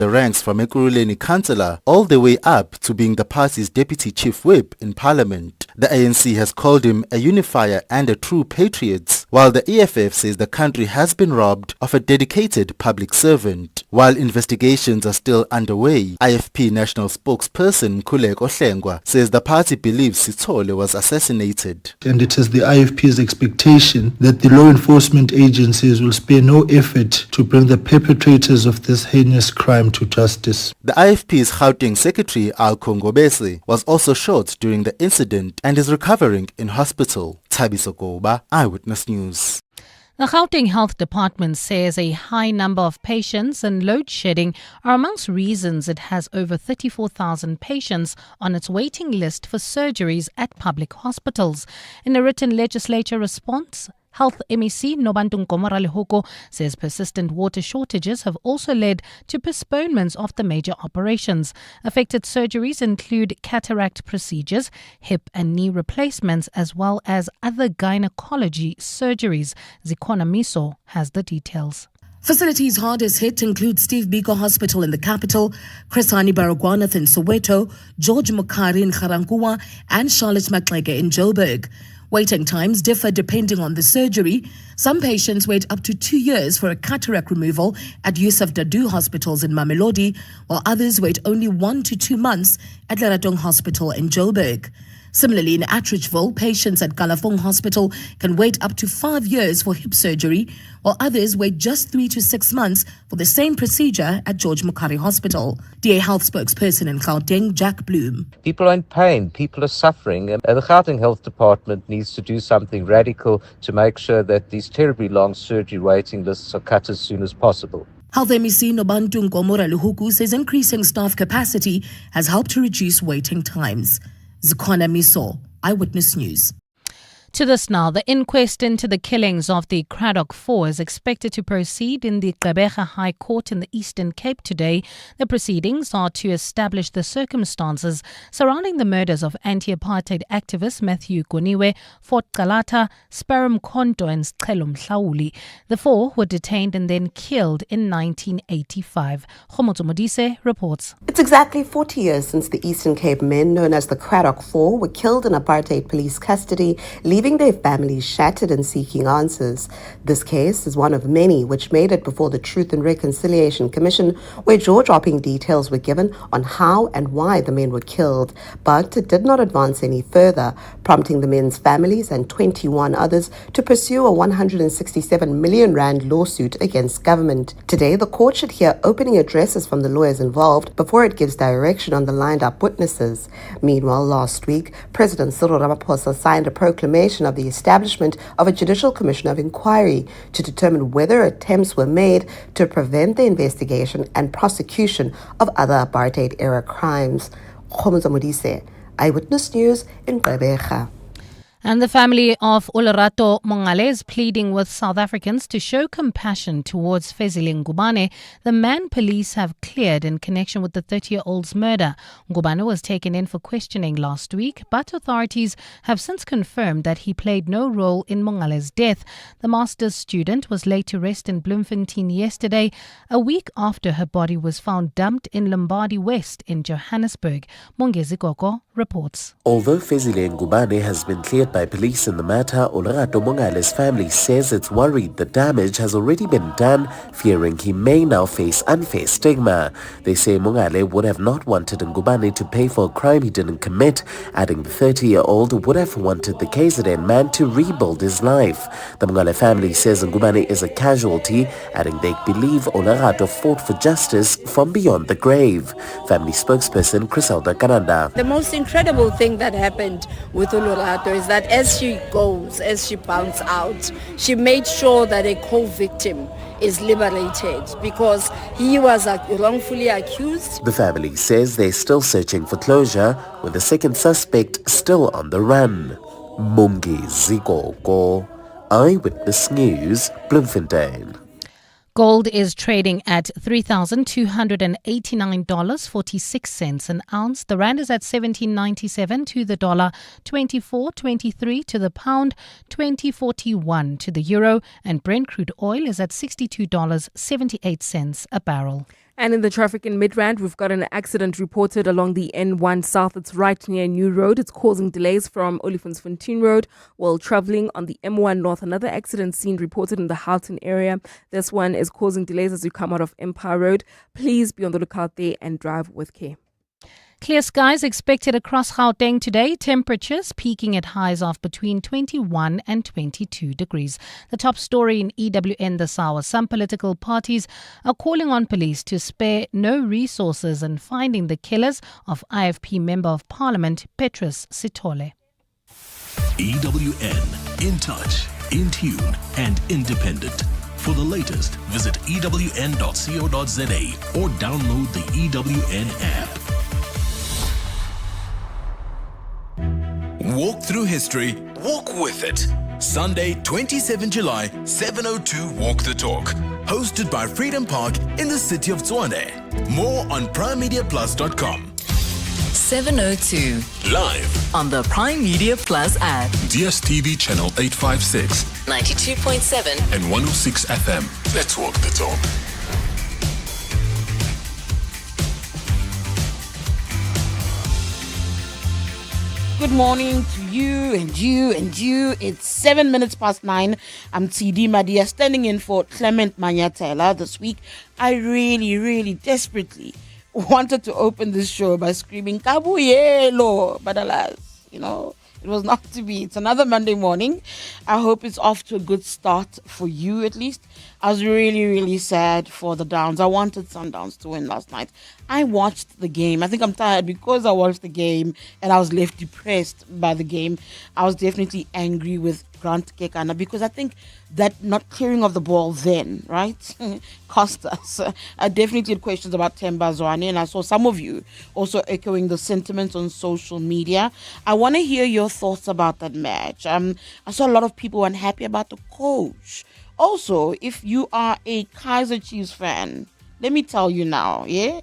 the ranks from Ekurhuleni councillor all the way up to being the party's deputy chief whip in parliament. The ANC has called him a unifier and a true patriot, while the EFF says the country has been robbed of a dedicated public servant. While investigations are still underway, IFP national spokesperson Nobuhle Nkabane says the party believes Sithole was assassinated. And it is the IFP's expectation that the law enforcement agencies will spare no effort to bring the perpetrators of this heinous crime to justice. The IFP's Gauteng secretary Al Kongobese was also shot during the incident and is recovering in hospital. Thabiso Goba, Eyewitness News. The Gauteng Health Department says a high number of patients and load shedding are amongst reasons it has over 34,000 patients on its waiting list for surgeries at public hospitals. In a written legislature response, Health MEC Nobuhle Nkabane says persistent water shortages have also led to postponements of the major operations. Affected surgeries include cataract procedures, hip and knee replacements, as well as other gynecology surgeries. Zikona Miso has the details. Facilities hardest hit include Steve Biko Hospital in the capital, Chris Hani Baragwanath in Soweto, George Mukari in Garankuwa, and Charlotte Maxeke in Joburg. Waiting times differ depending on the surgery. Some patients wait up to 2 years for a cataract removal at Yusuf Dadoo hospitals in Mamelodi, while others wait only 1 to 2 months at Katlehong Hospital in Joburg. Similarly, in Atteridgeville, patients at Katlehong Hospital can wait up to 5 years for hip surgery, while others wait just 3 to 6 months for the same procedure at George Mukari Hospital. DA Health spokesperson in Gauteng, Jack Bloom. People are in pain, people are suffering, and the Gauteng Health Department needs to do something radical to make sure that these terribly long surgery waiting lists are cut as soon as possible. Health MEC Nobuhle Nkabane says increasing staff capacity has helped to reduce waiting times. Zikona Miso, Eyewitness News. To this now, the inquest into the killings of the Cradock Four is expected to proceed in the Gqeberha High Court in the Eastern Cape today. The proceedings are to establish the circumstances surrounding the murders of anti-apartheid activists Matthew Goniwe, Fort Kalata, Sperum Konto and Sicelo Mhlauli. The four were detained and then killed in 1985. Khomotso Modise reports. It's exactly 40 years since the Eastern Cape men known as the Cradock Four were killed in apartheid police custody, leaving their families shattered and seeking answers. This case is one of many which made it before the Truth and Reconciliation Commission, where jaw-dropping details were given on how and why the men were killed, but it did not advance any further, prompting the men's families and 21 others to pursue a 167 million rand lawsuit against government. Today, the court should hear opening addresses from the lawyers involved before it gives direction on the lined-up witnesses. Meanwhile, last week, President Cyril Ramaphosa signed a proclamation of the establishment of a Judicial Commission of Inquiry to determine whether attempts were made to prevent the investigation and prosecution of other apartheid-era crimes. Khomotso Modise, Eyewitness News in Gqeberha. And the family of Olerato Mongale is pleading with South Africans to show compassion towards Tshidi Nkabane, the man police have cleared in connection with the 30-year-old's murder. Nkabane was taken in for questioning last week, but authorities have since confirmed that he played no role in Mongale's death. The master's student was laid to rest in Bloemfontein yesterday, a week after her body was found dumped in Lombardy West in Johannesburg. Mongezi Koko reports. Although Tshidi Nkabane has been cleared by police in the matter, Olerato Mongale's family says it's worried the damage has already been done, fearing he may now face unfair stigma. They say Mongale would have not wanted Nkabane to pay for a crime he didn't commit, adding the 30-year-old would have wanted the KZN man to rebuild his life. The Mongale family says Nkabane is a casualty, adding they believe Olerato fought for justice from beyond the grave. Family spokesperson Criselda Kananda. The most incredible thing that happened with Olerato is that as she bounds out, she made sure that a co-victim is liberated because he was wrongfully accused. The family says they're still searching for closure, with the second suspect still on the run. Mongezi Koko, Eyewitness News, Bloemfontein. Gold is trading at $3,289.46 an ounce. The rand is at 17.97 to the dollar, 24.23 to the pound, 20.41 to the euro, and Brent crude oil is at $62.78 a barrel. And in the traffic in Midrand, we've got an accident reported along the N1 South. It's right near New Road. It's causing delays from Olifantsfontein Road while traveling on the M1 North. Another accident scene reported in the Houghton area. This one is causing delays as you come out of Empire Road. Please be on the lookout there and drive with care. Clear skies expected across Gauteng today. Temperatures peaking at highs of between 21 and 22 degrees. The top story in EWN this hour. Some political parties are calling on police to spare no resources in finding the killers of IFP Member of Parliament Petrus Sithole. EWN, in touch, in tune and independent. For the latest, visit ewn.co.za or download the EWN app. Walk through history, walk with it. Sunday, 27 July, 7:02 Walk the Talk. Hosted by Freedom Park in the city of Tshwane. More on primemediaplus.com. 7:02. Live On the Prime Media Plus app. DSTV channel 856 92.7 and 106 FM. Let's walk the talk. Good morning to you and you and you. It's 7 minutes past 9. I'm Tshidi Madia standing in for Clement Manyathela this week. I really desperately wanted to open this show by screaming Kabuyelo, but alas, it was not to be. It's another Monday morning. I hope it's off to a good start for you at least. I was really sad for the Downs. I wanted Sundowns to win last night. I watched the game. I think I'm tired because I watched the game and I was left depressed by the game. I was definitely angry with Grant Kekana because I think that not clearing of the ball then, right, cost us. I definitely had questions about Themba Zwane, and I saw some of you also echoing the sentiments on social media. I want to hear your thoughts about that match. I saw a lot of people unhappy about the coach. Also, if you are a Kaizer Chiefs fan, let me tell you now, you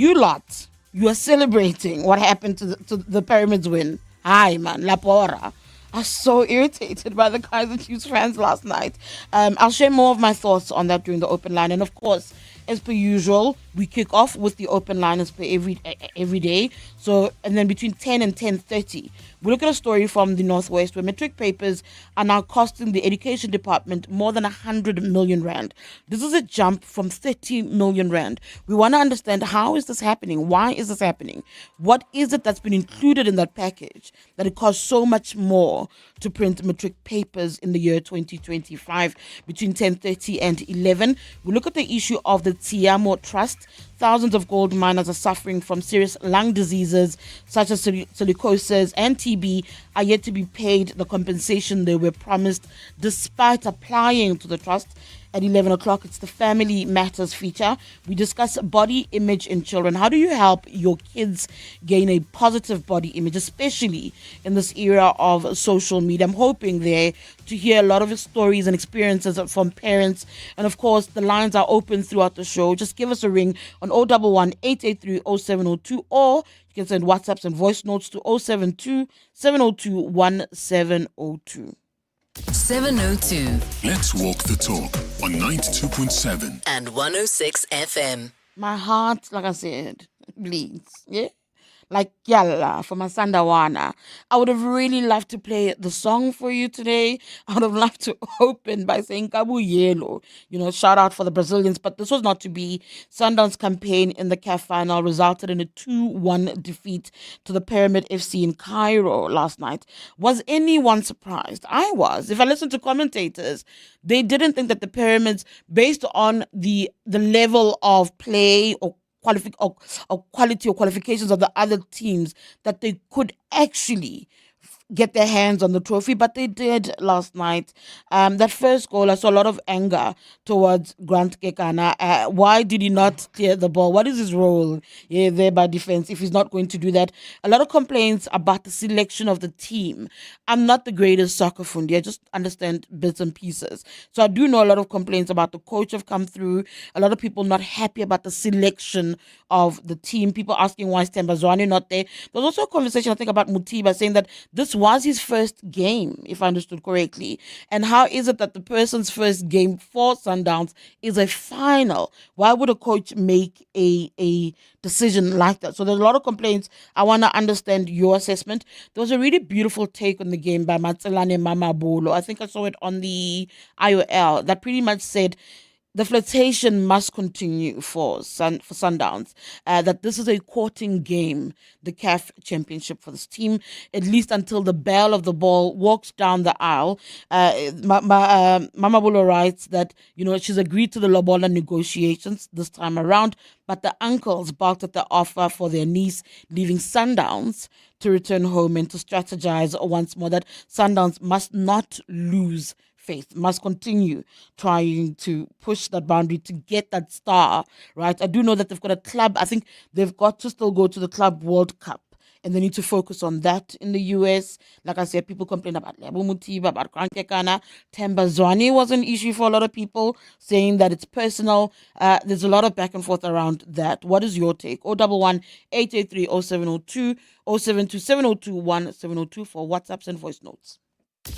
are celebrating what happened to the Pyramids win. Hi, man, Lapora. I was so irritated by the Kaizer Chiefs fans last night. I'll share more of my thoughts on that during the open line. And of course, as per usual, we kick off with the open line as per every day. So, and then between 10 and 10:30, we look at a story from the Northwest where Matric papers are now costing the education department more than 100 million rand. This is a jump from 30 million rand. We want to understand, how is this happening? Why is this happening? What is it that's been included in that package that it costs so much more to print Matric papers in the year 2025? Between 10:30 and 11, we look at the issue of the Tiamo Trust. Thousands of gold miners are suffering from serious lung diseases such as silicosis and TB, are yet to be paid the compensation they were promised despite applying to the trust. At 11 o'clock, it's the Family Matters feature. We discuss body image in children. How do you help your kids gain a positive body image, especially in this era of social media? I'm hoping there to hear a lot of stories and experiences from parents. And of course, the lines are open throughout the show. Just give us a ring on 011-883-0702, or you can send WhatsApps and voice notes to 072-702-1702. 7:02. Let's walk the talk on 92.7 and 106 FM. My heart, like I said, bleeds. Like yalla for my Sandawana. I would have really loved to play the song for you today. I would have loved to open by saying Kabuyelo, shout out for the Brazilians, but this was not to be. Sundown's campaign in the CAF final resulted in a 2-1 defeat to the Pyramid FC in Cairo last night. Was anyone surprised? I was. If I listened to commentators, they didn't think that the Pyramids, based on the level of play or quality or qualifications of the other teams, that they could actually get their hands on the trophy, but they did last night. That first goal, I saw a lot of anger towards Grant Kekana. Why did he not clear the ball? What is his role there by defense if he's not going to do that? A lot of complaints about the selection of the team. I'm not the greatest soccer fundi. I just understand bits and pieces. So I do know a lot of complaints about the coach have come through. A lot of people not happy about the selection of the team. People asking why is Themba Zwane not there. There's also a conversation, I think, about Mutiba saying that this this was his first game, if I understood correctly. And how is it that the person's first game for Sundowns is a final? Why would a coach make a decision like that? So there's a lot of complaints. I want to understand your assessment. There was a really beautiful take on the game by Matselane Mamabolo. I think I saw it on the IOL that pretty much said the flirtation must continue for Sundowns. That this is a courting game, the CAF Championship for this team, at least until the bell of the ball walks down the aisle. Mama Bolo writes that she's agreed to the Lobola negotiations this time around, but the uncles balked at the offer for their niece leaving Sundowns to return home and to strategize once more that Sundowns must not lose faith, must continue trying to push that boundary to get that star, right? I do know that they've got a club. I think they've got to still go to the Club World Cup, and they need to focus on that in the US. Like I said, people complain about Lebo Mutiba, about Krankekana. Tembazwani was an issue for a lot of people, saying that it's personal. There's a lot of back and forth around that. What is your take? 011-883-0702, 072-702-1702 for WhatsApps and voice notes.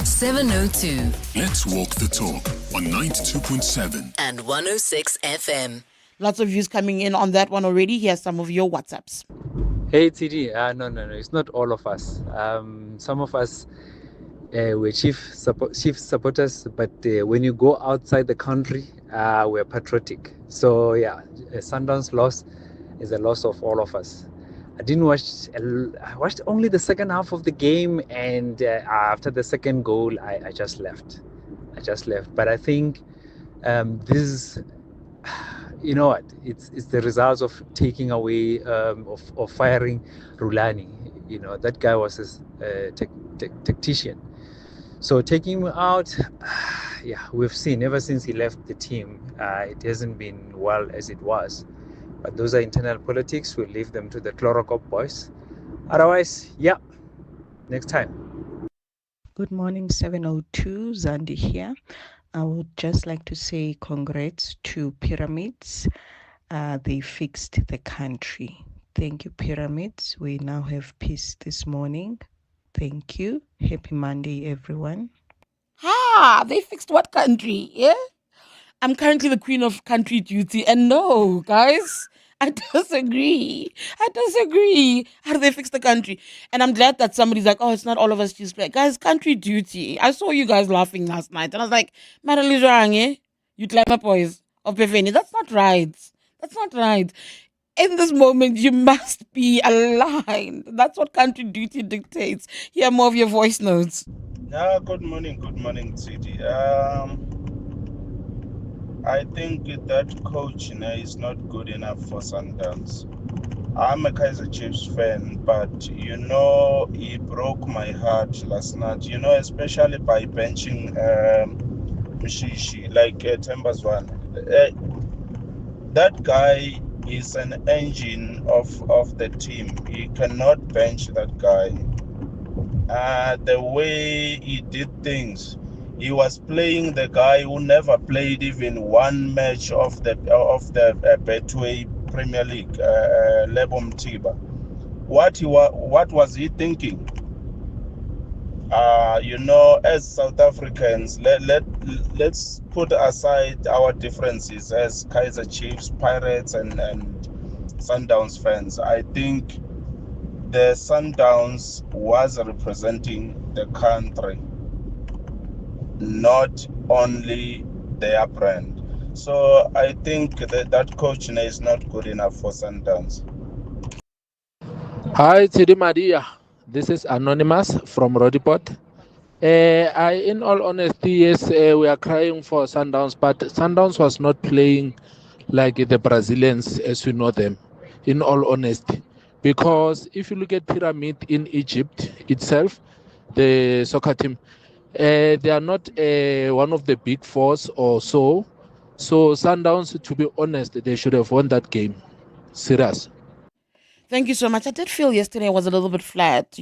702. Let's walk the talk on 92.7 and 106 FM. Lots of views coming in on that one already. Here's some of your WhatsApps. Hey Tshidi, no, it's not all of us. Some of us were chief supporters, but when you go outside the country, we're patriotic. So yeah, Sundown's loss is a loss of all of us. I watched only the second half of the game, and after the second goal, I just left. But I think this is, you know what, it's the results of taking away, of firing Rulani. That guy was a tactician. So taking him out, yeah, we've seen ever since he left the team, it hasn't been well as it was. But those are internal politics. We'll leave them to the Chlorocop boys. Otherwise, yeah, next time. Good morning, 702, Zandi here. I would just like to say congrats to Pyramids. They fixed the country. Thank you, Pyramids. We now have peace this morning. Thank you. Happy Monday, everyone. They fixed what country? Yeah? I'm currently the queen of country duty, and no, guys, I disagree. How do they fix the country? And I'm glad that somebody's like, oh, it's not all of us just play. Guys, country duty. I saw you guys laughing last night, and I was like, Maralizang, you clever boys of Befeni. That's not right. In this moment, you must be aligned. That's what country duty dictates. Hear more of your voice notes. Good morning, Tshidi. I think that coach is not good enough for Sundowns. I'm a Kaizer Chiefs fan, but he broke my heart last night. Especially by benching Mshishi, like Tembazwan. That guy is an engine of the team. He cannot bench that guy. The way he did things. He was playing the guy who never played even one match of the Betway Premier League, Lebo Mtiba. What was he thinking? As South Africans, let's put aside our differences as Kaizer Chiefs, Pirates, and Sundowns fans. I think the Sundowns was representing the country, not only their brand. So I think that coach is not good enough for Sundowns. Hi, Tshidi Madia. This is Anonymous from Rodipot. In all honesty, yes, we are crying for Sundowns, but Sundowns was not playing like the Brazilians as we know them, in all honesty. Because if you look at Pyramid in Egypt itself, the soccer team, they are not one of the big fours or so. So Sundowns, to be honest, they should have won that game. Serious. Thank you so much. I did feel yesterday was a little bit flat.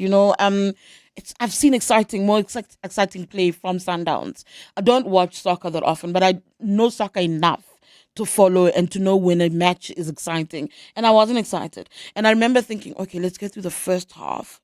I've seen more exciting play from Sundowns. I don't watch soccer that often, but I know soccer enough to follow and to know when a match is exciting. And I wasn't excited. And I remember thinking, okay, let's get through the first half.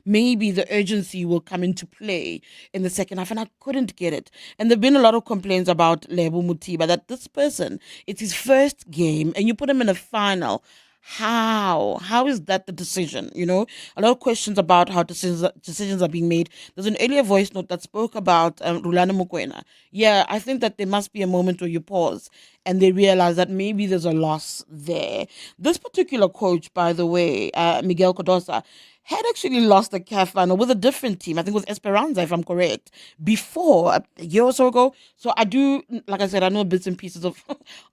Maybe the urgency will come into play in the second half. And I couldn't get it. And there have been a lot of complaints about Lebo Mutiba, that this person, it's his first game and you put him in a final. How is that the decision? You know, a lot of questions about how decisions are being made. There's an earlier voice note that spoke about Rulana Mokoena. Yeah, I think that there must be a moment where you pause and they realize that maybe there's a loss there. This particular coach, by the way, Miguel Codosa, had actually lost the CAF final with a different team. I think it was Esperanza, if I'm correct, before a year or so ago. So I do, like I said, I know bits and pieces of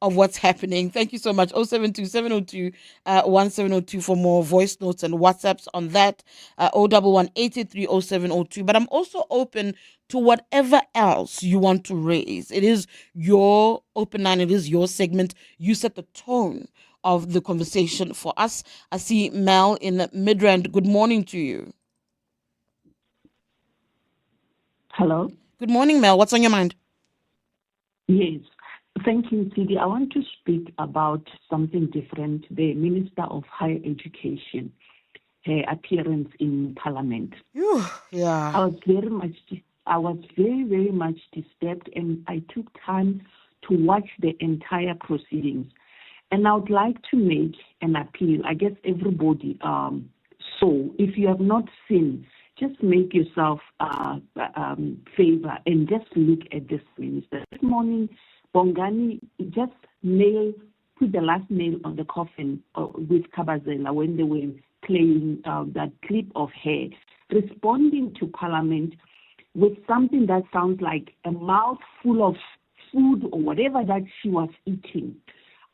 what's happening. Thank you so much. 072-702-1702 for more voice notes and WhatsApps on that. 011-883-0702. But I'm also open to whatever else you want to raise. It is your open line. It is your segment. You set the tone of the conversation for us. I see Mel in Midrand. Good morning to you. Hello. Good morning, Mel. What's on your mind? Yes. Thank you, Tshidi. I want to speak about something different. The Minister of Higher Education, her appearance in Parliament. Yeah. I was very, very much disturbed, and I took time to watch the entire proceedings. And I would like to make an appeal. I guess everybody. So if you have not seen, just make yourself favor and just look at this minister. This morning, Bongani just put the last nail on the coffin with Kabazela when they were playing that clip of her responding to Parliament with something that sounds like a mouthful of food or whatever that she was eating.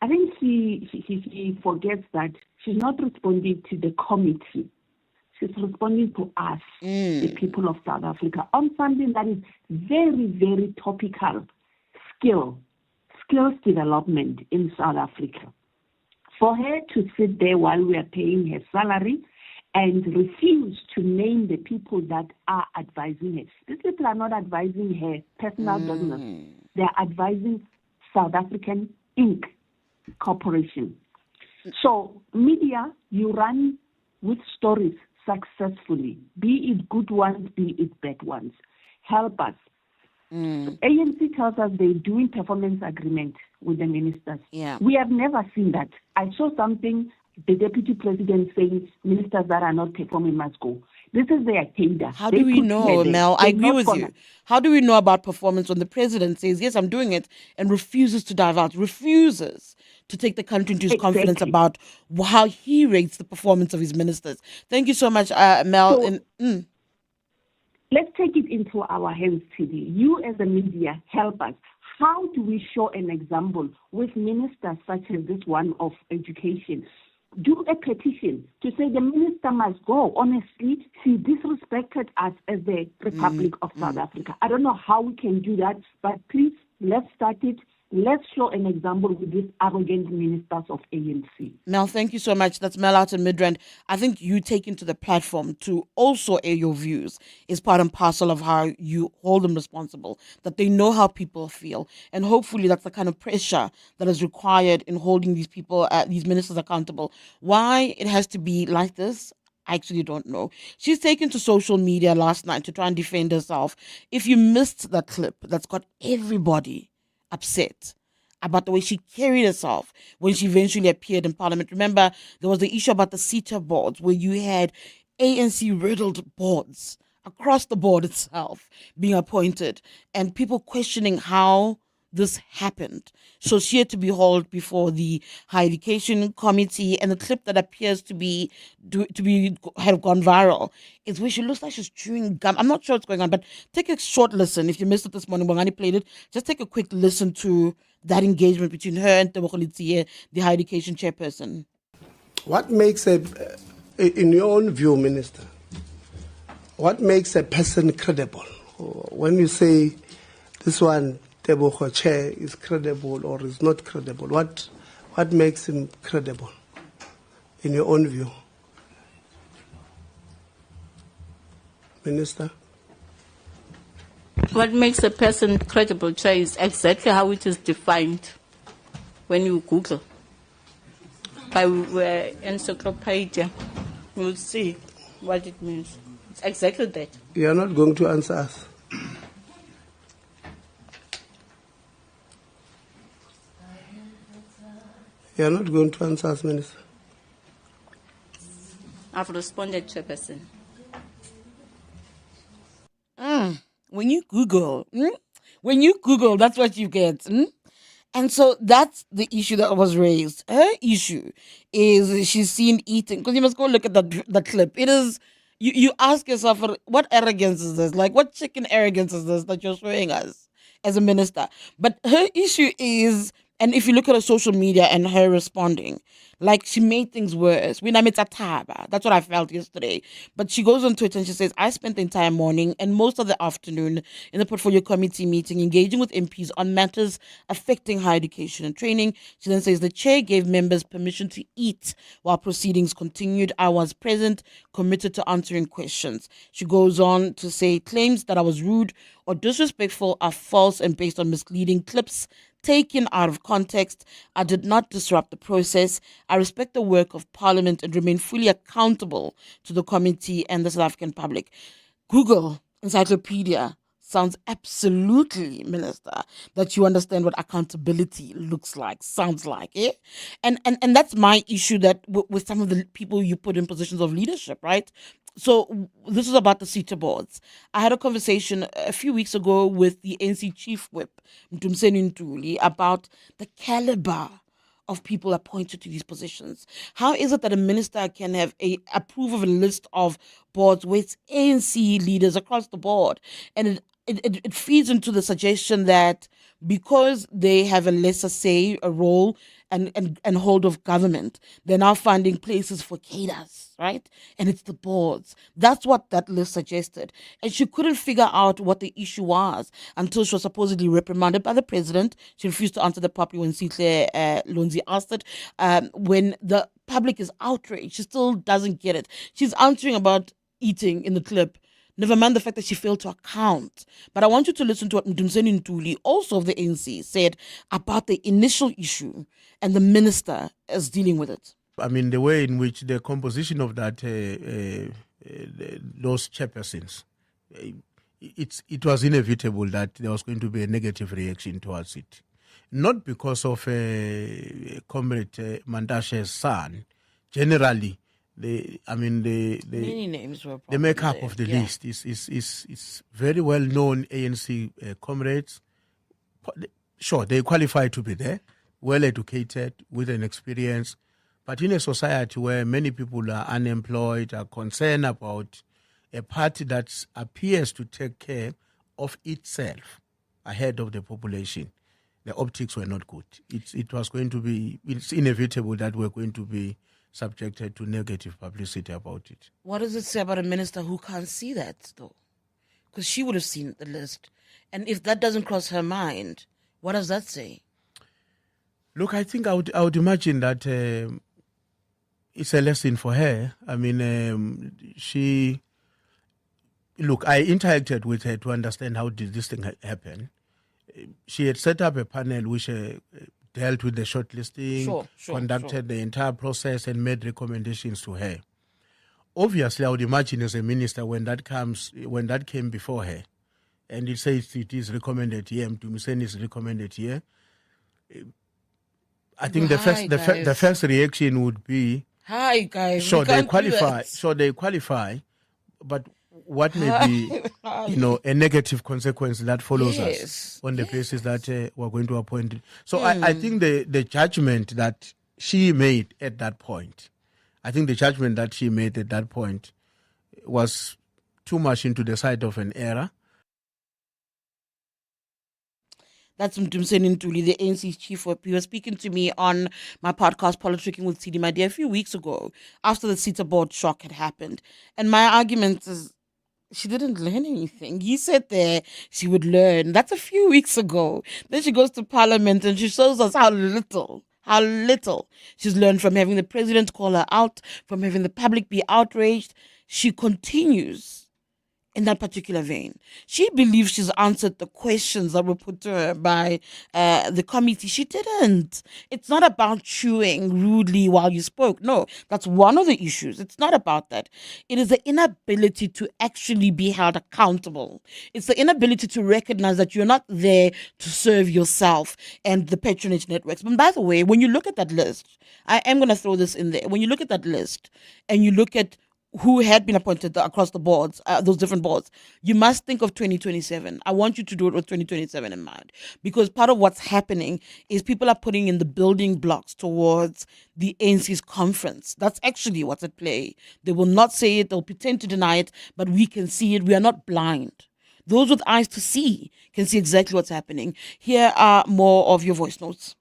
I think he forgets that she's not responding to the committee. She's responding to us, the people of South Africa, on something that is very, very topical, skills development in South Africa. For her to sit there while we are paying her salary and refuse to name the people that are advising her. These people are not advising her personal business. They are advising South African Inc. Corporation. So media, you run with stories successfully, be it good ones, be it bad ones. Help us. ANC tells us they're doing performance agreement with the ministers. Yeah. We have never seen that. I saw something, the deputy president saying ministers that are not performing must go. This is their agenda. How do we know, Mel? I agree with you. How do we know about performance when the president says, yes, I'm doing it, and refuses to divulge, refuses to take the country into his confidence about how he rates the performance of his ministers? Thank you so much, Mel. So, let's take it into our hands, Tshidi. You as a media, help us. How do we show an example with ministers such as this one of education? Do a petition to say the minister must go. Honestly, she disrespected us as the Republic of South Africa. I don't know how we can do that, but please, let's start it. Let's show an example with these arrogant ministers of ANC. Mel, thank you so much. That's Mel out in Midrand. I think you taking to the platform to also air your views is part and parcel of how you hold them responsible, that they know how people feel. And hopefully that's the kind of pressure that is required in holding these people, these ministers accountable. Why it has to be like this, I actually don't know. She's taken to social media last night to try and defend herself. If you missed that clip, that's got everybody upset about the way she carried herself when she eventually appeared in Parliament. Remember, there was the issue about the CETA boards where you had ANC-riddled boards across the board itself being appointed and people questioning how this happened. So she had to be hauled before the Higher Education Committee, and the clip that appears to have gone viral is where she looks like she's chewing gum. I'm not sure what's going on, but take a short listen. If you missed it this morning, Bongani played it. Just take a quick listen to that engagement between her and Nobuhle Nkabane, the Higher Education Chairperson. What makes in your own view, Minister, what makes a person credible? When you say this one, Tebogo chair is credible or is not credible, what makes him credible in your own view? Minister? What makes a person credible, Chair, is exactly how it is defined when you Google by encyclopedia, you'll see what it means. It's exactly that. You are not going to answer us. You are not going to answer us, Minister. I've responded to a person. When you Google, that's what you get. And so that's the issue that was raised. Her issue is she's seen eating, because you must go look at the clip. It is, you ask yourself, what arrogance is this? Like, what chicken arrogance is this that you're showing us as a minister? But her issue is, and if you look at her social media and her responding, like she made things worse. That's what I felt yesterday. But she goes on Twitter and she says, I spent the entire morning and most of the afternoon in the portfolio committee meeting engaging with MPs on matters affecting higher education and training. She then says the chair gave members permission to eat while proceedings continued. I was present, committed to answering questions. She goes on to say claims that I was rude or disrespectful are false and based on misleading clips taken out of context. I did not disrupt the process. I respect the work of Parliament and remain fully accountable to the committee and the South African public. Google encyclopedia sounds absolutely, Minister, that you understand what accountability looks like, sounds like, eh? And that's my issue that with some of the people you put in positions of leadership, right? So this is about the CETA boards. I had a conversation a few weeks ago with the NC Chief Whip, Mtumseni Ntuli, about the caliber of people appointed to these positions. How is it that a minister can have approve of a list of boards with ANC leaders across the board? And it feeds into the suggestion that because they have a lesser say, a role, and hold of government, they're now finding places for cadres, right? And it's the boards. That's what that list suggested. And she couldn't figure out what the issue was until she was supposedly reprimanded by the president. She refused to answer that properly when Sihle Lonzi asked it. When the public is outraged, she still doesn't get it. She's answering about eating in the clip. Never mind the fact that she failed to account. But I want you to listen to what Mtumseni Ntuli, also of the ANC, said about the initial issue and the minister is dealing with it. I mean, the way in which the composition of that, those chairpersons, it was inevitable that there was going to be a negative reaction towards it. Not because of Comrade Mandashe's son. Generally, many names were the makeup there. of the list is very well known ANC comrades. Sure, they qualify to be there, well educated, with an experience. But in a society where many people are unemployed, are concerned about a party that appears to take care of itself ahead of the population, the optics were not good. It's inevitable that we're going to be subjected to negative publicity about it. What does it say about a minister who can't see that, though? Because she would have seen the list. And if that doesn't cross her mind, what does that say? Look, I think I would imagine that it's a lesson for her. I mean, I interacted with her to understand how did this thing happen. She had set up a panel which dealt with the shortlisting, conducted the entire process and made recommendations to her. Obviously, I would imagine as a minister, when that came before her, and it says it is recommended here, Mtumseni is recommended here, I think the first reaction would be, hi guys, sure they qualify, but what may be, a negative consequence that follows us on the basis that we're going to appoint it. So I think the judgment that she made at that point, was too much into the side of an error. That's Mtumseni Ntuli, the ANC's chief whip. He was speaking to me on my podcast, Politicking with Tshidi Madia, a few weeks ago, after the CETA board shock had happened. And my argument is, she didn't learn anything. He said there she would learn. That's a few weeks ago. Then she goes to Parliament and she shows us how little she's learned from having the president call her out, from having the public be outraged. She continues in that particular vein. She believes she's answered the questions that were put to her by the committee. She didn't. It's not about chewing rudely while you spoke. No, that's one of the issues. It's not about that. It is the inability to actually be held accountable. It's the inability to recognize that you're not there to serve yourself and the patronage networks. But by the way, when you look at that list, I am going to throw this in there. When you look at that list and you look at who had been appointed across the boards, those different boards, you must think of 2027. I want you to do it with 2027 in mind, because part of what's happening is people are putting in the building blocks towards the ANC's conference. That's actually what's at play. They will not say it, they'll pretend to deny it, but we can see it. We are not blind. Those with eyes to see can see exactly what's happening. Here are more of your voice notes.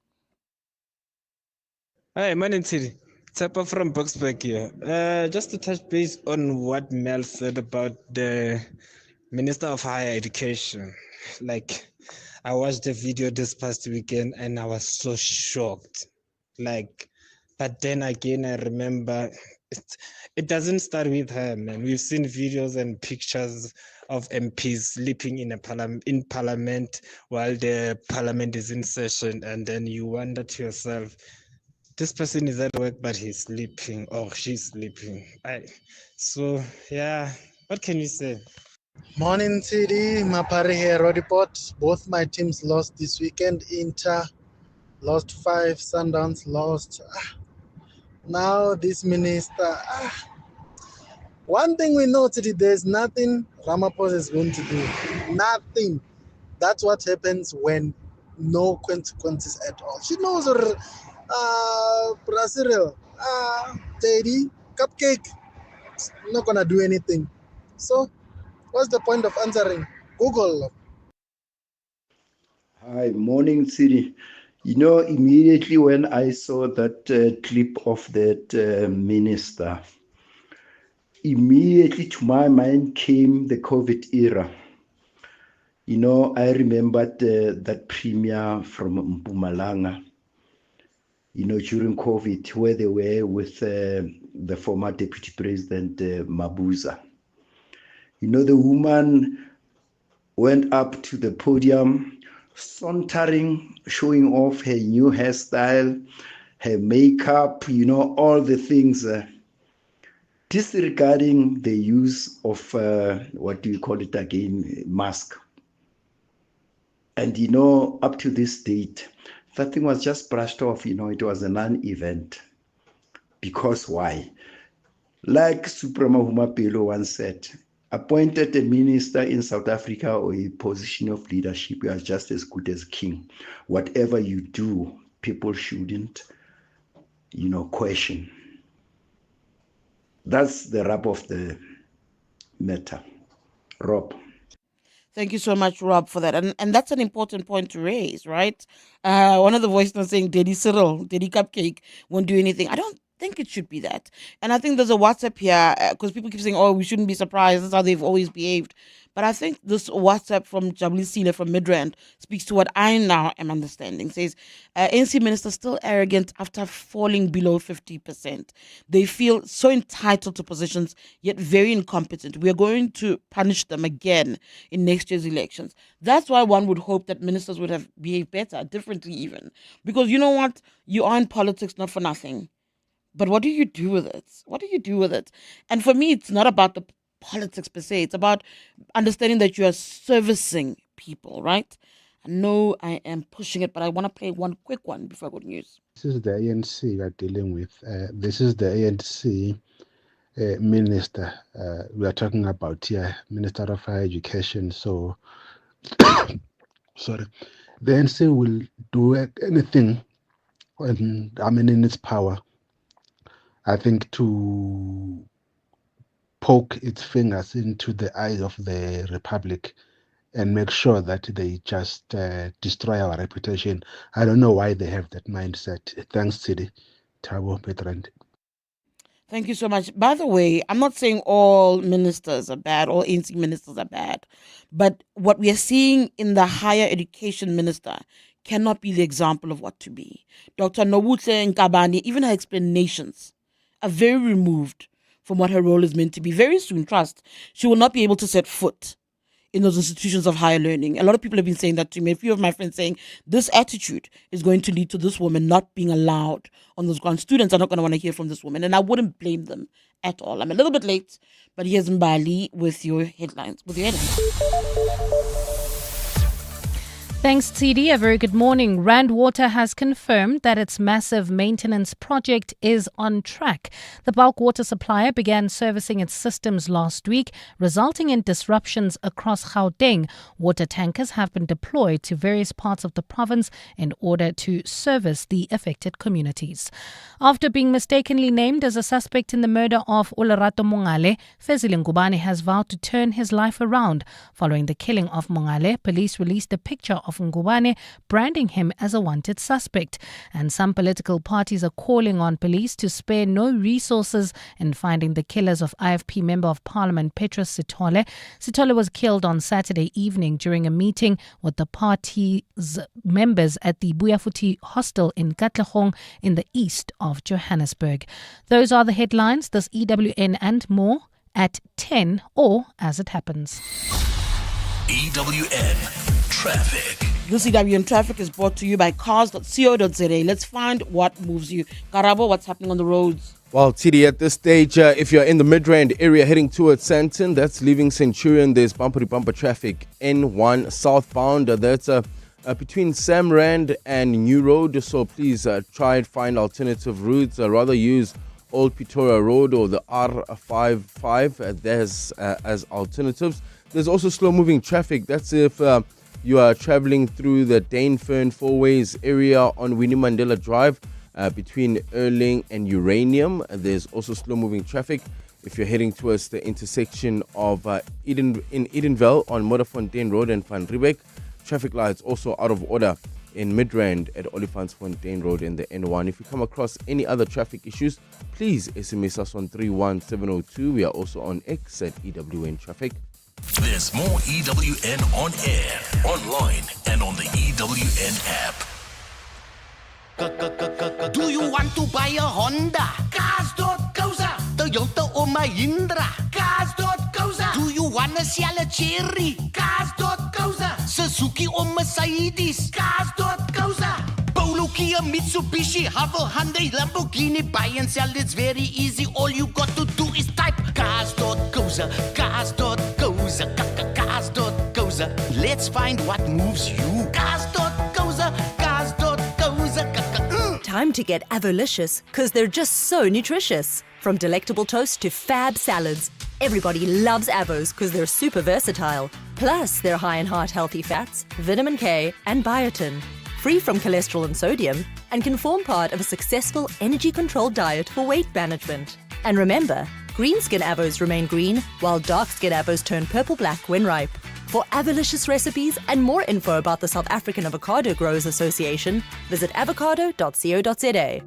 Hi, my name's Tshidi. Tapa from Boxburg here. Just to touch base on what Mel said about the Minister of Higher Education. Like, I watched the video this past weekend and I was so shocked. Like, but then again, I remember it doesn't start with her, man. We've seen videos and pictures of MPs sleeping in parliament while the parliament is in session, and then you wonder to yourself, this person is at work, but he's sleeping or she's sleeping. So, yeah, what can you say? Morning, Tshidi. Mapari here, report. Both my teams lost this weekend. Inter lost 5, Sundowns lost. Now this minister. One thing we know, Tshidi, there's nothing Ramaphosa is going to do. Nothing. That's what happens when no consequences at all. She knows her. Brazil, Teddy, cupcake, not gonna do anything. So, what's the point of answering? Google. Hi, morning, Tshidi. You know, immediately when I saw that clip of that minister, immediately to my mind came the COVID era. You know, I remembered that premier from Mpumalanga, you know, during COVID, where they were with the former deputy president, Mabuza. You know, the woman went up to the podium, sauntering, showing off her new hairstyle, her makeup, you know, all the things, disregarding the use of, what do you call it again, mask. And, you know, up to this date, that thing was just brushed off, you know, it was a non-event. Because why? Like Suprema Humapelo once said, appointed a minister in South Africa or a position of leadership, you are just as good as king. Whatever you do, people shouldn't, you know, question. That's the rub of the matter. Rob. Thank you so much, Rob, for that. And that's an important point to raise, right? One of the voice notes saying, Daddy Cyril, Daddy Cupcake won't do anything. I don't think it should be that. And I think there's a WhatsApp here, because people keep saying, oh, we shouldn't be surprised. That's how they've always behaved. But I think this WhatsApp from Jabli Sile from Midrand speaks to what I now am understanding. Says, ANC minister still arrogant after falling below 50%. They feel so entitled to positions, yet very incompetent. We are going to punish them again in next year's elections. That's why one would hope that ministers would have behaved better, differently even. Because you know what? You are in politics not for nothing. But what do you do with it? What do you do with it? And for me, it's not about the politics per se. It's about understanding that you are servicing people, right? I know I am pushing it, but I want to play one quick one before I go to news. This is the ANC we are dealing with. This is the ANC minister we are talking about here, Minister of Higher Education. So, sorry, the ANC will do anything in its power, I think, to poke its fingers into the eyes of the Republic and make sure that they just destroy our reputation. I don't know why they have that mindset. Thanks, Tshidi. Thabo Bertrand. Thank you so much. By the way, I'm not saying all ministers are bad, all ANC ministers are bad, but what we are seeing in the higher education minister cannot be the example of what to be. Dr. Nobuhle Nkabane, even her explanations are very removed from what her role is meant to be. Very soon, trust, she will not be able to set foot in those institutions of higher learning. A lot of people have been saying that to me. A few of my friends saying this attitude is going to lead to this woman not being allowed on those grounds. Students are not going to want to hear from this woman, and I wouldn't blame them at all. I'm a little bit late, but here's Mbali with your headlines. Thanks, Tshidi. A very good morning. Rand Water has confirmed that its massive maintenance project is on track. The bulk water supplier began servicing its systems last week, resulting in disruptions across Gauteng. Water tankers have been deployed to various parts of the province in order to service the affected communities. After being mistakenly named as a suspect in the murder of Olerato Mongale, Fezile Nkabane has vowed to turn his life around. Following the killing of Mongale, police released a picture of Nkabane, branding him as a wanted suspect. And some political parties are calling on police to spare no resources in finding the killers of IFP Member of Parliament Petrus Sithole. Sithole was killed on Saturday evening during a meeting with the party's members at the Buyafuthi hostel in Katlehong in the east of Johannesburg. Those are the headlines. This EWN and more at 10 or as it happens. EWN Traffic. This EWN Traffic is brought to you by cars.co.za. Let's find what moves you. Karabo, what's happening on the roads? Well, Tshidi, at this stage, if you're in the Midrand area heading towards Sandton, that's leaving Centurion, there's bumper-to-bumper traffic. N1 southbound, that's between Samrand and New Road, so please try and find alternative routes. Rather use Old Pretoria Road or the R55 as alternatives. There's also slow-moving traffic. That's if you are traveling through the Danefern Fourways area on Winnie Mandela Drive between Erling and Uranium. There's also slow-moving traffic if you're heading towards the intersection of Edenville on Modderfontein Road and Van Riebeck. Traffic lights also out of order in Midrand at Olifantsfontein Road in the N1. If you come across any other traffic issues, please SMS us on 31702. We are also on X at EWN Traffic. There's more EWN on air, online, and on the EWN app. Do you want to buy a Honda? Cars.co.za. Toyota or Mahindra? Cars.co.za. Do you want to sell a Cherry? Cars.co.za. Suzuki or Mercedes? Cars.co.za. Polo, Kia, Mitsubishi, Havel, Hyundai, Lamborghini. Buy and sell, it's very easy. All you got to do is type Cars.co.za. Cars.co.za. Cars.co.za. Let's find what moves you. Cars.co.za. Cars.co.za. Time to get Avolicious, because they're just so nutritious. From delectable toast to fab salads, everybody loves Avos because they're super versatile. Plus, they're high in heart-healthy fats, vitamin K, and biotin, free from cholesterol and sodium, and can form part of a successful energy-controlled diet for weight management. And remember, green skin Avos remain green, while dark skin Avos turn purple-black when ripe. For Avolicious recipes and more info about the South African Avocado Growers Association, visit avocado.co.za.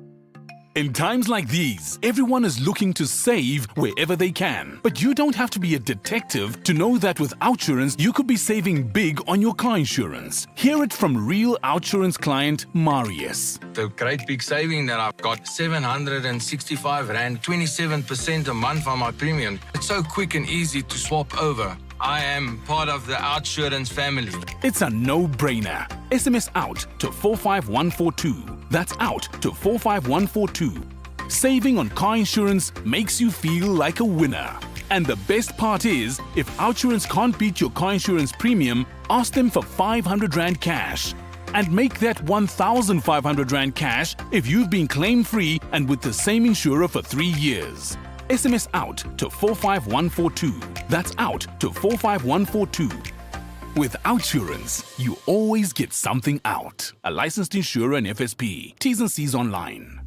In times like these, everyone is looking to save wherever they can. But you don't have to be a detective to know that with Outsurance, you could be saving big on your car insurance. Hear it from real Outsurance client Marius. The great big saving that I've got, 765 Rand, 27% a month on my premium. It's so quick and easy to swap over. I am part of the Outsurance family. It's a no-brainer. SMS out to 45142. That's out to 45142. Saving on car insurance makes you feel like a winner. And the best part is, if Outsurance can't beat your car insurance premium, ask them for 500 Rand cash. And make that 1,500 Rand cash if you've been claim-free and with the same insurer for 3 years. SMS out to 45142. That's out to 45142. With Outsurance, you always get something out. A licensed insurer and FSP. T's and C's online.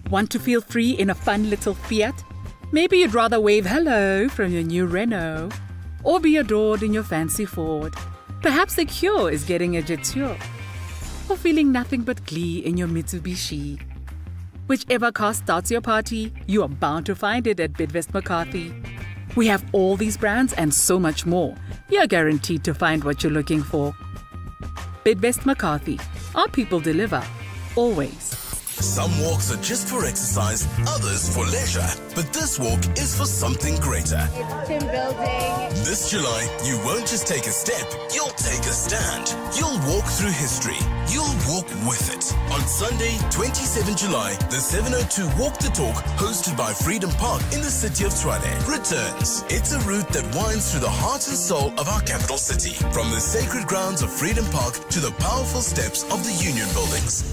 Want to feel free in a fun little Fiat? Maybe you'd rather wave hello from your new Renault, or be adored in your fancy Ford. Perhaps the cure is getting a Jetour, or feeling nothing but glee in your Mitsubishi. Whichever car starts your party, you are bound to find it at Bidvest McCarthy. We have all these brands and so much more. You're guaranteed to find what you're looking for. Bidvest McCarthy. Our people deliver. Always. Some walks are just for exercise, others for leisure. But this walk is for something greater. It's team building. This July, you won't just take a step, you'll take a stand. You'll walk through history. You'll walk with it. On Sunday, 27 July, the 702 Walk the Talk, hosted by Freedom Park in the city of Tshwane, returns. It's a route that winds through the heart and soul of our capital city. From the sacred grounds of Freedom Park to the powerful steps of the Union buildings.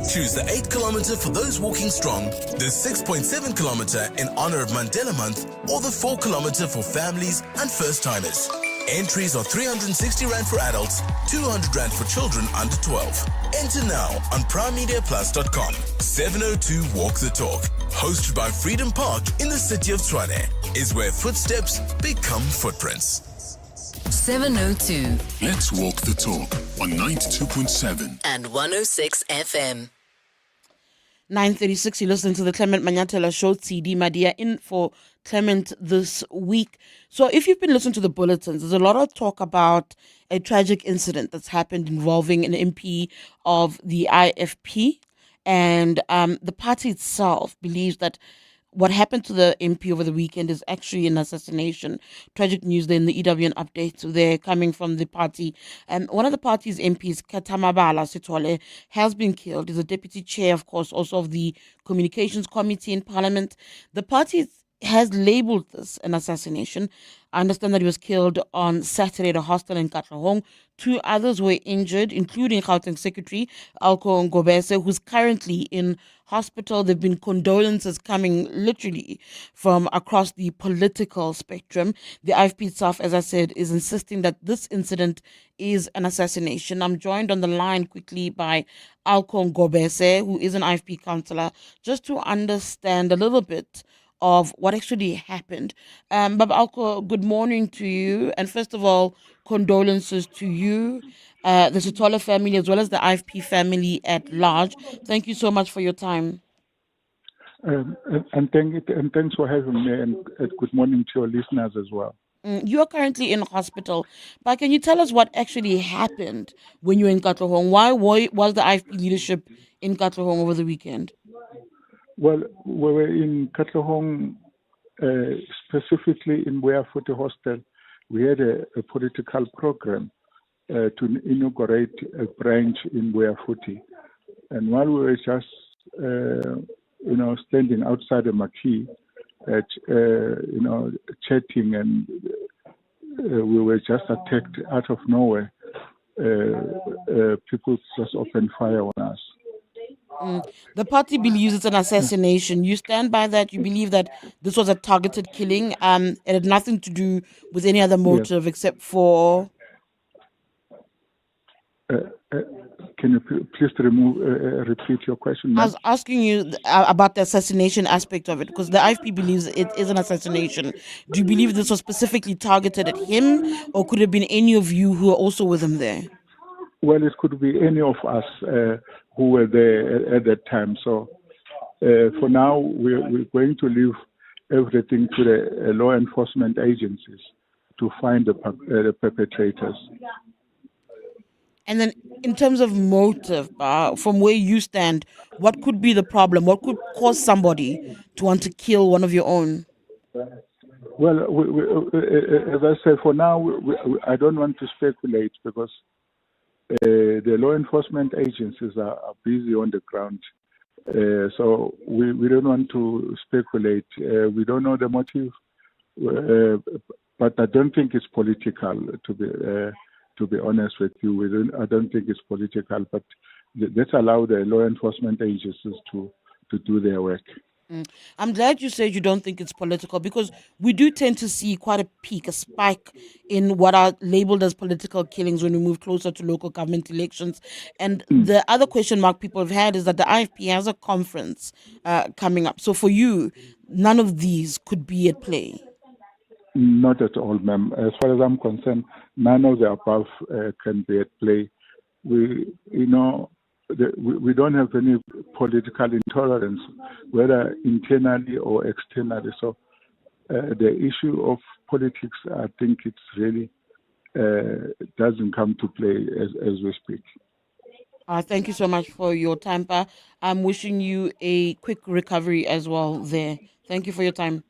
Choose the 8-kilometer for those walking strong, the 6.7 kilometer in honor of Mandela Month, or the 4-kilometer for families and first-timers. Entries are 360 Rand for adults, 200 Rand for children under 12. Enter now on primemediaplus.com. 702 Walk the Talk, hosted by Freedom Park in the city of Tshwane, is where footsteps become footprints. 702. Let's walk the talk on 92.7 and 106 FM. 9:36, you listen to the Clement Manyathela Show. Tshidi Madia in for Clement this week. So if you've been listening to the bulletins, there's a lot of talk about a tragic incident that's happened involving an MP of the IFP. And the party itself believes that what happened to the MP over the weekend is actually an assassination. Tragic news there in the EWN update. So they're coming from the party. One of the party's MPs, Katamabala Sitole, has been killed. He's a deputy chair, of course, also of the Communications Committee in Parliament. The party has labelled this an assassination. I understand that he was killed on Saturday at a hostel in Katlehong. 2 others were injured, including Gauteng Secretary R100M Ngobese, who's currently in hospital. There have been condolences coming literally from across the political spectrum. The IFP itself, as I said, is insisting that this incident is an assassination. I'm joined on the line quickly by R100M Ngobese, who is an IFP counsellor, just to understand a little bit of what actually happened. Baba Alko, good morning to you. And first of all, condolences to you, the Sitole family, as well as the IFP family at large. Thank you so much for your time. And thanks for having me, and good morning to your listeners as well. You are currently in hospital, but can you tell us what actually happened when you were in Katlehong? Why was the IFP leadership in Katlehong over the weekend? Well, we were in Katlehong, specifically in Weafuti Hostel. We had a political program to inaugurate a branch in Weafuti. And while we were just, standing outside the marquee, chatting, and we were just attacked out of nowhere. People just opened fire on us. The party believes it's an assassination. You stand by that? You believe that this was a targeted killing? It had nothing to do with any other motive except for... Can you please repeat your question? I was asking you about the assassination aspect of it, because the IFP believes it is an assassination. Do you believe this was specifically targeted at him, or could it have been any of you who are also with him there? Well, it could be any of us who were there at that time. So for now, we're going to leave everything to the law enforcement agencies to find the perpetrators. And then in terms of motive, from where you stand, what could be the problem? What could cause somebody to want to kill one of your own? Well, as I said, for now, I don't want to speculate, because the law enforcement agencies are busy on the ground. So we don't want to speculate. We don't know the motive, but I don't think it's political, to be honest with you. I don't think it's political, but let's allow the law enforcement agencies to do their work. I'm glad you said you don't think it's political, because we do tend to see quite a peak, a spike in what are labeled as political killings when we move closer to local government elections. And the other question mark people have had is that the IFP has a conference coming up. So for you, none of these could be at play. Not at all, ma'am. As far as I'm concerned, none of the above can be at play. We don't have any political intolerance, whether internally or externally. So the issue of politics, I think it's really doesn't come to play as we speak. Thank you so much for your time, Pa. I'm wishing you a quick recovery as well there. Thank you for your time.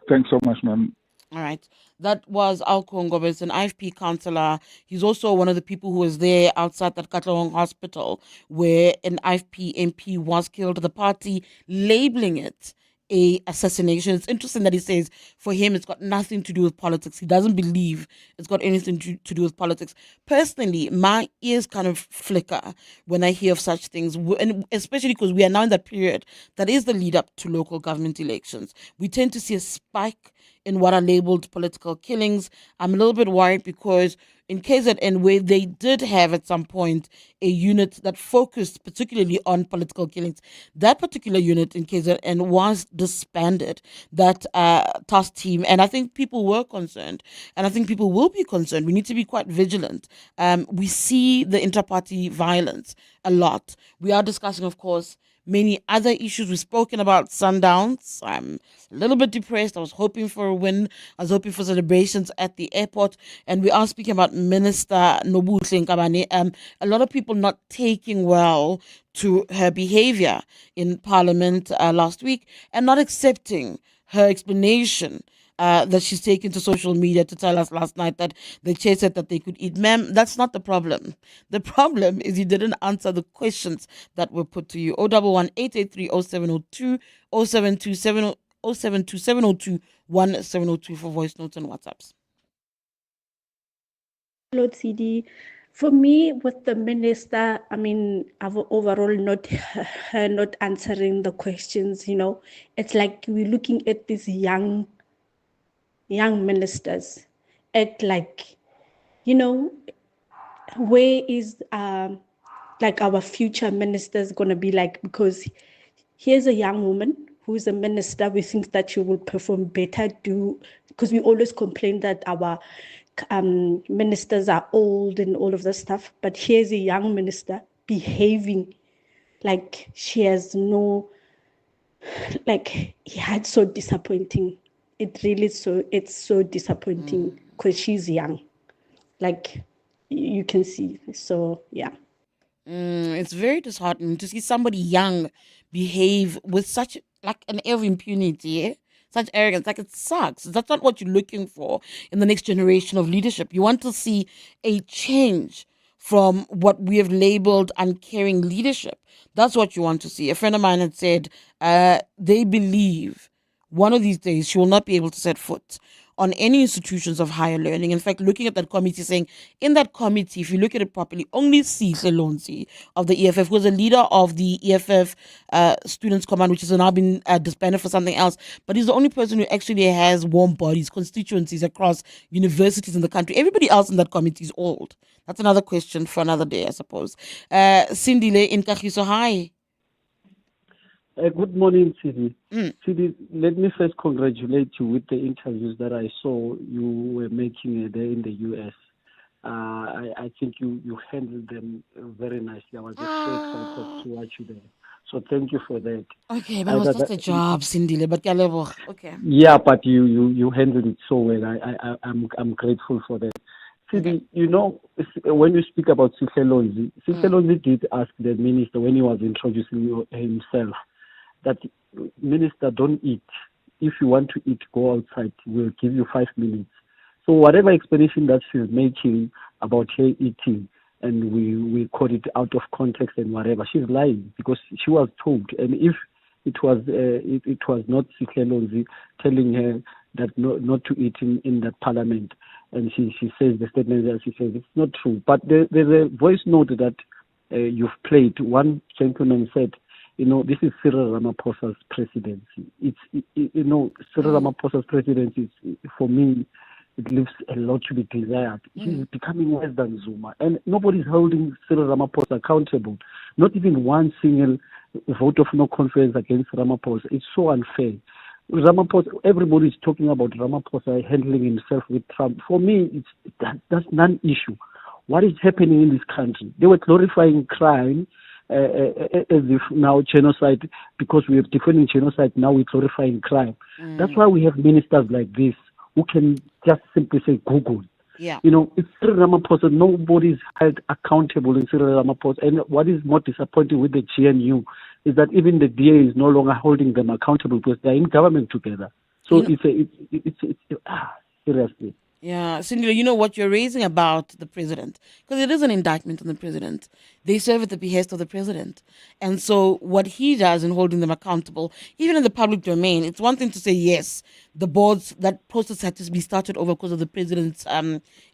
Thanks so much, ma'am. All right. That was Alko Ngobes, an IFP counsellor. He's also one of the people who was there outside that Katlehong hospital where an IFP MP was killed. The party labeling it a assassination. It's interesting that he says for him it's got nothing to do with politics. He doesn't believe it's got anything to do with politics. Personally, my ears kind of flicker when I hear of such things, and especially because we are now in that period that is the lead up to local government elections. We tend to see a spike in what are labeled political killings. I'm a little bit worried because in KZN, where they did have at some point a unit that focused particularly on political killings, that particular unit in KZN was disbanded, that task team. And I think people were concerned, and I think people will be concerned. We need to be quite vigilant. We see the inter-party violence a lot. We are discussing, of course, many other issues. We've spoken about Sundowns. I'm a little bit depressed. I was hoping for a win. I was hoping for celebrations at the airport. And we are speaking about Minister Nobuhle Nkabane. A lot of people not taking well to her behavior in Parliament last week and not accepting her explanation that she's taken to social media to tell us last night that the chair said that they could eat. Ma'am, that's not the problem. The problem is you didn't answer the questions that were put to you. 011-883-0702, 072702-1702 for voice notes and WhatsApps. Hello, Tshidi. For me, with the minister, I mean, I've overall her not answering the questions, It's like we're looking at these young ministers act like, where is like our future ministers going to be like? Because here's a young woman who's a minister. We think that she will perform better, because we always complain that our ministers are old and all of this stuff. But here's a young minister behaving like she has it's so disappointing. It's so disappointing because she's young, like you can see. So yeah, it's very disheartening to see somebody young behave with such like an air of impunity, such arrogance. Like, it sucks. That's not what you're looking for in the next generation of leadership. You want to see a change from what we have labeled uncaring leadership. That's what you want to see. A friend of mine had said they believe one of these days she will not be able to set foot on any institutions of higher learning. In fact, looking at that committee, saying in that committee, if you look at it properly, only Lonzi of the EFF was a leader of the EFF Students' Command, which has now been disbanded for something else. But he's the only person who actually has warm bodies, constituencies across universities in the country. Everybody else in that committee is old. That's another question for another day, I suppose. Sindile in Kagiso, hi. Good morning, Tshidi. Tshidi, let me first congratulate you with the interviews that I saw you were making there in the US. I think you handled them very nicely. I was just so excited to watch you there. So thank you for that. Okay, but it was just a job, Sindile, but okay. Yeah, but you handled it so well. I'm grateful for that. Tshidi, when you speak about Lonzi did ask the minister when he was introducing himself that, minister, don't eat. If you want to eat, go outside. We'll give you 5 minutes. So whatever explanation that she's making about her eating, and we caught it out of context and whatever, she's lying, because she was told. And if it was not Lonzi telling her that not to eat in that parliament, and she says the statement that she says it's not true. But there's a voice note that you've played. One gentleman said, this is Cyril Ramaphosa's presidency. Cyril Ramaphosa's presidency, for me, it leaves a lot to be desired. He's becoming worse than Zuma. And nobody's holding Cyril Ramaphosa accountable. Not even one single vote of no confidence against Ramaphosa. It's so unfair. Ramaphosa, everybody's talking about Ramaphosa handling himself with Trump. For me, that's non-issue. What is happening in this country? They were glorifying crime, as if now genocide, because we are defending genocide, now we're glorifying crime. That's why we have ministers like this who can just simply say Google. Yeah. You know, it's Cyril Ramaphosa. Nobody is held accountable in Cyril Ramaphosa. And what is more disappointing with the GNU is that even the DA is no longer holding them accountable because they're in government together. So seriously. Yeah, Cindy, you know what you're raising about the president, because it is an indictment on the president. They serve at the behest of the president. And so what he does in holding them accountable, even in the public domain, it's one thing to say, yes, the boards, that process had to be started over because of the president's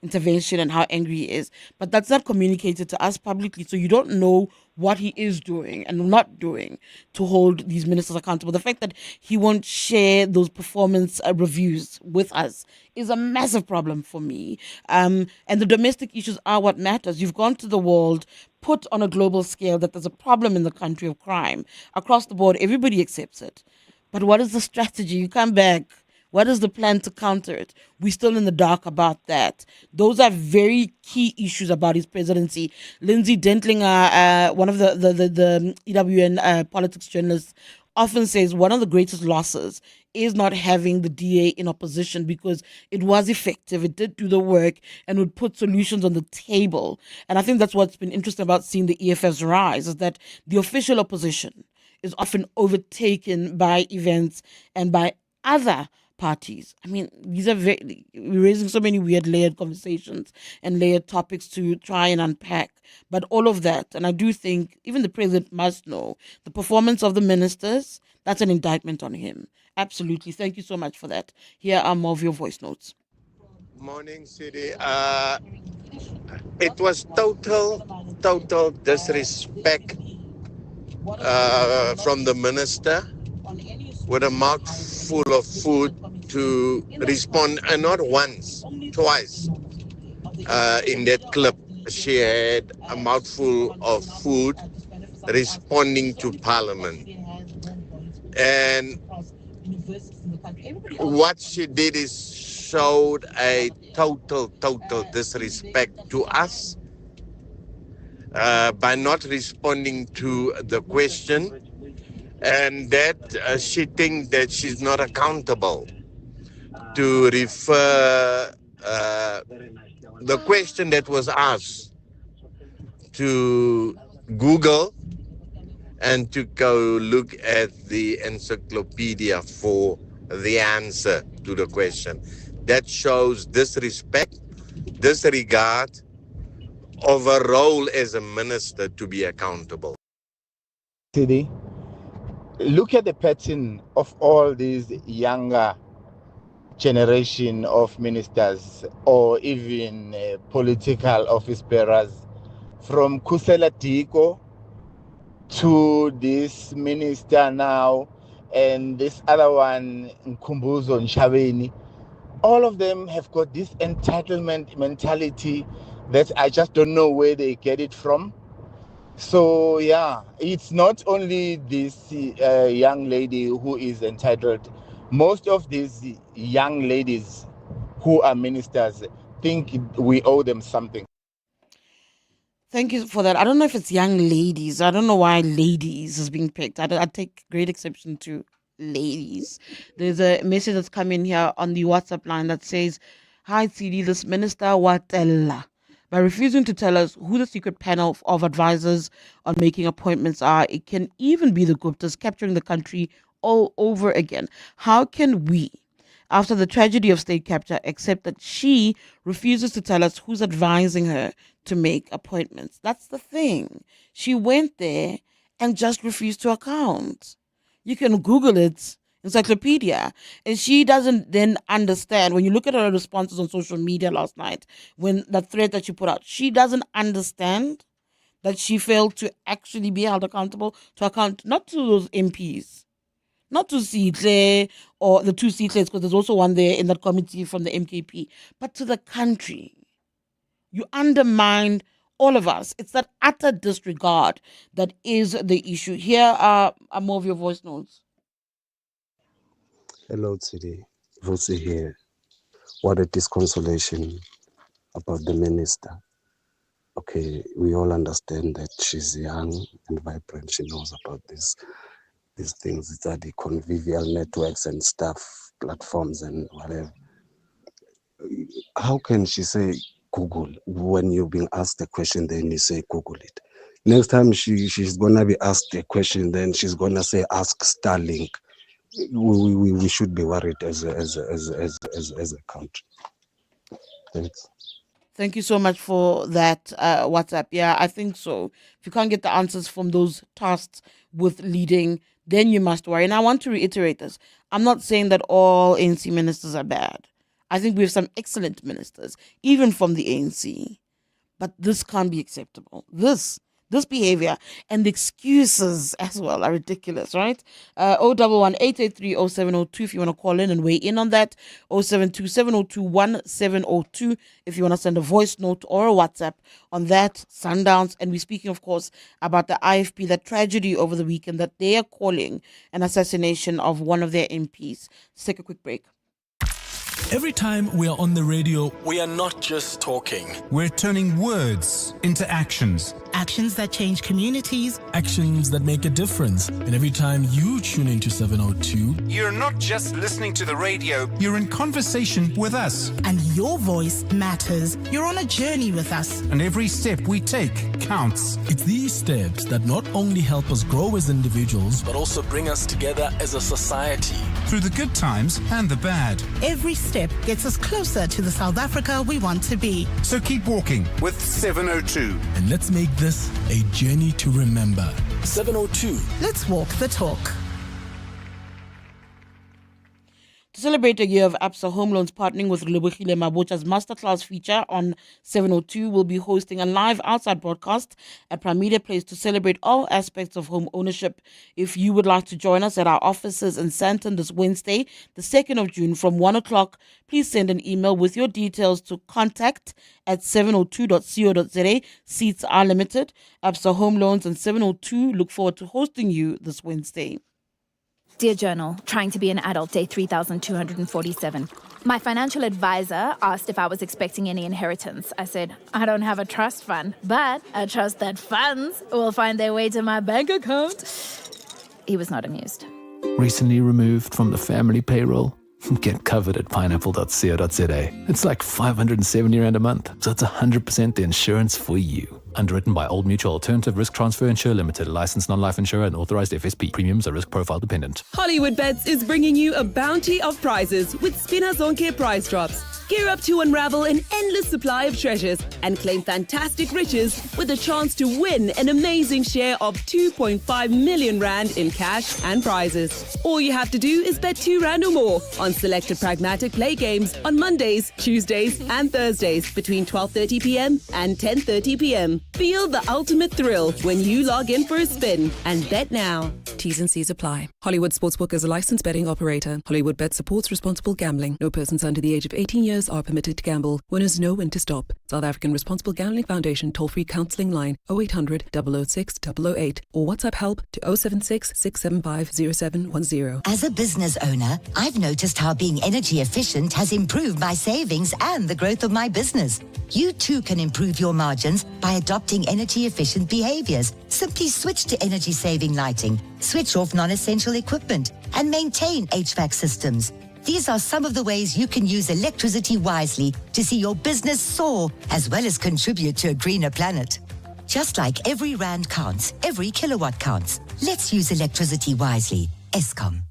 intervention and how angry he is. But that's not communicated to us publicly. So you don't know what he is doing and not doing to hold these ministers accountable. The fact that he won't share those performance reviews with us is a massive problem for me. And the domestic issues are what matters. You've gone to the world, put on a global scale that there's a problem in the country of crime. Across the board, everybody accepts it. But what is the strategy? You come back. What is the plan to counter it? We're still in the dark about that. Those are very key issues about his presidency. Lindsay Dentlinger, one of the EWN politics journalists, often says one of the greatest losses is not having the DA in opposition because it was effective, it did do the work, and would put solutions on the table. And I think that's what's been interesting about seeing the EFF's rise, is that the official opposition is often overtaken by events and by other parties. I mean, these are we're raising so many weird layered conversations and layered topics to try and unpack. But all of that, and I do think even the president must know, the performance of the ministers, that's an indictment on him. Absolutely. Thank you so much for that. Here are more of your voice notes. Morning, Tshidi. It was total disrespect from the minister with a mouthful of food to respond, and not once, twice. In that clip, she had a mouthful of food responding to Parliament. And what she did is showed a total disrespect to us by not responding to the question. And that she thinks that she's not accountable to refer the question that was asked to Google and to go look at the encyclopedia for the answer to the question. That shows disrespect, disregard of a role as a minister to be accountable. Tshidi, look at the pattern of all these younger generation of ministers or even political office bearers, from Kusela Diko to this minister now and this other one, Nkumbuzo Nshabeni. All of them have got this entitlement mentality that I just don't know where they get it from. So yeah, it's not only this young lady who is entitled. Most of these young ladies who are ministers think we owe them something. Thank you for that. I don't know if it's young ladies. I don't know why ladies is being picked. I take great exception to ladies. There's a message that's come in here on the WhatsApp line that says, "Hi Tshidi, this minister Watella. By refusing to tell us who the secret panel of advisors on making appointments are, it can even be the Guptas capturing the country all over again. How can we, after the tragedy of state capture, accept that she refuses to tell us who's advising her to make appointments?" That's the thing. She went there and just refused to account. You can Google it, encyclopedia. And she doesn't then understand. When you look at her responses on social media last night, when that thread that she put out, she doesn't understand that she failed to actually be held accountable, to account not to those MPs, not to Sihle or the two Sihles, because there's also one there in that committee from the MKP, but to the country. You undermine all of us. It's that utter disregard that is the issue. Here are more of your voice notes. Hello, Tshidi. Vusi here. What a disconsolation about the minister. Okay, we all understand that she's young and vibrant. She knows about these things. It's at the convivial networks and stuff, platforms and whatever. how can she say Google when you're being asked a question, then you say Google it? Next time she's gonna be asked a question, then she's gonna say ask Starlink. We should be worried as a country. Thanks. Thank you so much for that WhatsApp. Yeah, I think so. If you can't get the answers from those tasks with leading, then you must worry. And I want to reiterate this. I'm not saying that all ANC ministers are bad. I think we have some excellent ministers, even from the ANC. But this can't be acceptable. This behavior and the excuses as well are ridiculous, right? 011-883-0702 if you want to call in and weigh in on that. 072-702-1702 if you want to send a voice note or a WhatsApp on that. Sundowns. And we're speaking, of course, about the IFP, that tragedy over the weekend that they are calling an assassination of one of their MPs. Let's take a quick break. Every time we are on the radio, we are not just talking. We're turning words into actions. Actions that change communities. Actions that make a difference. And every time you tune into 702, You're not just listening to the radio. you're in conversation with us. And your voice matters. You're on a journey with us. And every step we take counts. It's these steps that not only help us grow as individuals, but also bring us together as a society. Through the good times and the bad. Every step gets us closer to the South Africa we want to be. So keep walking with 702. And let's make this a journey to remember. 702. Let's walk the talk. To celebrate a year of Absa Home Loans partnering with Nobuhle Nkabane masterclass feature on 702, will be hosting a live outside broadcast at Prime Media Place to celebrate all aspects of home ownership. If you would like to join us at our offices in Sandton this Wednesday, the 2nd of June from 1 o'clock, please send an email with your details to contact@702.co.za. Seats are limited. Absa Home Loans and 702 look forward to hosting you this Wednesday. Dear Journal, trying to be an adult, day 3247. My financial advisor asked if I was expecting any inheritance. I said, I don't have a trust fund, but I trust that funds will find their way to my bank account. He was not amused. Recently removed from the family payroll? Get covered at pineapple.co.za. It's like 570 Rand a month, so it's 100% the insurance for you. Underwritten by Old Mutual Alternative Risk Transfer Insurer Limited, licensed non-life insurer and authorized FSP. Premiums are risk profile dependent. Hollywood Bets is bringing you a bounty of prizes with Spina Zonke prize drops. Gear up to unravel an endless supply of treasures and claim fantastic riches with a chance to win an amazing share of 2.5 million Rand in cash and prizes. All you have to do is bet 2 Rand or more on selected pragmatic play games on Mondays, Tuesdays and Thursdays between 12:30 p.m. and 10:30 p.m. Feel the ultimate thrill when you log in for a spin and bet now. T's and C's apply. Hollywood Sportsbook is a licensed betting operator. Hollywood Bet supports responsible gambling. No persons under the age of 18 years are permitted to gamble. Winners know when to stop. South African Responsible Gambling Foundation toll-free counselling line 0800 006 008 or WhatsApp help to 076 675 0710. As a business owner, I've noticed how being energy efficient has improved my savings and the growth of my business. You too can improve your margins by adopting energy efficient behaviors. Simply switch to energy saving lighting, switch off non-essential equipment, and maintain HVAC systems. These are some of the ways you can use electricity wisely to see your business soar, as well as contribute to a greener planet. Just like every Rand counts, every kilowatt counts. Let's use electricity wisely. Eskom.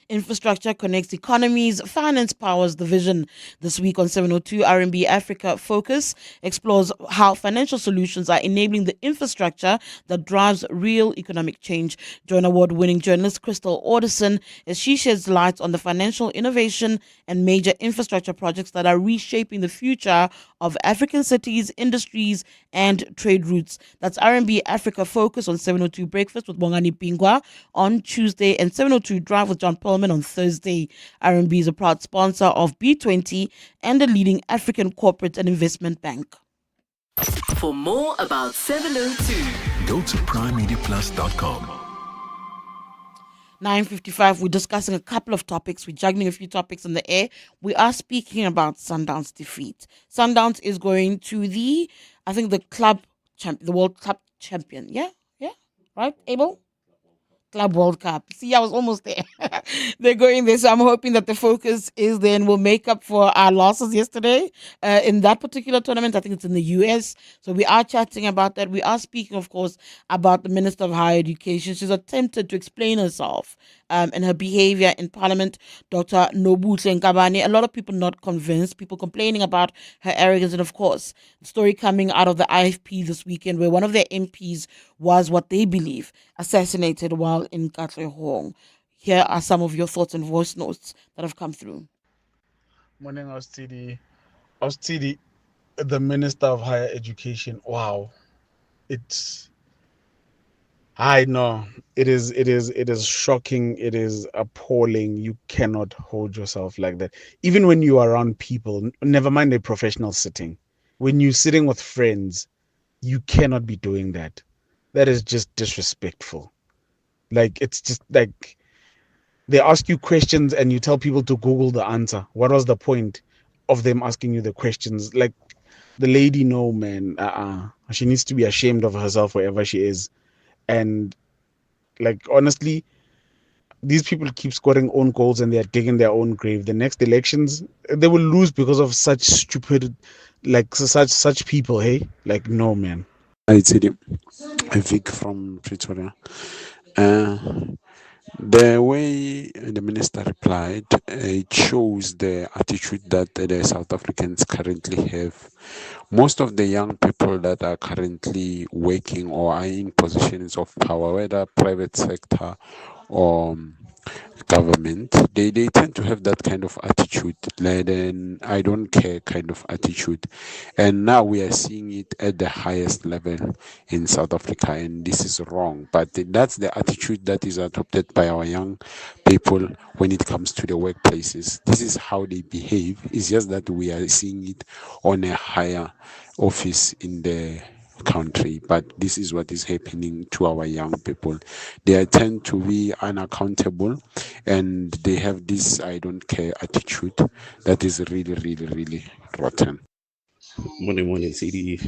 Infrastructure connects economies, finance powers the vision. This week on 702, R&B Africa Focus explores how financial solutions are enabling the infrastructure that drives real economic change. Join award-winning journalist Crystal Alderson as she sheds light on the financial innovation and major infrastructure projects that are reshaping the future of African cities, industries, and trade routes. That's R&B Africa Focus on 702 Breakfast with Bongani Pingwa on Tuesday and 702 Drive with John Paul on Thursday. R&B is a proud sponsor of B20 and a leading African corporate and investment bank. For more about 702, go to primemediaplus.com. 9:55, we're discussing a couple of topics. We're juggling a few topics in the air. We are speaking about Sundown's defeat. Sundowns is going to the World Club champion. Yeah, right, Abel? Club World Cup. See, I was almost there. They're going there. So I'm hoping that the focus is then will make up for our losses yesterday in that particular tournament. I think it's in the US. So we are chatting about that. We are speaking, of course, about the Minister of Higher Education. She's attempted to explain herself and her behavior in Parliament. Dr. Nobuhle Nkabane. A lot of people not convinced, people complaining about her arrogance. And of course, the story coming out of the IFP this weekend where one of their MPs was what they believe assassinated while in Katlehong. Here are some of your thoughts and voice notes that have come through. Morning, Tshidi. The Minister of Higher Education. Wow, I know it is shocking. It is appalling. You cannot hold yourself like that, even when you are around people. Never mind a professional setting. When you're sitting with friends, you cannot be doing that. That is just disrespectful. Like, it's just like they ask you questions and you tell people to Google the answer. What was the point of them asking you the questions? Like, the lady, no, man. She needs to be ashamed of herself wherever she is. And, like, honestly, these people keep scoring own goals and they are digging their own grave. The next elections, they will lose because of such stupid, like, such people, hey? Like, no, man. Hi, Tshidi. Vic from Pretoria. The way the minister replied, it shows the attitude that the South Africans currently have. Most of the young people that are currently working or are in positions of power, whether private sector or government, they tend to have that kind of attitude, like an I don't care kind of attitude. And now we are seeing it at the highest level in South Africa, and this is wrong. But that's the attitude that is adopted by our young people when it comes to the workplaces. This is how they behave. It's just that we are seeing it on a higher office in the country, but this is what is happening to our young people. They tend to be unaccountable and they have this I don't care attitude that is really, really, really rotten. Morning, Tshidi.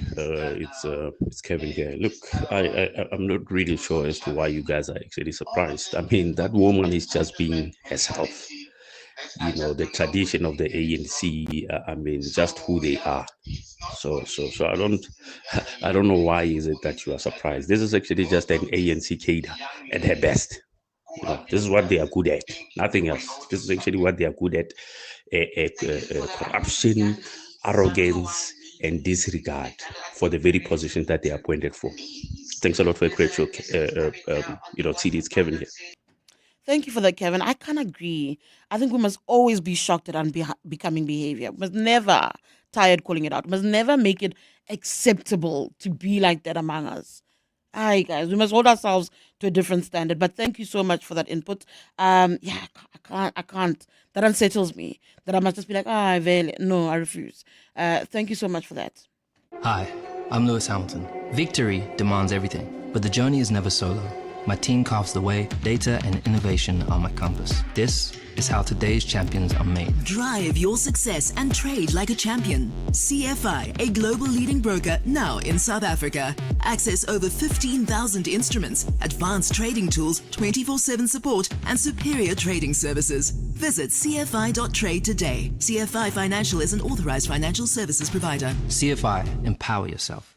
It's Kevin here. Look, I'm not really sure as to why you guys are actually surprised. I mean, that woman is just being herself. You know, the tradition of the ANC. I mean, just who they are. So I don't know why is it that you are surprised. This is actually just an ANC cadre at her best. You know, this is what they are good at. Nothing else. This is actually what they are good at. Corruption, arrogance, and disregard for the very position that they are appointed for. Thanks a lot for a great show. Tshidi, it's Kevin here. Thank you for that, Kevin. I can't agree. I think we must always be shocked at unbecoming behavior. We must never tired calling it out. We must never make it acceptable to be like that among us. Aye, guys, we must hold ourselves to a different standard. But thank you so much for that input. I can't. That unsettles me. That I must just be like, no, I refuse. Thank you so much for that. Hi, I'm Lewis Hamilton. Victory demands everything, but the journey is never solo. My team carves the way, data and innovation are my compass. This is how today's champions are made. Drive your success and trade like a champion. CFI, a global leading broker now in South Africa. Access over 15,000 instruments, advanced trading tools, 24/7 support, and superior trading services. Visit cfi.trade today. CFI Financial is an authorized financial services provider. CFI, empower yourself.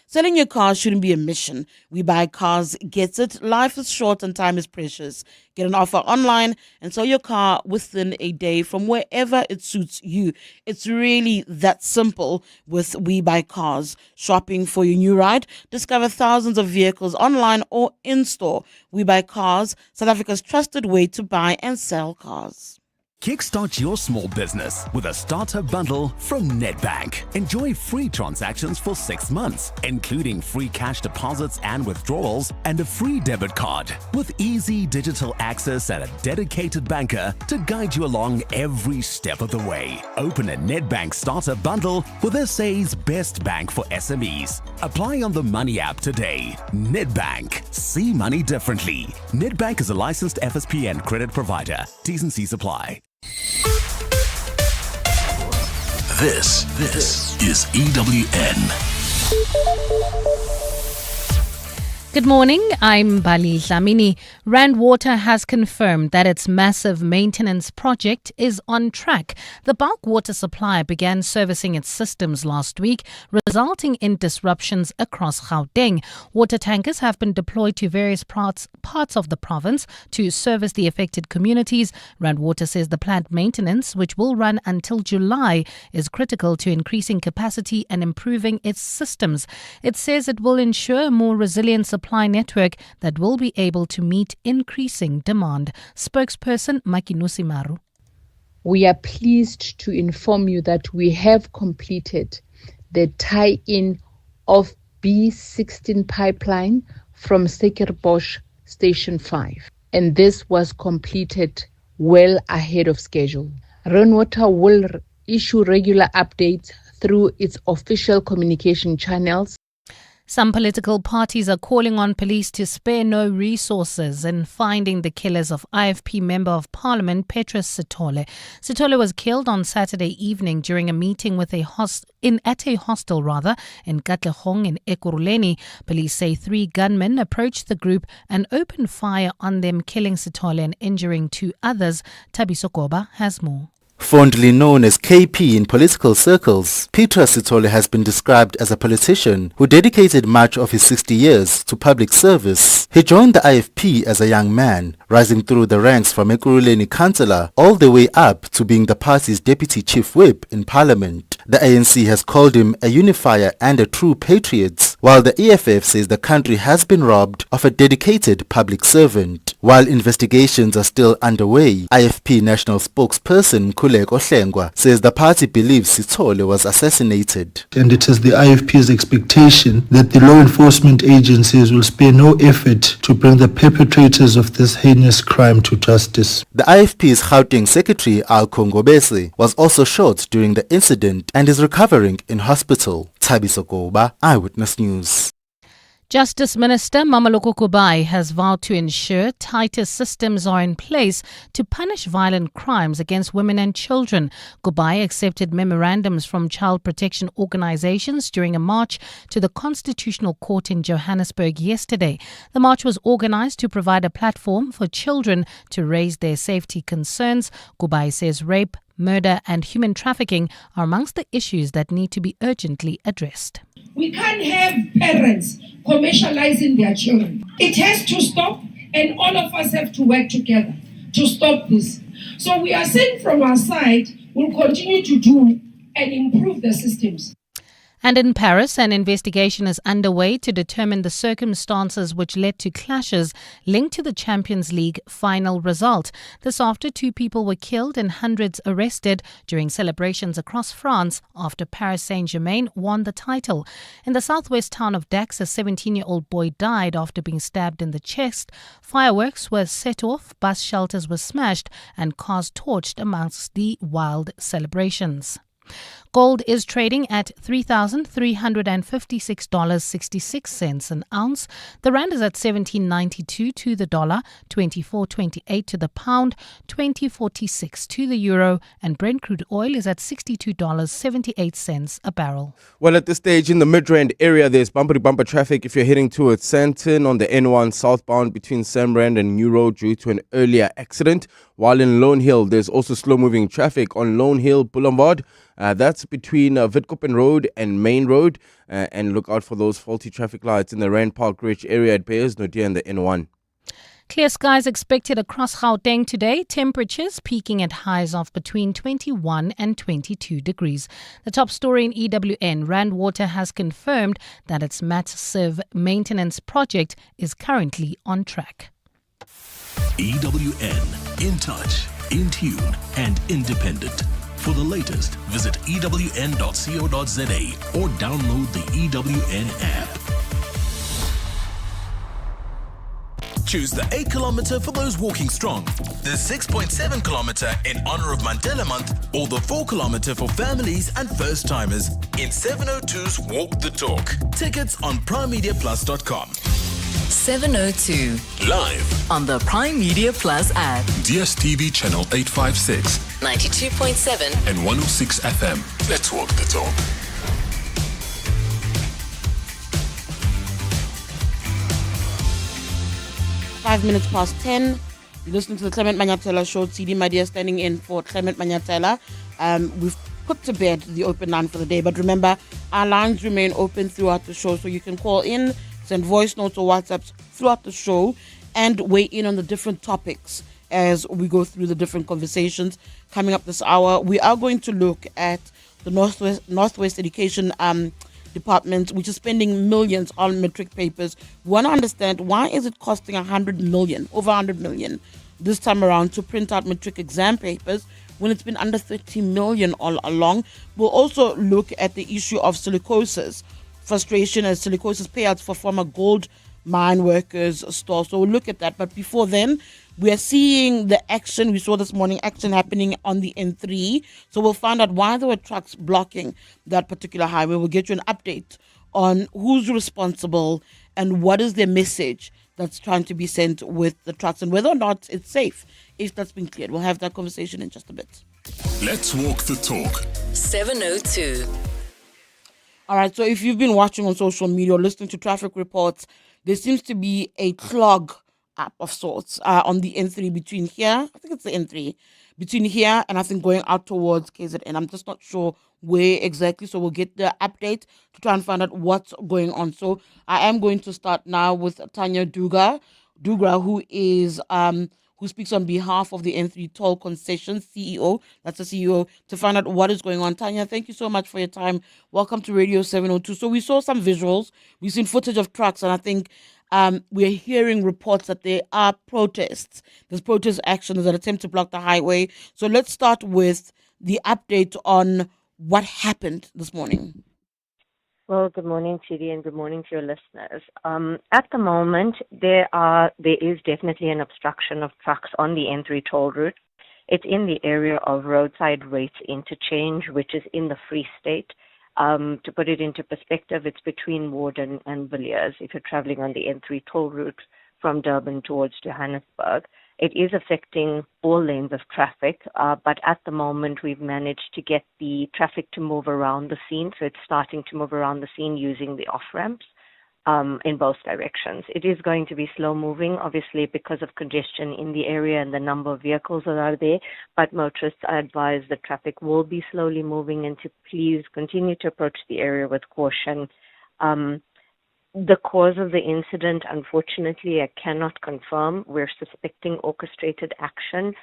Selling your car shouldn't be a mission. We Buy Cars gets it. Life is short and time is precious. Get an offer online and sell your car within a day from wherever it suits you. It's really that simple with We Buy Cars. Shopping for your new ride? Discover thousands of vehicles online or in-store. We Buy Cars, South Africa's trusted way to buy and sell cars. Kickstart your small business with a starter bundle from Nedbank. Enjoy free transactions for 6 months, including free cash deposits and withdrawals and a free debit card with easy digital access and a dedicated banker to guide you along every step of the way. Open a Nedbank starter bundle with SA's best bank for SMEs. Apply on the Money app today. Nedbank. See money differently. Nedbank is a licensed FSP and credit provider. T's and C's apply. This is EWN. Good morning, I'm Bali Dlamini. Rand Water has confirmed that its massive maintenance project is on track. The bulk water supplier began servicing its systems last week, resulting in disruptions across Gauteng. Water tankers have been deployed to various parts of the province to service the affected communities. Rand Water says the plant maintenance, which will run until July, is critical to increasing capacity and improving its systems. It says it will ensure a more resilient supply network that will be able to meet increasing demand. Spokesperson Makinusi Maru. We are pleased to inform you that we have completed the tie-in of B16 pipeline from Sekerbosch Station 5, and this was completed well ahead of schedule. Rainwater will issue regular updates through its official communication channels. Some political parties are calling on police to spare no resources in finding the killers of IFP Member of Parliament Petrus Sithole. Sithole was killed on Saturday evening during a meeting with at a hostel in Katlehong in Ekurhuleni. Police say 3 gunmen approached the group and opened fire on them, killing Sithole and injuring 2 others. Thabiso Goba has more. Fondly known as KP in political circles, Petrus Sithole has been described as a politician who dedicated much of his 60 years to public service. He joined the IFP as a young man, rising through the ranks from Ekurhuleni councillor all the way up to being the party's deputy chief whip in parliament. The ANC has called him a unifier and a true patriot, while the EFF says the country has been robbed of a dedicated public servant. While investigations are still underway, IFP national spokesperson says the party believes Sithole was assassinated. And it is the IFP's expectation that the law enforcement agencies will spare no effort to bring the perpetrators of this heinous crime to justice. The IFP's Gauteng secretary Al Kongobese was also shot during the incident and is recovering in hospital. Thabiso Goba, Eyewitness News. Justice Minister Mamelodi Sundowns has vowed to ensure tighter systems are in place to punish violent crimes against women and children. Sundowns accepted memorandums from child protection organizations during a march to the Constitutional Court in Johannesburg yesterday. The march was organized to provide a platform for children to raise their safety concerns. Sundowns says rape, murder and human trafficking are amongst the issues that need to be urgently addressed. We can't have parents commercializing their children. It has to stop, and all of us have to work together to stop this. So we are saying from our side, we'll continue to do and improve the systems. And in Paris, an investigation is underway to determine the circumstances which led to clashes linked to the Champions League final result. This after 2 people were killed and hundreds arrested during celebrations across France after Paris Saint-Germain won the title. In the southwest town of Dax, a 17-year-old boy died after being stabbed in the chest. Fireworks were set off, bus shelters were smashed, and cars torched amongst the wild celebrations. Gold is trading at $3,356.66 an ounce. The rand is at 17.92 to the dollar, 24.28 to the pound, 20.46 to the euro, and Brent crude oil is at $62.78 a barrel. Well, at this stage in the Midrand area, there's bumper-to-bumper traffic if you're heading towards Sandton on the N1 southbound between Samrand and New Road due to an earlier accident. While in Lone Hill, there's also slow-moving traffic on Lone Hill Boulevard. That's between Witkoppen Road and Main Road. And look out for those faulty traffic lights in the Rand Park Ridge area at Beyers Naudé and the N1. Clear skies expected across Gauteng today. Temperatures peaking at highs of between 21 and 22 degrees. The top story in EWN, Rand Water has confirmed that its massive maintenance project is currently on track. EWN, in touch, in tune, and independent. For the latest, visit ewn.co.za or download the EWN app. Choose the 8 kilometer for those walking strong, the 6.7 kilometer in honor of Mandela Month, or the 4 kilometer for families and first timers in 702's Walk the Talk. Tickets on primemediaplus.com. 702. Live on the Prime Media Plus app. DSTV channel 856. 92.7 and 106 FM. Let's walk the talk. 5 minutes past 10. You're listening to the Clement Manyathela Show. Tshidi Madia standing in for Clement Manyathela. We've put to bed the open line for the day, but remember, our lines remain open throughout the show, so you can call in, send voice notes or WhatsApps throughout the show, and weigh in on the different topics as we go through the different conversations. Coming up this hour, we are going to look at the Northwest Education Department, which is spending millions on Matric papers. We want to understand, why is it costing 100 million, over 100 million this time around to print out Matric exam papers when it's been under 30 million all along. We'll also look at the issue of silicosis, frustration as silicosis payouts for former gold mine workers store. So we'll look at that. But before then, we are seeing the action. We saw this morning action happening on the N3. So we'll find out why there were trucks blocking that particular highway. We'll get you an update on who's responsible and what is their message that's trying to be sent with the trucks and whether or not it's safe, if that's been cleared. We'll have that conversation in just a bit. Let's walk the talk. 702. All right, so if you've been watching on social media or listening to traffic reports, there seems to be a clog up of sorts on the N3 between here. I think it's the N3 between here and I think going out towards KZN. I'm just not sure where exactly, so we'll get the update to try and find out what's going on. So I am going to start now with Tanya Dugra, who is who speaks on behalf of the N3 Toll Concessions CEO. That's the CEO, to find out what is going on. Tanya, thank you so much for your time. Welcome to Radio 702. So we saw some visuals. We've seen footage of trucks, and I think we're hearing reports that there are protests. There's protest action. There's an attempt to block the highway. So let's start with the update on what happened this morning. Well, good morning, Tshidi, and good morning to your listeners. At the moment, there is definitely an obstruction of trucks on the N3 toll route. It's in the area of roadside rates interchange, which is in the Free State. To put it into perspective, it's between Warden and Villiers if you're traveling on the N3 toll route from Durban towards Johannesburg. It is affecting all lanes of traffic, but at the moment we've managed to get the traffic to move around the scene, so it's starting to move around the scene using the off-ramps in both directions. It is going to be slow moving, obviously, because of congestion in the area and the number of vehicles that are there, but motorists are advised that traffic will be slowly moving and to please continue to approach the area with caution. The cause of the incident, unfortunately, I cannot confirm. We're suspecting orchestrated action.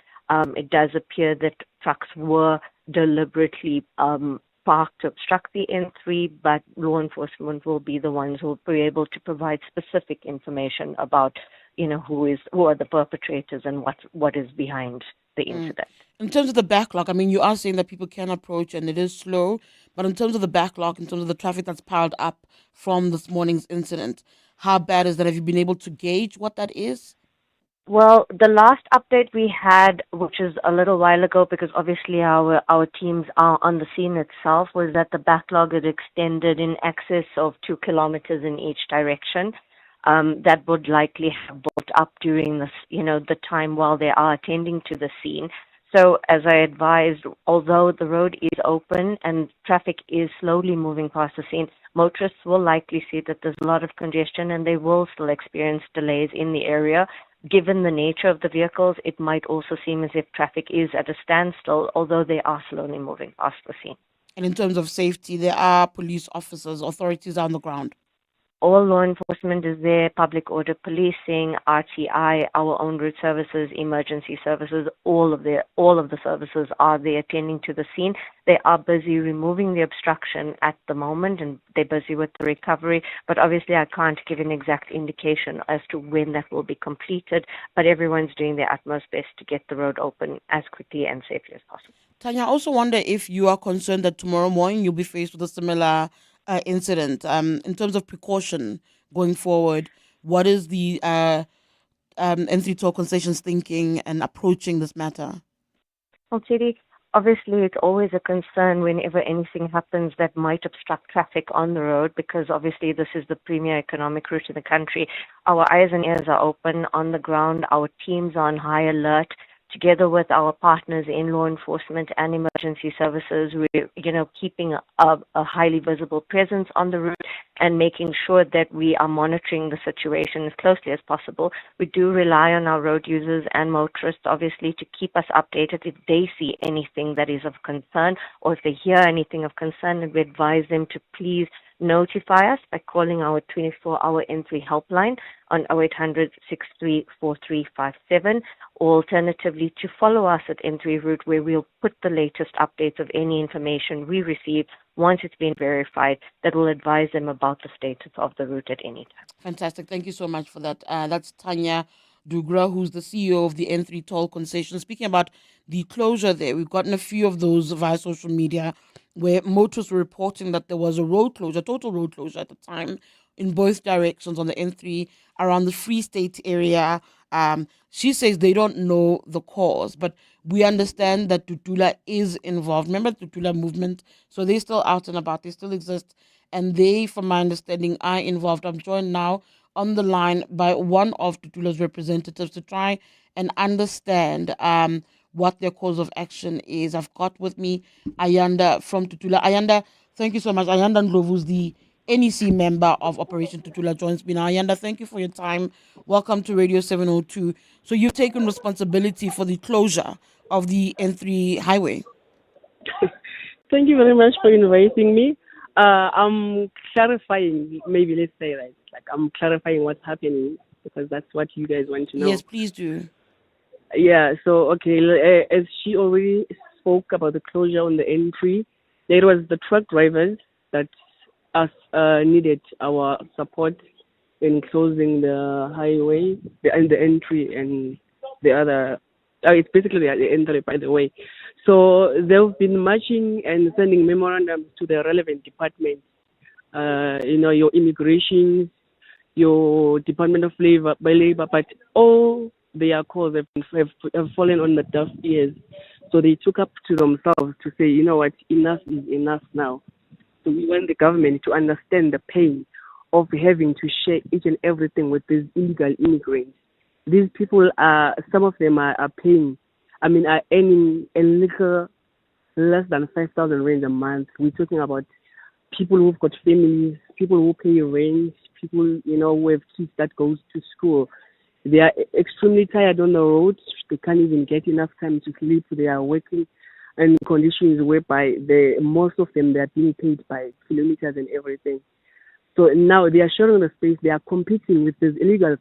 It does appear that trucks were deliberately parked to obstruct the N3, but law enforcement will be the ones who will be able to provide specific information about, who are the perpetrators and what is behind the incident. In terms of the backlog, I mean, you are saying that people can approach and it is slow, but in terms of the backlog, in terms of the traffic that's piled up from this morning's incident, how bad is that? Have you been able to gauge what that is? Well, the last update we had, which is a little while ago, because obviously our teams are on the scene itself, was that the backlog had extended in excess of 2 kilometers in each direction. That would likely have built up during this, the time while they are attending to the scene. So as I advised, although the road is open and traffic is slowly moving past the scene, motorists will likely see that there's a lot of congestion and they will still experience delays in the area. Given the nature of the vehicles, it might also seem as if traffic is at a standstill, although they are slowly moving past the scene. And in terms of safety, there are police officers, authorities on the ground. All law enforcement is there, public order policing, RTI, our own route services, emergency services, all of the services are there attending to the scene. They are busy removing the obstruction at the moment and they're busy with the recovery, but obviously I can't give an exact indication as to when that will be completed, but everyone's doing their utmost best to get the road open as quickly and safely as possible. Tanya, I also wonder if you are concerned that tomorrow morning you'll be faced with a similar incident. In terms of precaution going forward, what is the N3 Toll Concessions thinking and approaching this matter? Well, Tshidi, obviously it's always a concern whenever anything happens that might obstruct traffic on the road, because obviously this is the premier economic route in the country. Our eyes and ears are open on the ground. Our teams are on high alert together with our partners in law enforcement and emergency services, we're, keeping a highly visible presence on the route and making sure that we are monitoring the situation as closely as possible. We do rely on our road users and motorists, obviously, to keep us updated if they see anything that is of concern or if they hear anything of concern, and we advise them to please notify us by calling our 24-hour N3 helpline on 0800 634357, or alternatively to follow us at N3 Route, where we'll put the latest updates of any information we receive once it's been verified, that will advise them about the status of the route at any time. Fantastic. Thank you so much for that. That's Tanya Dugra, who's the CEO of the N3 toll concession. Speaking about the closure there, we've gotten a few of those via social media where motorists were reporting that there was a road closure, total road closure at the time in both directions on the N3 around the Free State area. She says they don't know the cause, but we understand that Tutula is involved. Remember the Tutula movement? So they're still out and about. They still exist. And they, from my understanding, are involved. I'm joined now on the line by one of Tutula's representatives to try and understand what their cause of action is. I've got with me Ayanda from Tutula. Ayanda, thank you so much. Ayanda Ndlovu, who's the NEC member of Operation Tutula, joins me now. Ayanda, thank you for your time. Welcome to Radio 702. So you've taken responsibility for the closure of the N3 highway. Thank you very much for inviting me. I'm clarifying, maybe let's say that, I'm clarifying what's happening because that's what you guys want to know. Yes, please do. Yeah, so, okay, as she already spoke about the closure on the N3, there was the truck drivers that needed our support in closing the highway and the N3 and the other. It's basically the N3, by the way. So they've been marching and sending memorandums to the relevant departments. Your immigration, your Department of Labor, but all their calls have fallen on the deaf ears. So they took up to themselves to say, you know what, enough is enough now. So we want the government to understand the pain of having to share each and everything with these illegal immigrants. These people some of them are earning a little less than 5,000 rand a month. We're talking about people who've got families, people who pay rent, people, who have kids that goes to school. They are extremely tired on the road. They can't even get enough time to sleep. They are working in conditions whereby most of them, they are being paid by kilometers and everything. So now they are sharing the space. They are competing with these illegal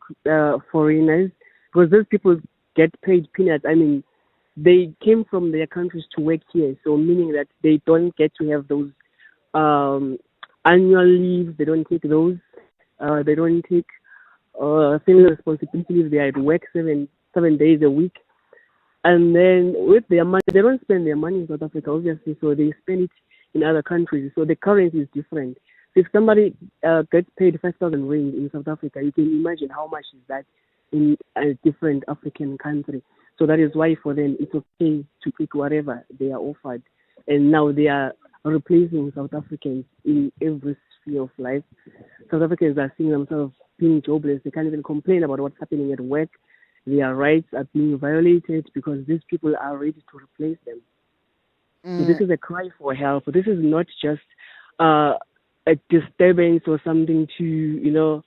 foreigners because those people get paid peanuts. They came from their countries to work here, so meaning that they don't get to have those annual leaves. They don't take those. They don't take family responsibility if they are at work 7 days a week. And then with their money, they don't spend their money in South Africa, obviously, so they spend it in other countries. So the currency is different. If somebody gets paid 5,000 rand in South Africa, you can imagine how much is that in a different African country. So that is why for them it's okay to pick whatever they are offered. And now they are replacing South Africans in every sphere of life. South Africans are seeing themselves being jobless. They can't even complain about what's happening at work. Their rights are being violated because these people are ready to replace them. So this is a cry for help. This is not just a disturbance or something to,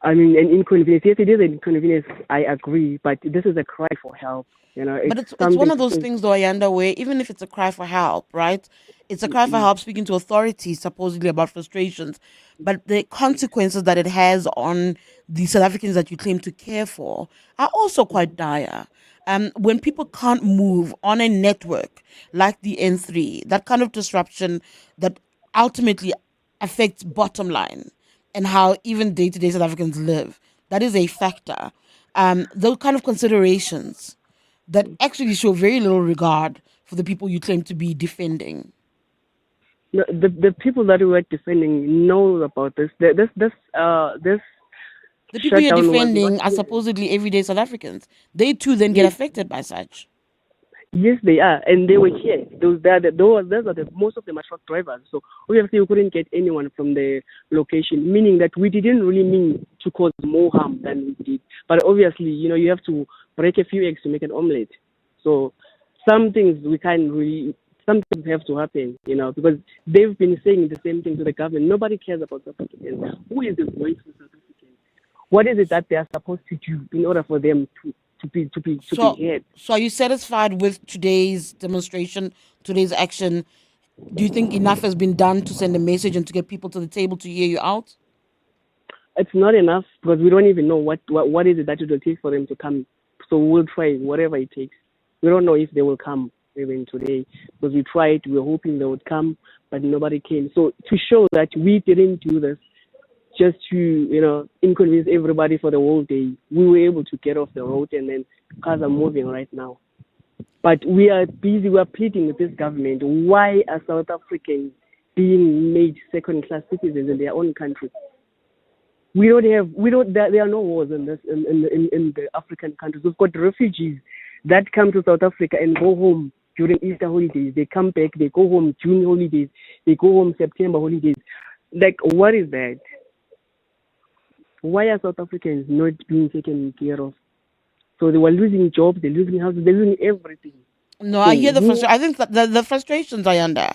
an inconvenience. Yes, it is an inconvenience, I agree, but this is a cry for help. But it's one of those things, though, Ayanda, where even if it's a cry for help, right? It's a cry for help speaking to authorities, supposedly about frustrations. But the consequences that it has on the South Africans that you claim to care for are also quite dire. When people can't move on a network like the N3, that kind of disruption that ultimately affects bottom line and how even day-to-day South Africans live, that is a factor. Those kind of considerations that actually show very little regard for the people you claim to be defending. No, the people that we are defending know about this. The people you're defending are supposedly everyday South Africans. They too then get affected by such. Yes, they are, and they were here. Those are most of them are truck drivers. So obviously, we couldn't get anyone from the location, meaning that we didn't really mean to cause more harm than we did. But obviously, you have to break a few eggs to make an omelette. So some things we can't really. Some things have to happen, because they've been saying the same thing to the government. Nobody cares about South Africans. Who is the voice for South Africans? What is it that they are supposed to do in order for them to be heard? So are you satisfied with today's demonstration, today's action? Do you think enough has been done to send a message and to get people to the table to hear you out? It's not enough because we don't even know what is it that it will take for them to come. So we'll try whatever it takes. We don't know if they will come even today because we tried. We were hoping they would come, but nobody came. So to show that we didn't do this just to, inconvenience everybody for the whole day, we were able to get off the road and then cars are moving right now. But we are busy, we are pleading with this government. Why are South Africans being made second-class citizens in their own country? There are no wars in the African countries. We've got refugees that come to South Africa and go home during Easter holidays. They come back, they go home June holidays, they go home September holidays. Like, what is that? Why are South Africans not being taken care of? So they were losing jobs, they're losing houses, they're losing everything. No, I hear the frustration. I think that the frustrations I under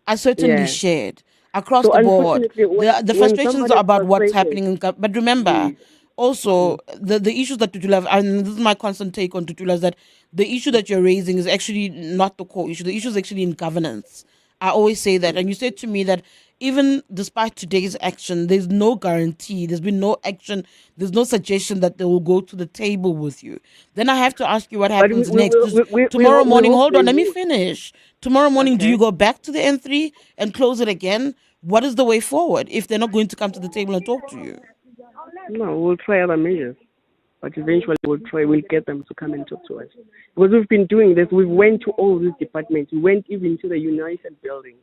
are certainly shared across the board. The frustrations are about what's happening. But remember, also, the issues that Tutuila have, and this is my constant take on Tutuila, is that the issue that you're raising is actually not the core issue. The issue is actually in governance. I always say that. And you said to me that even despite today's action, there's no guarantee, there's been no action, there's no suggestion that they will go to the table with you. Then I have to ask you what happens next. Tomorrow morning, hold on, let me finish. Tomorrow morning, do you go back to the N3 and close it again? What is the way forward if they're not going to come to the table and talk to you? No, we'll try other measures. But eventually we'll get them to come and talk to us. Because we've been doing this, we went to all these departments, we went even to the United building.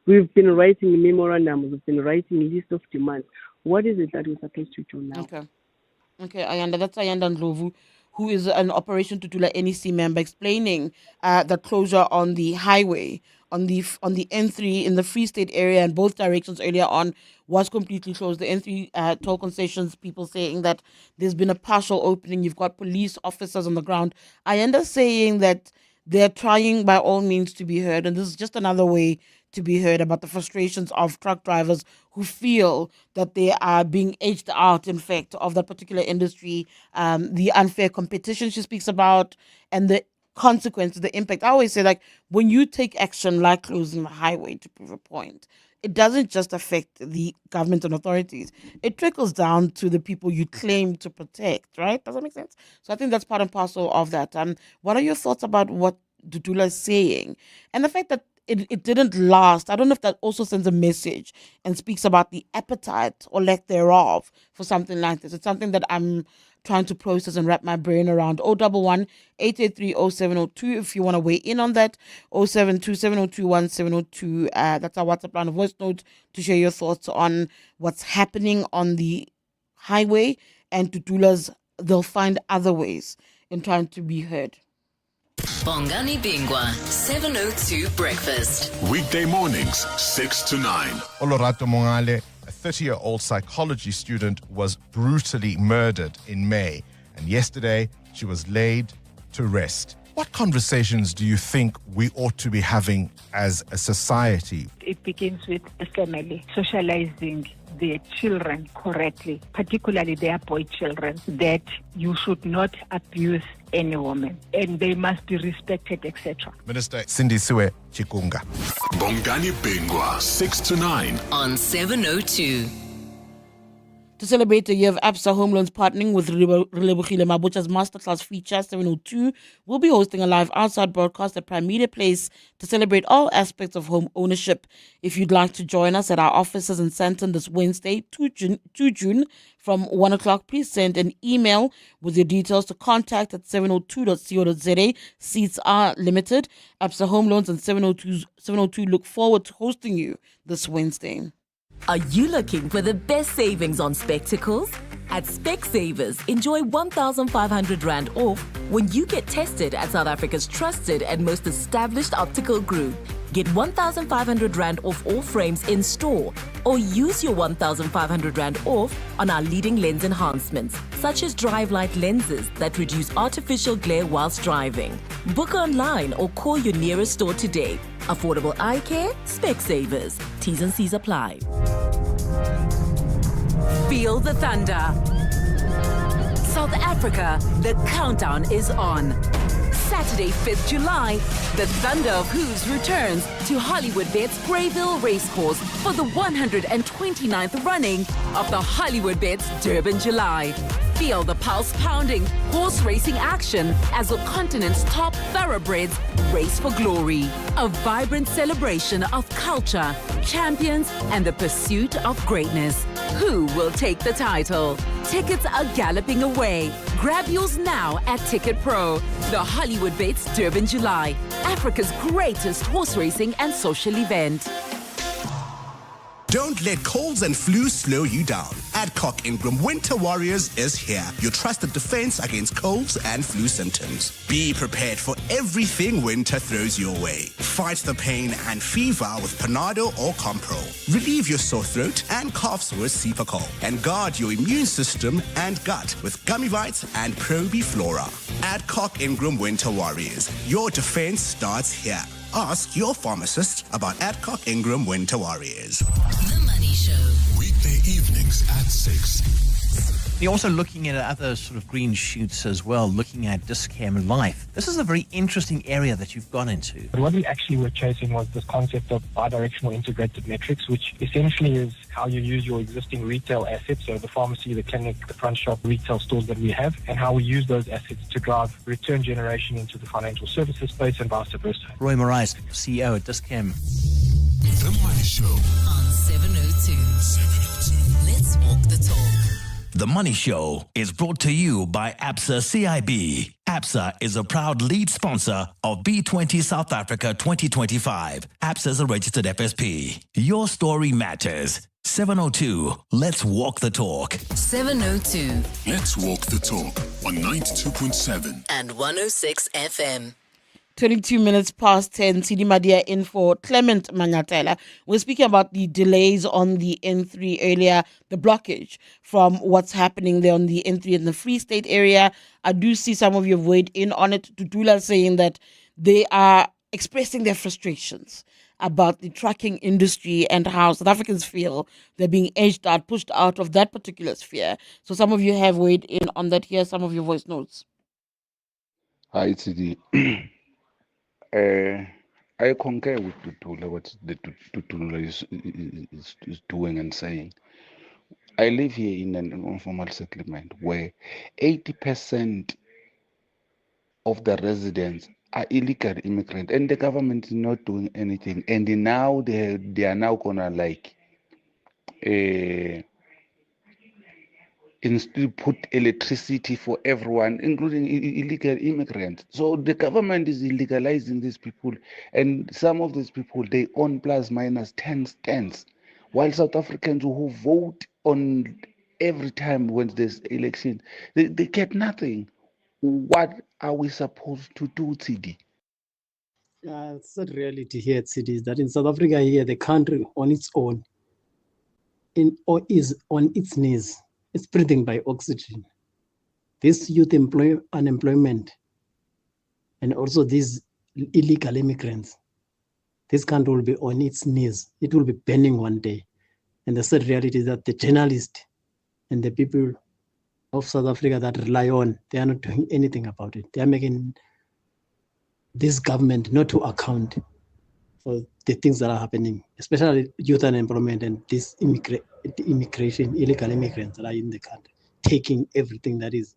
We've been writing memorandums, we've been writing lists of demands. What is it that we're supposed to do now? Okay, Ayanda, that's Ayanda Ndlovu, who is an Operation Tutuila NEC member, explaining the closure on the highway, on the N3 in the Free State area in both directions earlier on was completely closed. The N3 toll concessions, people saying that there's been a partial opening. You've got police officers on the ground. Ayanda saying that they're trying by all means to be heard, and this is just another way to be heard about the frustrations of truck drivers who feel that they are being edged out, in fact, of that particular industry, the unfair competition she speaks about, and the consequences, the impact. I always say, like, when you take action like closing the highway to prove a point, it doesn't just affect the government and authorities. It trickles down to the people you claim to protect, right? Does that make sense? So I think that's part and parcel of that. What are your thoughts about what Tutuila is saying? And the fact that it didn't last, I don't know if that also sends a message and speaks about the appetite or lack thereof for something like this. It's something that I'm trying to process and wrap my brain around. 011-883-0702 if you want to weigh in on that. 072-702-1702. That's our WhatsApp line, a voice note to share your thoughts on what's happening on the highway, and Tutuila's, they'll find other ways in trying to be heard. Bongani Bingwa, 702 Breakfast. Weekday mornings, 6 to 9. Olorato Mongale, a 30-year-old psychology student, was brutally murdered in May. And yesterday, she was laid to rest. What conversations do you think we ought to be having as a society? It begins with the family, socializing their children correctly, particularly their boy children, that you should not abuse any woman and they must be respected, etc. Minister Sindisiwe Chikunga. Bongani Bingwa, 6 to 9. On 702. To celebrate the year of Absa Home Loans partnering with Nobuhle Nkabane Masterclass feature, 702 will be hosting a live outside broadcast at Prime Media Place to celebrate all aspects of home ownership. If you'd like to join us at our offices in Santon this Wednesday, 2 June from 1 o'clock, please send an email with your details to contact@702.co.za. Seats are limited. Absa Home Loans and 702 look forward to hosting you this Wednesday. Are you looking for the best savings on spectacles? At Specsavers, enjoy 1,500 Rand off when you get tested at South Africa's trusted and most established optical group. Get 1,500 Rand off all frames in store, or use your 1,500 Rand off on our leading lens enhancements, such as drive light lenses that reduce artificial glare whilst driving. Book online or call your nearest store today. Affordable eye care, Specsavers. T's and C's apply. Feel the thunder. South Africa, the countdown is on. Saturday, 5th July, the Thunder of Hooves returns to Hollywood Bets Greyville Racecourse for the 129th running of the Hollywood Bets Durban July. Feel the pulse pounding horse racing action as the continent's top thoroughbreds race for glory. A vibrant celebration of culture, champions, and the pursuit of greatness. Who will take the title? Tickets are galloping away. Grab yours now at Ticket Pro. The Hollywood Bets Durban July, Africa's greatest horse racing and social event. Don't let colds and flu slow you down. Adcock Ingram Winter Warriors is here, your trusted defense against colds and flu symptoms. Be prepared for everything winter throws your way. Fight the pain and fever with Panado or Compro. Relieve your sore throat and coughs with Cepacol. And guard your immune system and gut with Gummy Vites and Probiflora. Adcock Ingram Winter Warriors. Your defense starts here. Ask your pharmacist about Adcock Ingram Winter Warriors. The Money Show. Weekday evenings at 6. You're also looking at other sort of green shoots as well, looking at Dis-Chem Life. This is a very interesting area that you've gone into. What we actually were chasing was this concept of bidirectional integrated metrics, which essentially is how you use your existing retail assets, so the pharmacy, the clinic, the front shop, retail stores that we have, and how we use those assets to drive return generation into the financial services space and vice versa. Roy Morais, CEO at Dis-Chem. The Money Show On 702. Let's walk the talk. The Money Show is brought to you by ABSA CIB. ABSA is a proud lead sponsor of B20 South Africa 2025. ABSA is a registered FSP. Your story matters. 702, let's walk the talk. 702 Let's walk the talk on 92.7 and 106 FM. 22 minutes past 10, Tshidi Madia in for Clement Manyathela. We're speaking about the delays on the N3 earlier, the blockage from what's happening there on the N3 in the Free State area. I do see some of you have weighed in on it. Tutula saying that they are expressing their frustrations about the trucking industry and how South Africans feel they're being edged out, pushed out of that particular sphere. So some of you have weighed in on that. Here, some of your voice notes. Hi, Tshidi. I concur with Tutula, what the Tutula is doing and saying. I live here in an informal settlement where 80% of the residents are illegal immigrants, and the government is not doing anything. And now they are now gonna instead put electricity for everyone, including illegal immigrants. So the government is illegalizing these people, and some of these people, they own plus minus 10 stands, while South Africans who vote on every time when there's election, they get nothing. What are we supposed to do, Tshidi? It's a reality here, Tshidi, is that in South Africa here, the country on its own is on its knees. It's breathing by oxygen. This youth unemployment and also these illegal immigrants, this country will be on its knees. It will be burning one day. And the sad reality is that the journalists and the people of South Africa that rely on, they are not doing anything about it. They are making this government not to account for the things that are happening, especially youth unemployment and this immigration, illegal immigrants that are in the country, taking everything that is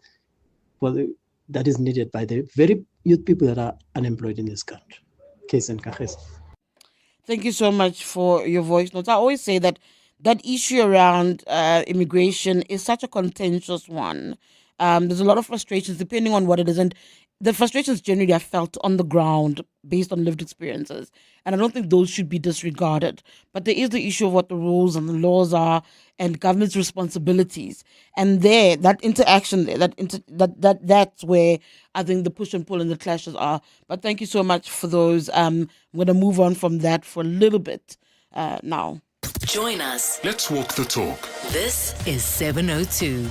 needed by the very youth people that are unemployed in this country. Case and Kaches. Thank you so much for your voice notes. I always say that issue around immigration is such a contentious one. There's a lot of frustrations depending on what it is. And the frustrations generally are felt on the ground based on lived experiences. And I don't think those should be disregarded. But there is the issue of what the rules and the laws are and government's responsibilities. And there, that interaction there, that's where I think the push and pull and the clashes are. But thank you so much for those. I'm going to move on from that for a little bit now. Join us. Let's walk the talk. This is 702.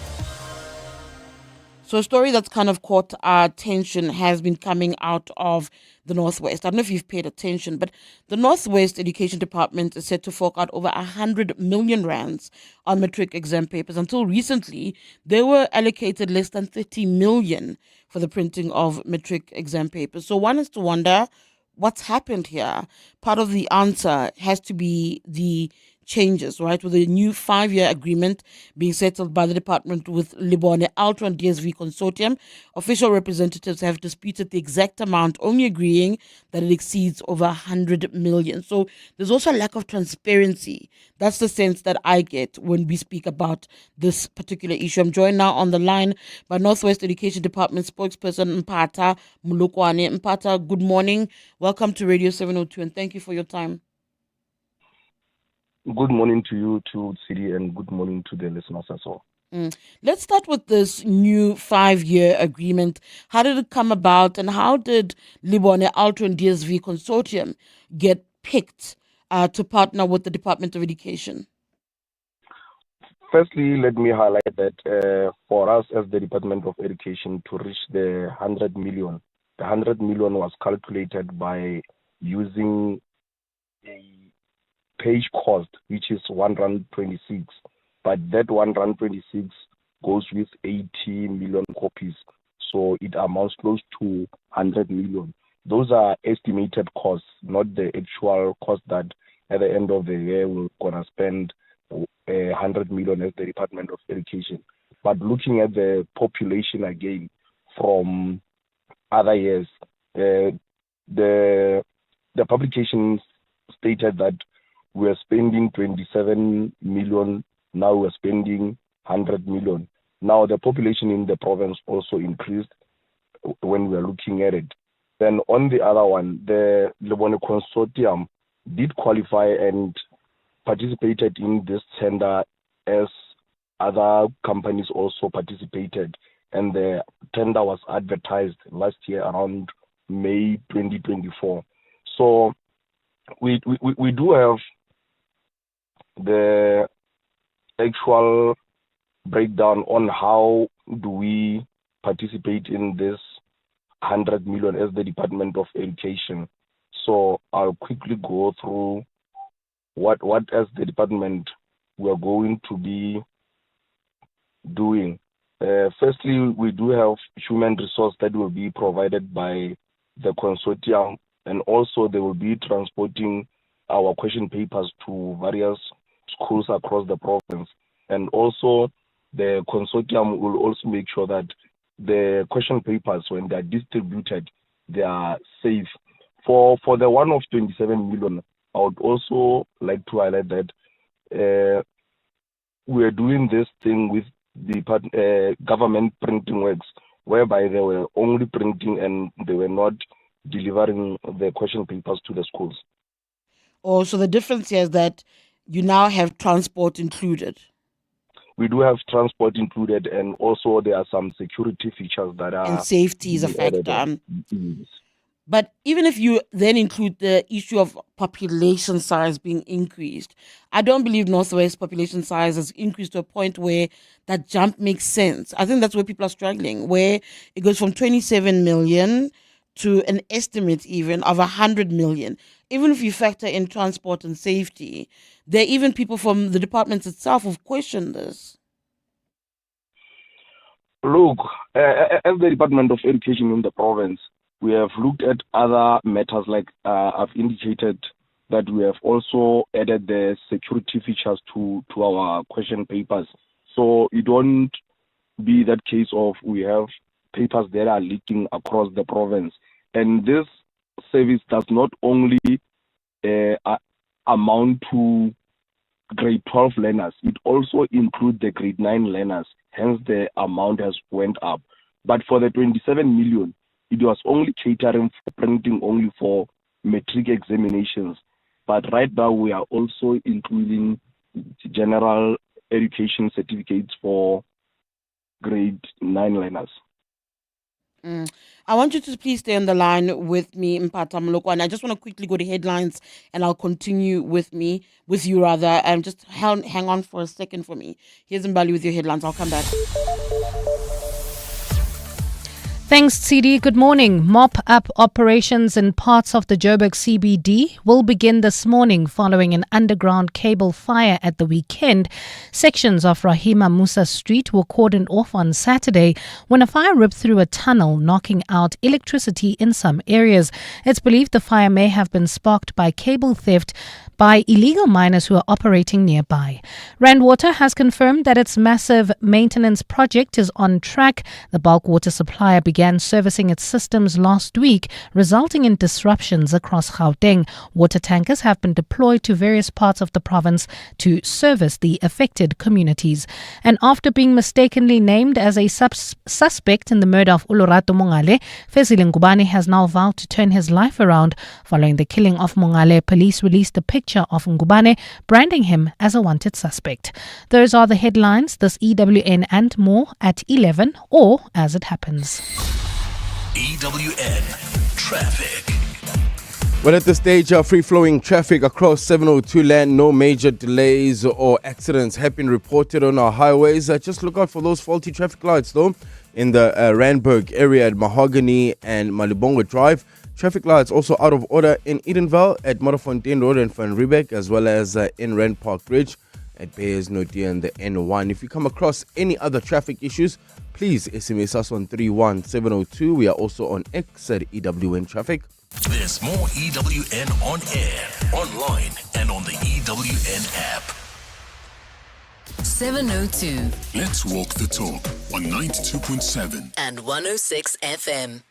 So a story that's kind of caught our attention has been coming out of the Northwest. I don't know if you've paid attention, but the Northwest Education Department is set to fork out over 100 million rands on matric exam papers. Until recently, they were allocated less than 30 million for the printing of matric exam papers. So one has to wonder what's happened here. Part of the answer has to be the changes, right? With a new 5-year agreement being settled by the department with Libone Ultra and DSV Consortium, official representatives have disputed the exact amount, only agreeing that it exceeds over 100 million. So there's also a lack of transparency. That's the sense that I get when we speak about this particular issue. I'm joined now on the line by Northwest Education Department spokesperson Mpata Mulukwane. Mpata, good morning. Welcome to Radio 702 and thank you for your time. Good morning to you, to Tshidi, and good morning to the listeners as well. Let's start with this new 5-year agreement. How did it come about, and how did Libone Ultra and DSV Consortium get picked to partner with the Department of Education? Firstly, let me highlight that for us as the Department of Education to reach the 100 million, the 100 million was calculated by using a page cost, which is R126, but that R126 goes with 80 million copies, so it amounts close to 100 million. Those are estimated costs, not the actual cost that at the end of the year we're gonna spend 100 million as the Department of Education. But looking at the population again from other years, the publications stated that we are spending 27 million, now we're spending 100 million. Now the population in the province also increased when we are looking at it. Then on the other one, the Libone Consortium did qualify and participated in this tender as other companies also participated. And the tender was advertised last year around May 2024. So we do have the actual breakdown on how do we participate in this 100 million as the Department of Education. So I'll quickly go through what as the department we are going to be doing. Firstly, we do have human resource that will be provided by the consortium, and also they will be transporting our question papers to various schools across the province. And also the consortium will also make sure that the question papers, when they are distributed, they are safe. For the one of 27 million, I would also like to highlight that we are doing this thing with the government printing works, whereby they were only printing and they were not delivering the question papers to the schools. Oh, so the difference here is that you now have transport included. We do have transport included, and also there are some security features that are... And safety is a factor. But even if you then include the issue of population size being increased, I don't believe Northwest population size has increased to a point where that jump makes sense. I think that's where people are struggling, where it goes from 27 million to an estimate even of 100 million. Even if you factor in transport and safety, there are even people from the department itself who've questioned this. Look, as the Department of Education in the province, we have looked at other matters, like I've indicated that we have also added the security features to our question papers. So it don't be that case of we have papers that are leaking across the province. And this service does not only amount to grade 12 learners, it also includes the grade 9 learners, hence the amount has went up. But for the 27 million, it was only catering for printing only for Matric examinations. But right now we are also including general education certificates for grade 9 learners. I want you to please stay on the line with me, Mpata Molokwane. I just want to quickly go to headlines and I'll continue with you. Just hang on for a second for me. Here's Mbali with your headlines. I'll come back. Thanks, Tshidi. Good morning. Mop-up operations in parts of the Joburg CBD will begin this morning following an underground cable fire at the weekend. Sections of Rahima Musa Street were cordoned off on Saturday when a fire ripped through a tunnel, knocking out electricity in some areas. It's believed the fire may have been sparked by cable theft by illegal miners who are operating nearby. Rand Water has confirmed that its massive maintenance project is on track. The bulk water supplier began servicing its systems last week, resulting in disruptions across Gauteng. Water tankers have been deployed to various parts of the province to service the affected communities. And after being mistakenly named as a suspect in the murder of Olorato Mongale, Tshidi Nkabane has now vowed to turn his life around. Following the killing of Mongale, police released a picture of Nkabane, branding him as a wanted suspect. Those are the headlines, this EWN and more at 11 or as it happens. EWN Traffic. Well, at this stage, free-flowing traffic across 702 land. No major delays or accidents have been reported on our highways. Just look out for those faulty traffic lights, though, in the Randburg area at Mahogany and Malibongo Drive. Traffic lights also out of order in Edenville at Modderfontein Road and Van Riebeck, as well as in Rand Park Ridge at Bears Nodia and the N1. If you come across any other traffic issues, please SMS us on 31702. We are also on X at EWN Traffic. There's more EWN on air, online, and on the EWN app. 702. Let's walk the talk on 92.7 and 106 FM.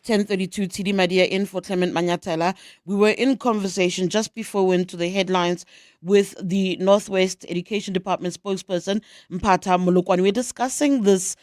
10:32, Tshidi Madia in for Clement Manyathela. We were in conversation just before we went to the headlines with the Northwest Education Department spokesperson, Mpata Molokwane. We're discussing this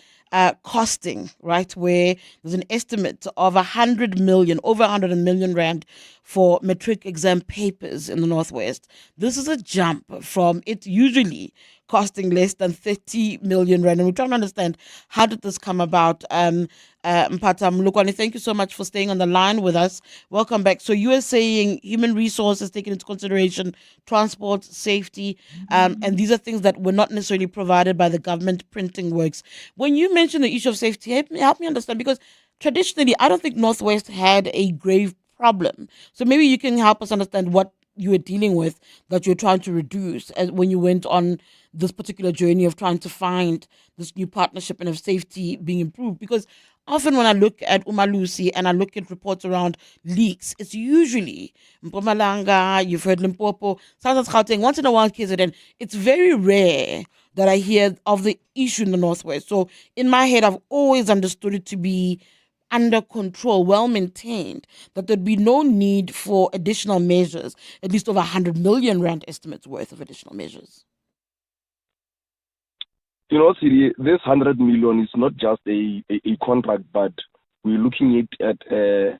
costing, right, where there's an estimate of 100 million, over 100 million rand for Matric exam papers in the Northwest. This is a jump from it usually costing less than 30 million rand. And we're trying to understand, how did this come about? Mpata Molokwane, thank you so much for staying on the line with us. Welcome back. So you are saying human resources taken into consideration, transport, safety, and these are things that were not necessarily provided by the government printing works. When you mention the issue of safety, help me understand, because traditionally, I don't think Northwest had a grave problem. So maybe you can help us understand what you were dealing with that you're trying to reduce as when you went on this particular journey of trying to find this new partnership and of safety being improved. Because often when I look at Umalusi and I look at reports around leaks, it's usually Mpumalanga, you've heard Limpopo, Southern Gauteng, once in a while KZN. It's very rare that I hear of the issue in the Northwest. So in my head, I've always understood it to be under control, well maintained, that there'd be no need for additional measures, at least over 100 million rand estimates worth of additional measures. You know, Tshidi, this 100 million is not just a contract, but we're looking at a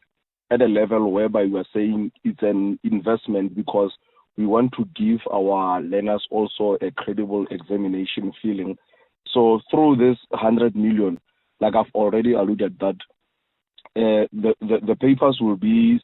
level whereby we are saying it's an investment, because we want to give our learners also a credible examination feeling. So through this 100 million, like I've already alluded that the papers will be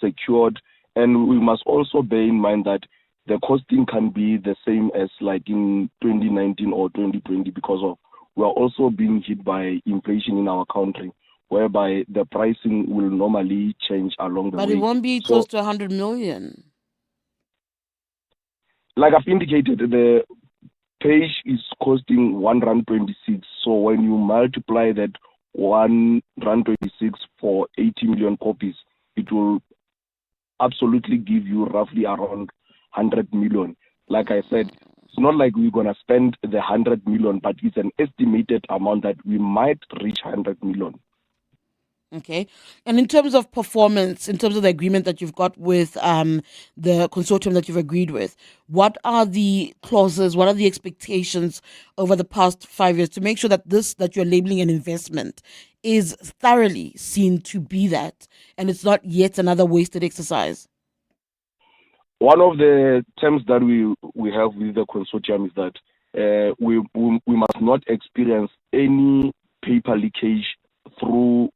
secured, and we must also bear in mind that the costing can be the same as like in 2019 or 2020, because of we are also being hit by inflation in our country, whereby the pricing will normally change along the way. But it won't be close to 100 million. Like I've indicated, the page is costing R126. So when you multiply that R126 for 80 million copies, it will absolutely give you roughly around 100 million. Like I said, it's not like we're going to spend the 100 million, but it's an estimated amount that we might reach 100 million. Okay. And in terms of performance, in terms of the agreement that you've got with the consortium that you've agreed with, what are the clauses, what are the expectations over the past 5 years to make sure that this, that you're labeling an investment, is thoroughly seen to be that, and it's not yet another wasted exercise? One of the terms that we have with the consortium is that we must not experience any paper leakage through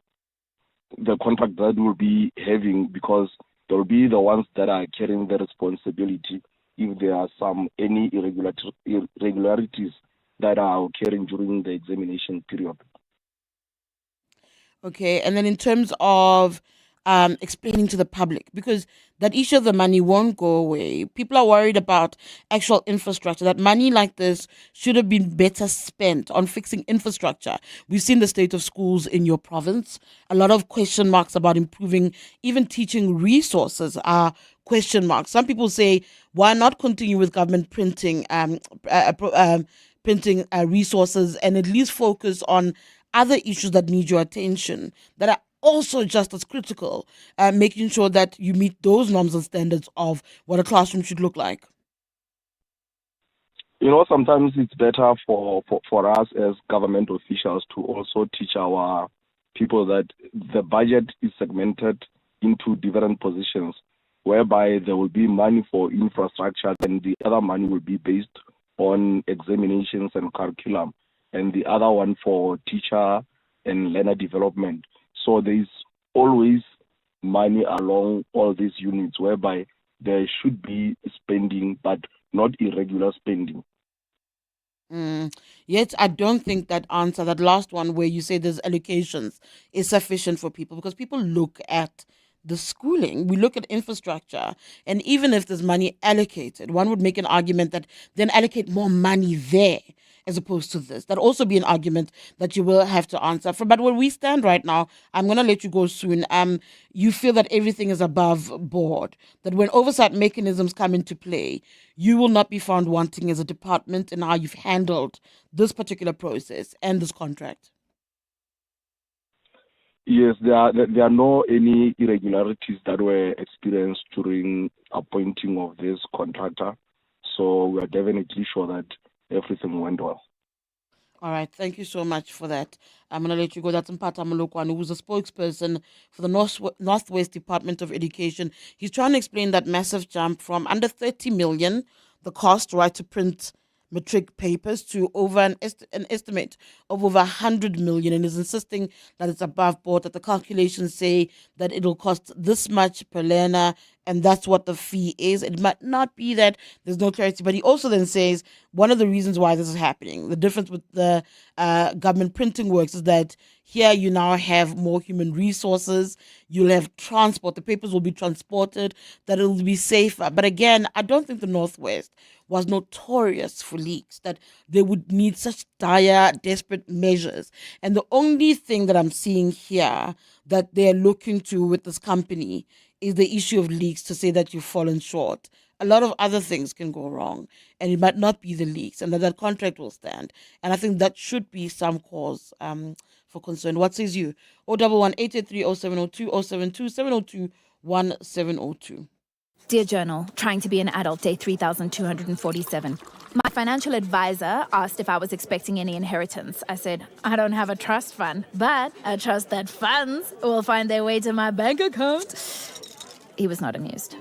the contract that we'll be having, because they'll be the ones that are carrying the responsibility if there are any irregularities that are occurring during the examination period. Okay, and then in terms of explaining to the public, because that issue of the money won't go away. People are worried about actual infrastructure, that money like this should have been better spent on fixing infrastructure. We've seen the state of schools in your province. A lot of question marks about improving, even teaching resources are question marks. Some people say, why not continue with government printing resources and at least focus on other issues that need your attention, that are also just as critical, making sure that you meet those norms and standards of what a classroom should look like? Sometimes it's better for us as government officials to also teach our people that the budget is segmented into different positions, whereby there will be money for infrastructure, and the other money will be based on examinations and curriculum, and the other one for teacher and learner development. So there is always money along all these units, whereby there should be spending, but not irregular spending. Yet I don't think that answer, that last one where you say there's allocations, is sufficient for people, because people look at the schooling, we look at infrastructure, and even if there's money allocated, one would make an argument that then allocate more money there as opposed to this. That'd also be an argument that you will have to answer for. But where we stand right now, I'm going to let you go soon. You feel that everything is above board, that when oversight mechanisms come into play, you will not be found wanting as a department in how you've handled this particular process and this contract. Yes, there are no any irregularities that were experienced during appointing of this contractor. So we are definitely sure that everything went well. All right, thank you so much for that. I'm going to let you go. That's Mpata Molokwane, who's a spokesperson for the Northwest Department of Education. He's trying to explain that massive jump from under 30 million, the cost, right, to print Matric papers, to over an estimate of over 100 million, and is insisting that it's above board, that the calculations say that it'll cost this much per learner, and that's what the fee is. It might not be that, there's no clarity, but he also then says one of the reasons why this is happening, the difference with the government printing works, is that here you now have more human resources, you'll have transport, the papers will be transported, that it'll be safer. But again, I don't think the Northwest was notorious for leaks, that they would need such dire, desperate measures. And the only thing that I'm seeing here that they're looking to with this company is the issue of leaks, to say that you've fallen short. A lot of other things can go wrong, and it might not be the leaks, and that contract will stand. And I think that should be some cause for concern. What says you? 011-883-0702, 072-702-1702. Dear Journal, trying to be an adult, day 3,247. My financial advisor asked if I was expecting any inheritance. I said, I don't have a trust fund, but I trust that funds will find their way to my bank account. He was not amused.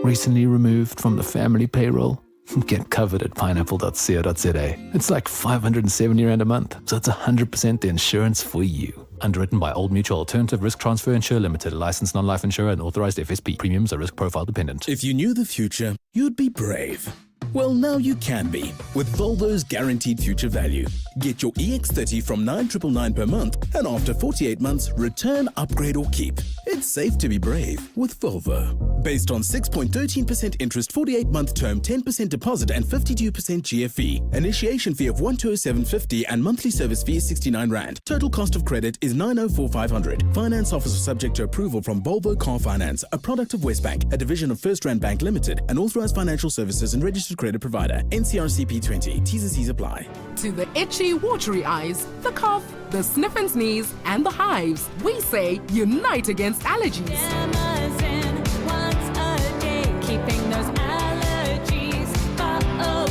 Recently removed from the family payroll? Get covered at pineapple.co.za. It's like 570 Rand a month, so it's 100% the insurance for you. Underwritten by Old Mutual Alternative Risk Transfer Insurer Limited, a licensed non-life insurer and authorized FSP. Premiums are risk profile dependent. If you knew the future, you'd be brave. Well, now you can be with Volvo's guaranteed future value. Get your EX30 from 9,999 per month, and after 48 months, return, upgrade, or keep. It's safe to be brave with Volvo. Based on 6.13% interest, 48-month term, 10% deposit, and 52% GFE. Initiation fee of 1,207.50 and monthly service fee is 69 Rand. Total cost of credit is 904,500. Finance officer subject to approval from Volvo Car Finance, a product of Westbank, a division of First Rand Bank Limited, an authorized financial services and registered credit provider. NCRCP 20. T's and C's apply. To the itchy itchy, watery eyes, the cough, the sniff and sneeze, and the hives, we say unite against allergies. Demazin once a day, keeping those allergies far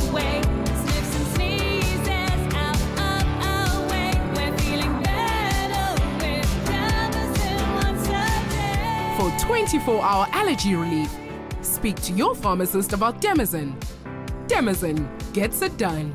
away. Sniffs and sneezes out of our way. We're feeling better with Demazin once a day. For 24-hour allergy relief, speak to your pharmacist about Demazin. Demazin gets it done.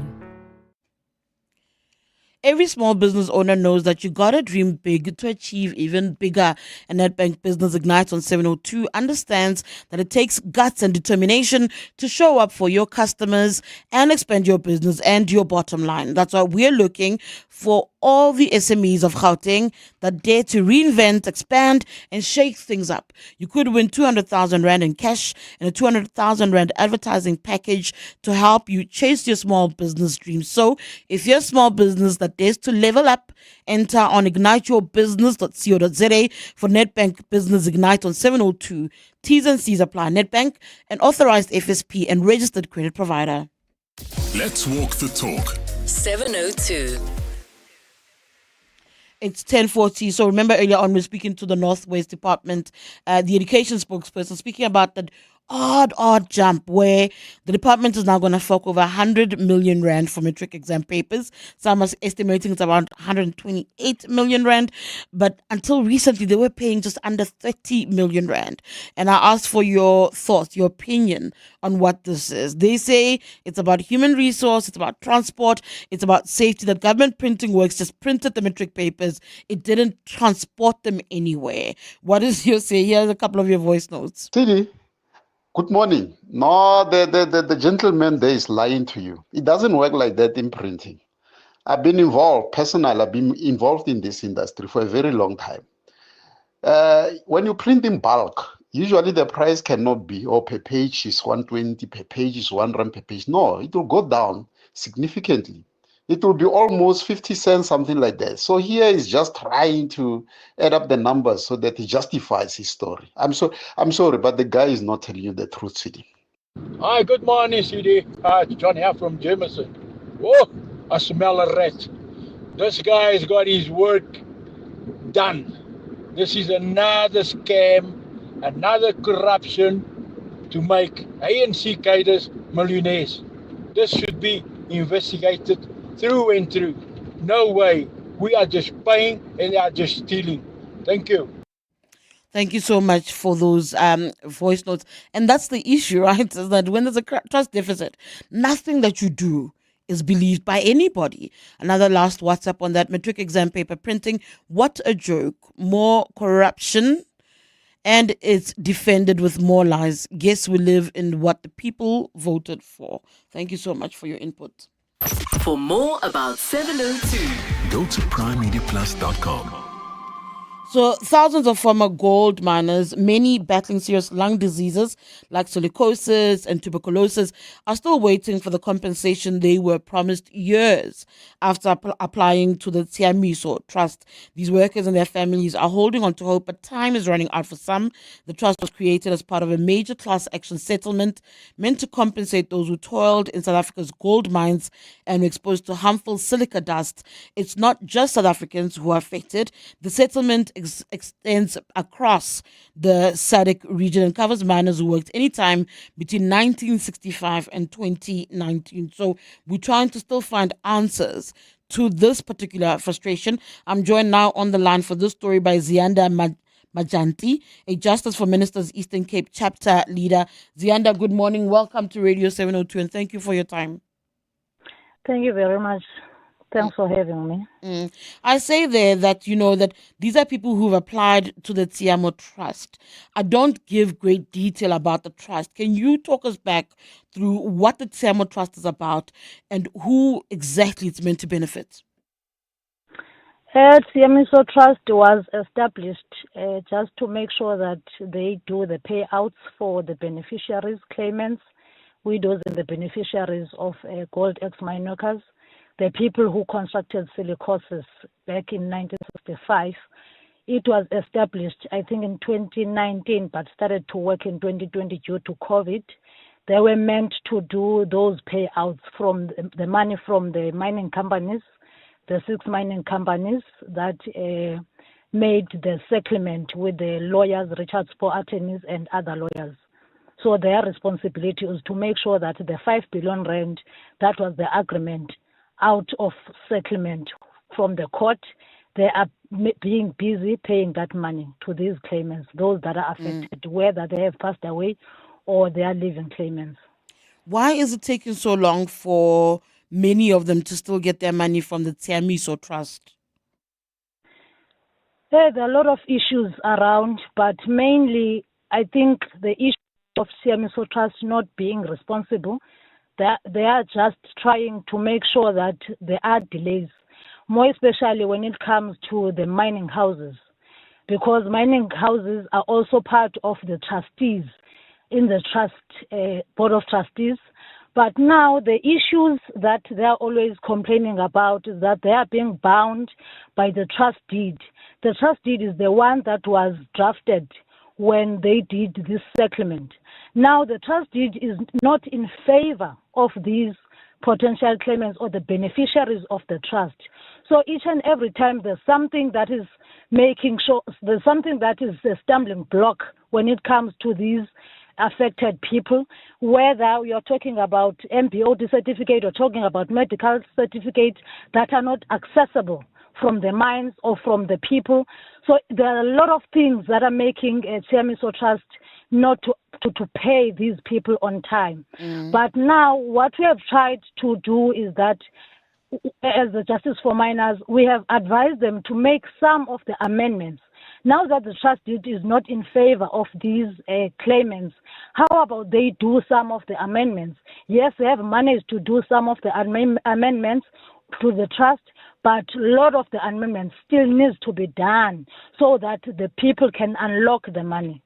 Every small business owner knows that you gotta dream big to achieve even bigger. And Nedbank Business Ignite on 702 understands that it takes guts and determination to show up for your customers and expand your business and your bottom line. That's why we're looking for all the SMEs of Gauteng that dare to reinvent, expand, and shake things up. You could win 200,000 Rand in cash and a 200,000 Rand advertising package to help you chase your small business dreams. So if you're a small business that dares to level up, enter on igniteyourbusiness.co.za for Nedbank Business Ignite on 702. T's and C's apply. Nedbank, an authorized FSP and registered credit provider. Let's walk the talk. 702. It's 10:40. So remember earlier on, we're speaking to the Northwest Department, the education spokesperson, speaking about that odd jump where the department is now going to fork over 100 million Rand for matric exam papers. Some are estimating it's around 128 million Rand. But until recently, they were paying just under 30 million Rand. And I asked for your thoughts, your opinion on what this is. They say it's about human resource, it's about transport, it's about safety. That government printing works just printed the matric papers. It didn't transport them anywhere. What is your say? Here's a couple of your voice notes. Tshidi, good morning. No, the gentleman there is lying to you. It doesn't work like that in printing. I've been involved in this industry for a very long time. When you print in bulk, usually the price cannot be, per page is 120, per page is 1 rand per page. No, it will go down significantly. It will be almost 50 cents, something like that. So here is just trying to add up the numbers so that he justifies his story. I'm sorry, but the guy is not telling you the truth, Tshidi. Hi, good morning, Tshidi. It's John here from Jameson. Oh, I smell a rat. This guy has got his work done. This is another scam, another corruption to make ANC cadres millionaires. This should be investigated through and through. No way. We are just paying and they are just stealing. Thank you. Thank you so much for those voice notes. And that's the issue, right? Is that when there's a trust deficit, nothing that you do is believed by anybody. Another last WhatsApp on that matric exam paper printing. What a joke. More corruption. And it's defended with more lies. Guess we live in what the people voted for. Thank you so much for your input. For more about 702, Go to primemediaplus.com. So thousands of former gold miners, many battling serious lung diseases like silicosis and tuberculosis, are still waiting for the compensation they were promised years after applying to the Tiamiso Trust. These workers and their families are holding on to hope, but time is running out for some. The trust was created as part of a major class action settlement meant to compensate those who toiled in South Africa's gold mines and were exposed to harmful silica dust. It's not just South Africans who are affected. The settlement extends across the SADC region and covers miners who worked anytime between 1965 and 2019. So we're trying to still find answers to this particular frustration. I'm joined now on the line for this story by Zianda Majanti, a Justice for Ministers Eastern Cape chapter leader. Zianda, good morning. Welcome to Radio 702 and thank you for your time. Thank you very much. Thanks for having me. I say there that, that these are people who've applied to the Tiamo Trust. I don't give great detail about the trust. Can you talk us back through what the Tiamo Trust is about and who exactly it's meant to benefit? Tiamiso Trust was established just to make sure that they do the payouts for the beneficiaries, claimants, widows and the beneficiaries of gold ex-mine workers. The people who constructed silicosis back in 1965. It was established, I think, in 2019, but started to work in 2020 due to COVID. They were meant to do those payouts from the money from the mining companies the 6 mining companies that made the settlement with the lawyers, Richard Spoor attorneys and other lawyers. So their responsibility is to make sure that the 5 billion rand, that was the agreement out of settlement from the court, they are being busy paying that money to these claimants, those that are affected, whether they have passed away or they are living claimants. Why is it taking so long for many of them to still get their money from the Tshiamiso Trust? There are a lot of issues around, but mainly I think the issue of Tshiamiso Trust not being responsible, they are just trying to make sure that there are delays, more especially when it comes to the mining houses, because mining houses are also part of the trustees in the trust board of trustees. But now the issues that they are always complaining about is that they are being bound by the trust deed. The trust deed is the one that was drafted when they did this settlement. Now the trust deed is not in favor of these potential claimants or the beneficiaries of the trust. So each and every time there's something that is making sure, there's something that is a stumbling block when it comes to these affected people, whether we are talking about MBOD certificate or talking about medical certificates that are not accessible from the mines or from the people. So there are a lot of things that are making a Tshiamiso Trust not to pay these people on time. But now what we have tried to do is that as the Justice for Minors, we have advised them to make some of the amendments. Now that the trust deed is not in favor of these claimants, how about they do some of the amendments? Yes, they have managed to do some of the amendments to the trust, but a lot of the amendments still needs to be done so that the people can unlock the money.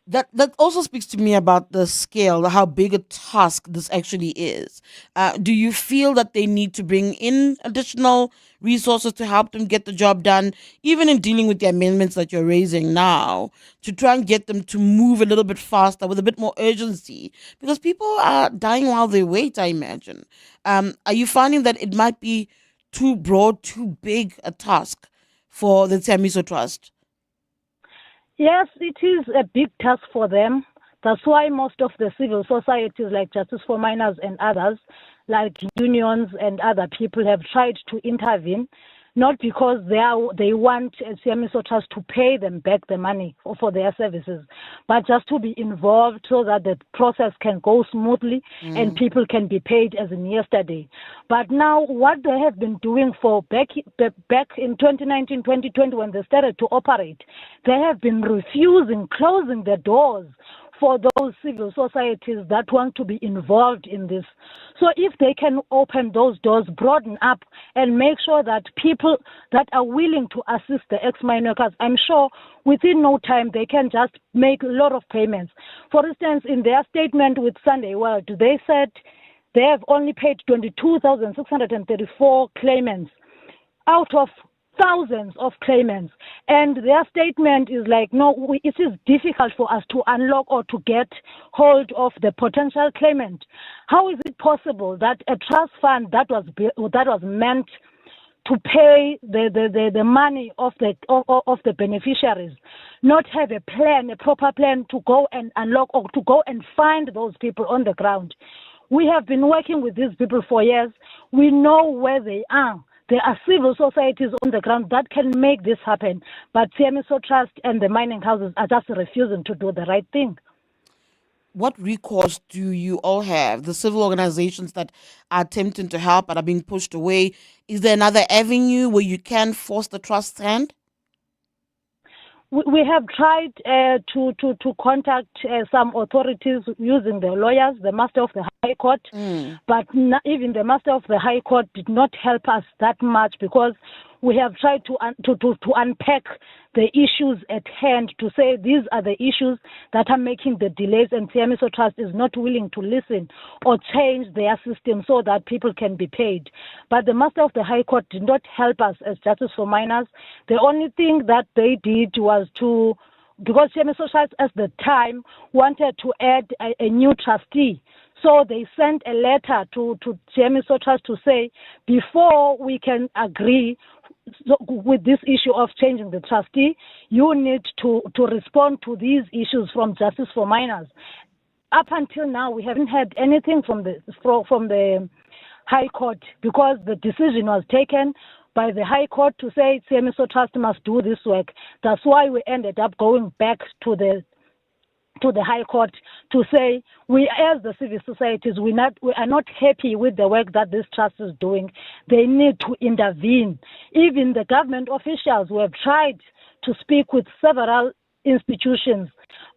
That also speaks to me about the scale, how big a task this actually is. Do you feel that they need to bring in additional resources to help them get the job done, even in dealing with the amendments that you're raising now, to try and get them to move a little bit faster with a bit more urgency? Because people are dying while they wait, I imagine. Are you finding that it might be too broad, too big a task for the Tshiamiso Trust? Yes, it is a big task for them. That's why most of the civil societies like Justice for Minors and others, like unions and other people, have tried to intervene, not because they want Tshiamiso Trust to pay them back the money for their services, but just to be involved so that the process can go smoothly and people can be paid as in yesterday. But now what they have been doing for back in 2019, 2020, when they started to operate, they have been closing the doors for those civil societies that want to be involved in this. So if they can open those doors, broaden up, and make sure that people that are willing to assist the ex-mine workers, I'm sure within no time they can just make a lot of payments. For instance, in their statement with Sunday World, they said they have only paid 22,634 claimants out of thousands of claimants, and their statement is like, no, it is difficult for us to unlock or to get hold of the potential claimant. How is it possible that a trust fund that was meant to pay the money of the beneficiaries not have a plan, a proper plan to go and unlock or to go and find those people on the ground? We have been working with these people for years. We know where they are. There are civil societies on the ground that can make this happen, but Tshiamiso Trust and the mining houses are just refusing to do the right thing. What recourse do you all have? The civil organizations that are attempting to help but are being pushed away. Is there another avenue where you can force the trust's hand? We have tried to contact some authorities using the lawyers, the Master of the High Court, but even the Master of the High Court did not help us that much, because we have tried to unpack the issues at hand, to say these are the issues that are making the delays, and Tshiamiso Trust is not willing to listen or change their system so that people can be paid. But the Master of the High Court did not help us as Justice for Minors. The only thing that they did was because Tshiamiso Trust at the time wanted to add a new trustee. So they sent a letter to GMSO Trust to say, before we can agree with this issue of changing the trustee, you need to respond to these issues from Justice for Minors. Up until now, we haven't had anything from the High Court, because the decision was taken by the High Court to say CMSO Trust must do this work. That's why we ended up going back to the High Court to say, we as the civil societies, we are not happy with the work that this trust is doing. They need to intervene. Even the government officials who have tried to speak with several institutions,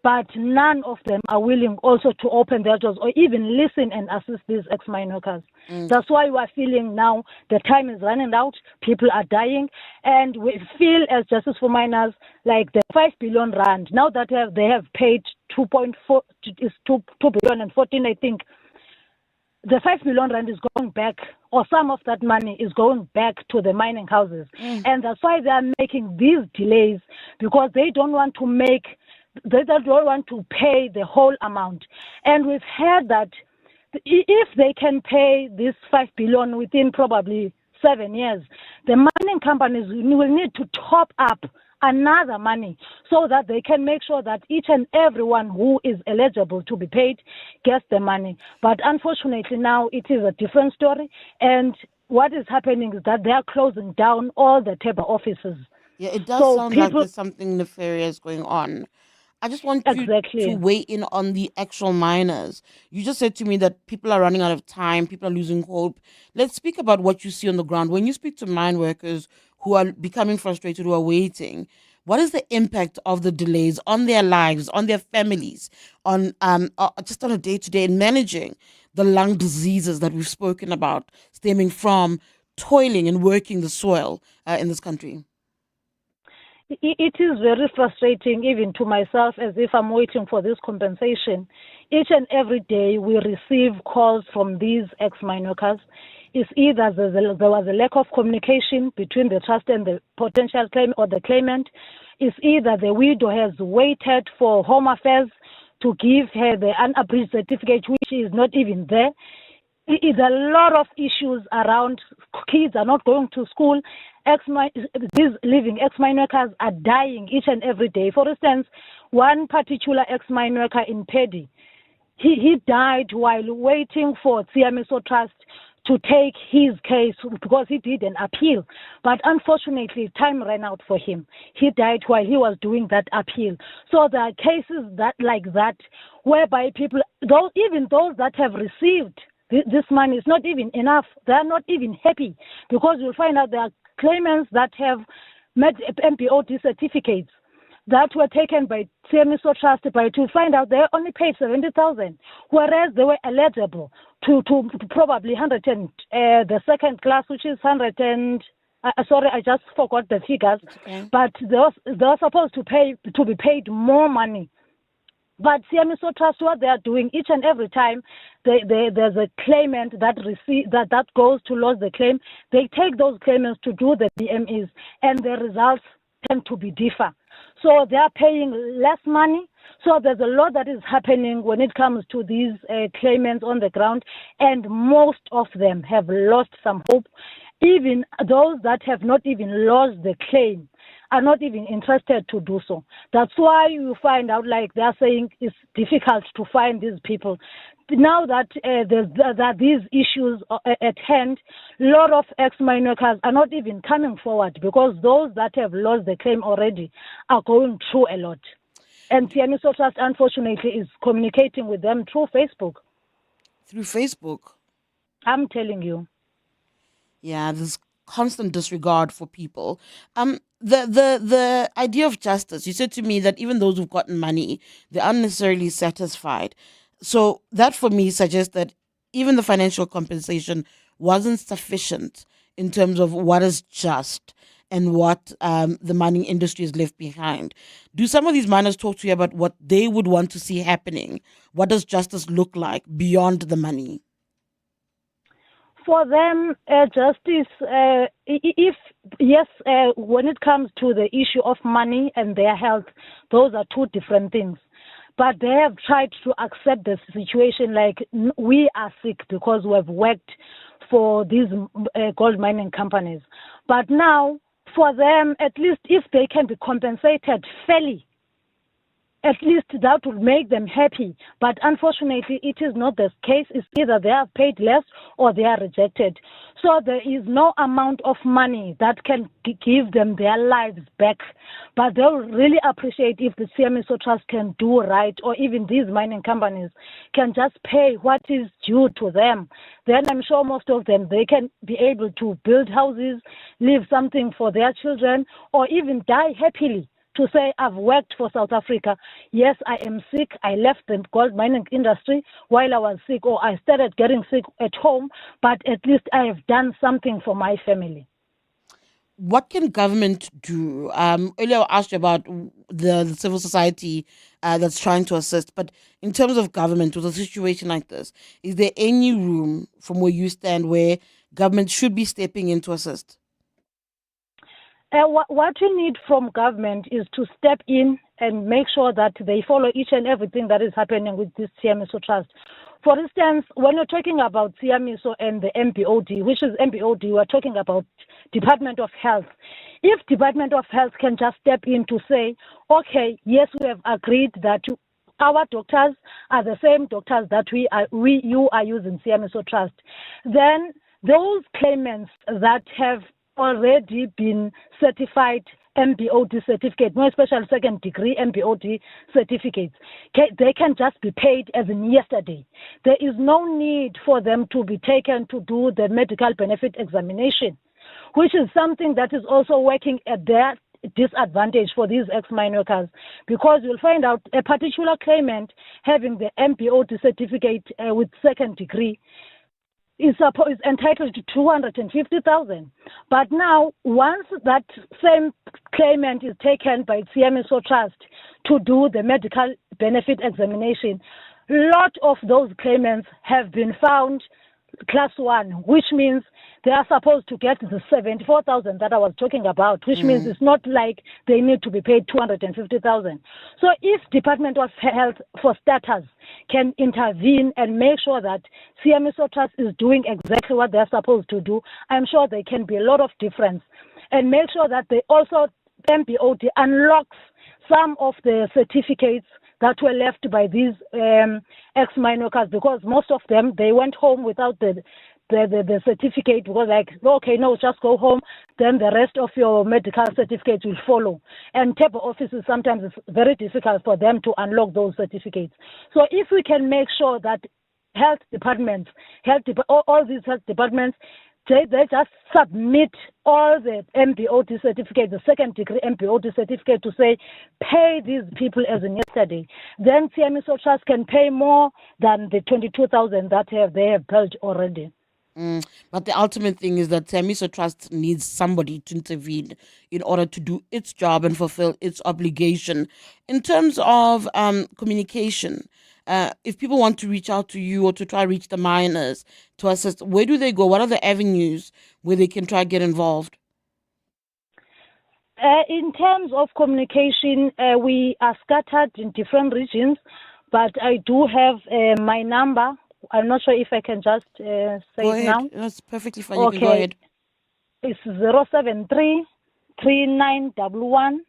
but none of them are willing also to open their doors or even listen and assist these ex-mine workers. That's why we are feeling now the time is running out, people are dying, and we feel as Justice for Minors like the 5 billion rand, now that they have paid 2.4, is 2 billion and 14, I think, the 5 billion rand is going back, or some of that money is going back to the mining houses. And that's why they are making these delays, because they don't want to pay the whole amount. And we've heard that if they can pay this 5 billion within probably 7 years, the mining companies will need to top up another money so that they can make sure that each and everyone who is eligible to be paid gets the money. But unfortunately now it is a different story, and what is happening is that they are closing down all the TEBA offices. Yeah, it does sound like there's something nefarious going on. I just want you to weigh in on the actual miners. You just said to me that people are running out of time, people are losing hope. Let's speak about what you see on the ground. When you speak to mine workers who are becoming frustrated, who are waiting, what is the impact of the delays on their lives, on their families, on just on a day-to-day, in managing the lung diseases that we've spoken about, stemming from toiling and working the soil in this country? It is very frustrating, even to myself, as if I'm waiting for this compensation. Each and every day we receive calls from these ex-mine workers. It's either there was a lack of communication between the trust and the potential claim or the claimant. It's either the widow has waited for Home Affairs to give her the unabridged certificate, which is not even there. It is a lot of issues around. Kids are not going to school. These living ex-mine workers are dying each and every day. For instance, one particular ex-mine worker in Pedi, he died while waiting for CMSO Trust to take his case because he did an appeal. But unfortunately, time ran out for him. He died while he was doing that appeal. So there are cases like that whereby people, even those that have received this money is not even enough. They are not even happy, because you'll find out there are claimants that have met MPOD certificates that were taken by CMSO Trust, but to find out they only paid 70,000, whereas they were eligible to probably 100 and the second class, which is 100 and sorry, I just forgot the figures, but they're supposed to be paid more money. But CMSO Trust, what they are doing each and every time there's a claimant that goes to lodge the claim, they take those claimants to do the BMEs, and the results tend to be differ. So they are paying less money. So there's a lot that is happening when it comes to these claimants on the ground, and most of them have lost some hope. Even those that have not even lost the claim are not even interested to do so. That's why you find out, like they're saying, it's difficult to find these people. Now that there are these issues at hand, a lot of ex-mine workers are not even coming forward, because those that have lost the claim already are going through a lot. And CMSO Trust, unfortunately, is communicating with them through Facebook. Through Facebook? I'm telling you. Yeah, there's constant disregard for people. The idea of justice, you said to me that even those who've gotten money, they're unnecessarily satisfied. So that for me suggests that even the financial compensation wasn't sufficient in terms of what is just and what the mining industry has left behind. Do some of these miners talk to you about what they would want to see happening? What does justice look like beyond the money? For them, justice, when it comes to the issue of money and their health, those are two different things. but they have tried to accept the situation like we are sick because we have worked for these gold mining companies. But now, for them, at least if they can be compensated fairly, at least that would make them happy. But unfortunately, it is not the case. It's either they are paid less or they are rejected. So there is no amount of money that can give them their lives back. But they'll really appreciate if the CMSO Trust can do right, or even these mining companies can just pay what is due to them. Then I'm sure most of them, they can be able to build houses, leave something for their children, or even die happily. To say, I've worked for South Africa. Yes, I am sick. I left the gold mining industry while I was sick, or I started getting sick at home, but at least I have done something for my family. What can government do? Earlier I asked you about the civil society that's trying to assist, but in terms of government, with a situation like this, is there any room from where you stand where government should be stepping in to assist? What we need from government is to step in and make sure that they follow each and everything that is happening with this CMSO Trust. For instance, when you're talking about CMSO and the MBOD, which is MBOD, we're talking about Department of Health. If Department of Health can just step in to say, okay, yes, we have agreed that our doctors are the same doctors that you are using CMSO Trust, then those claimants that have already been certified MBOD certificate, more especially second degree MBOD certificates, they can just be paid as in yesterday. There is no need for them to be taken to do the medical benefit examination, which is something that is also working at their disadvantage for these ex-mine workers, because you'll find out a particular claimant having the MBOD certificate with second degree is entitled to 250,000. But now, once that same claimant is taken by CMSO Trust to do the medical benefit examination, a lot of those claimants have been found class 1, which means they are supposed to get the 74,000 that I was talking about, which means it's not like they need to be paid 250,000. So if Department of Health, for starters, can intervene and make sure that CMSO Trust is doing exactly what they're supposed to do, I'm sure there can be a lot of difference. And make sure that they also, MBOD unlocks some of the certificates that were left by these ex-mine workers, because most of them, they went home without the certificate, because like, okay, no, just go home, then the rest of your medical certificates will follow. And table offices, sometimes it's very difficult for them to unlock those certificates. So if we can make sure that health departments, all these health departments, they just submit all the MBOD certificates, the second degree MBOD certificate, to say, pay these people as in yesterday. Then CMSO Trust can pay more than the 22,000 that they have paid already. But the ultimate thing is that CMSO Trust needs somebody to intervene in order to do its job and fulfill its obligation. In terms of communication, if people want to reach out to you or to try to reach the miners to assist, where do they go? What are the avenues where they can try to get involved? In terms of communication, we are scattered in different regions, but I do have my number. I'm not sure if I can just say it now. That's perfectly fine. You can go ahead. It's 073 3911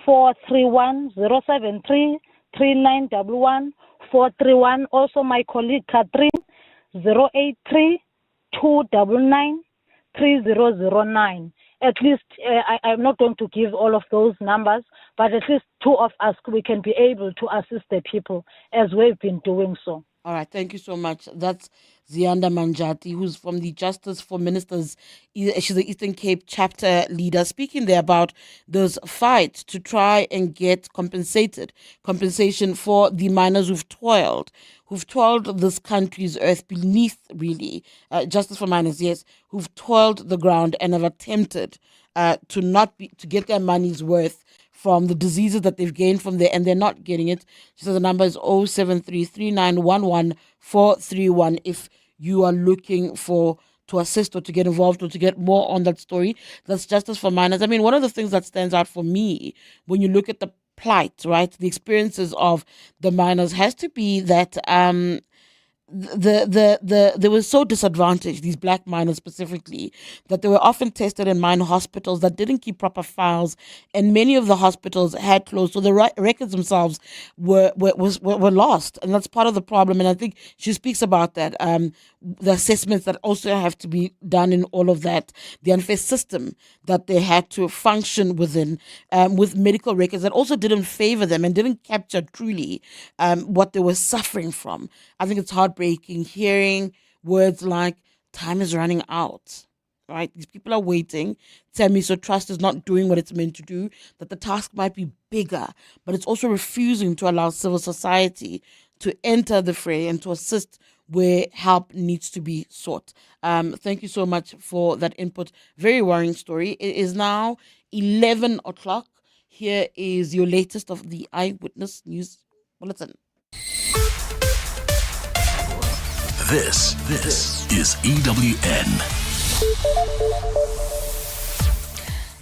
431 073 3911 431. Also, my colleague Catherine 083 299 3009. At least I'm not going to give all of those numbers, but at least two of us, we can be able to assist the people as we've been doing so. All right, thank you so much. That's Zianda Manjati, who's from the Justice for Ministers. She's the Eastern Cape chapter leader, speaking there about those fights to try and get compensation for the miners who've toiled this country's earth beneath, really. Justice for miners, yes, who've toiled the ground and have attempted to get their money's worth from the diseases that they've gained from there, and they're not getting it. So the number is 073 3911 431 if you are looking to assist or to get involved or to get more on that story. That's Justice for Miners. I mean, one of the things that stands out for me when you look at the plight, right? The experiences of the miners has to be that they were so disadvantaged, these black miners specifically, that they were often tested in mine hospitals that didn't keep proper files, and many of the hospitals had closed, so the records themselves were lost, and that's part of the problem. And I think she speaks about that, the assessments that also have to be done in all of that, the unfair system that they had to function within, with medical records that also didn't favor them and didn't capture truly what they were suffering from. I think it's heartbreaking hearing words like time is running out, right? These people are waiting. So trust is not doing what it's meant to do, that the task might be bigger, but it's also refusing to allow civil society to enter the fray and to assist where help needs to be sought. Thank you so much for that input. Very worrying story. It is now 11 o'clock. Here is your latest of the Eyewitness News Bulletin. This is EWN.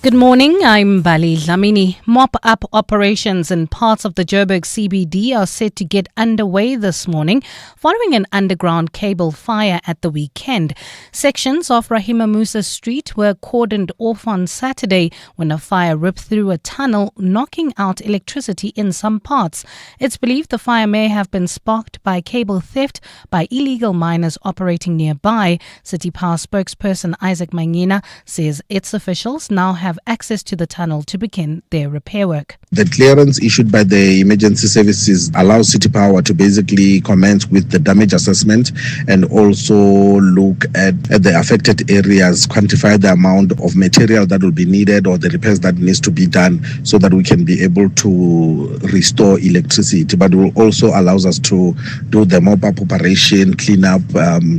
Good morning, I'm Bali Dlamini. Mop-up operations in parts of the Joburg CBD are set to get underway this morning following an underground cable fire at the weekend. Sections of Rahima Musa Street were cordoned off on Saturday when a fire ripped through a tunnel, knocking out electricity in some parts. It's believed the fire may have been sparked by cable theft by illegal miners operating nearby. City Power spokesperson Isaac Mangina says its officials now have access to the tunnel to begin their repair work. The clearance issued by the emergency services allows City Power to basically commence with the damage assessment and also look at the affected areas, quantify the amount of material that will be needed or the repairs that needs to be done so that we can be able to restore electricity. But it will also allows us to do the mop-up operation, clean up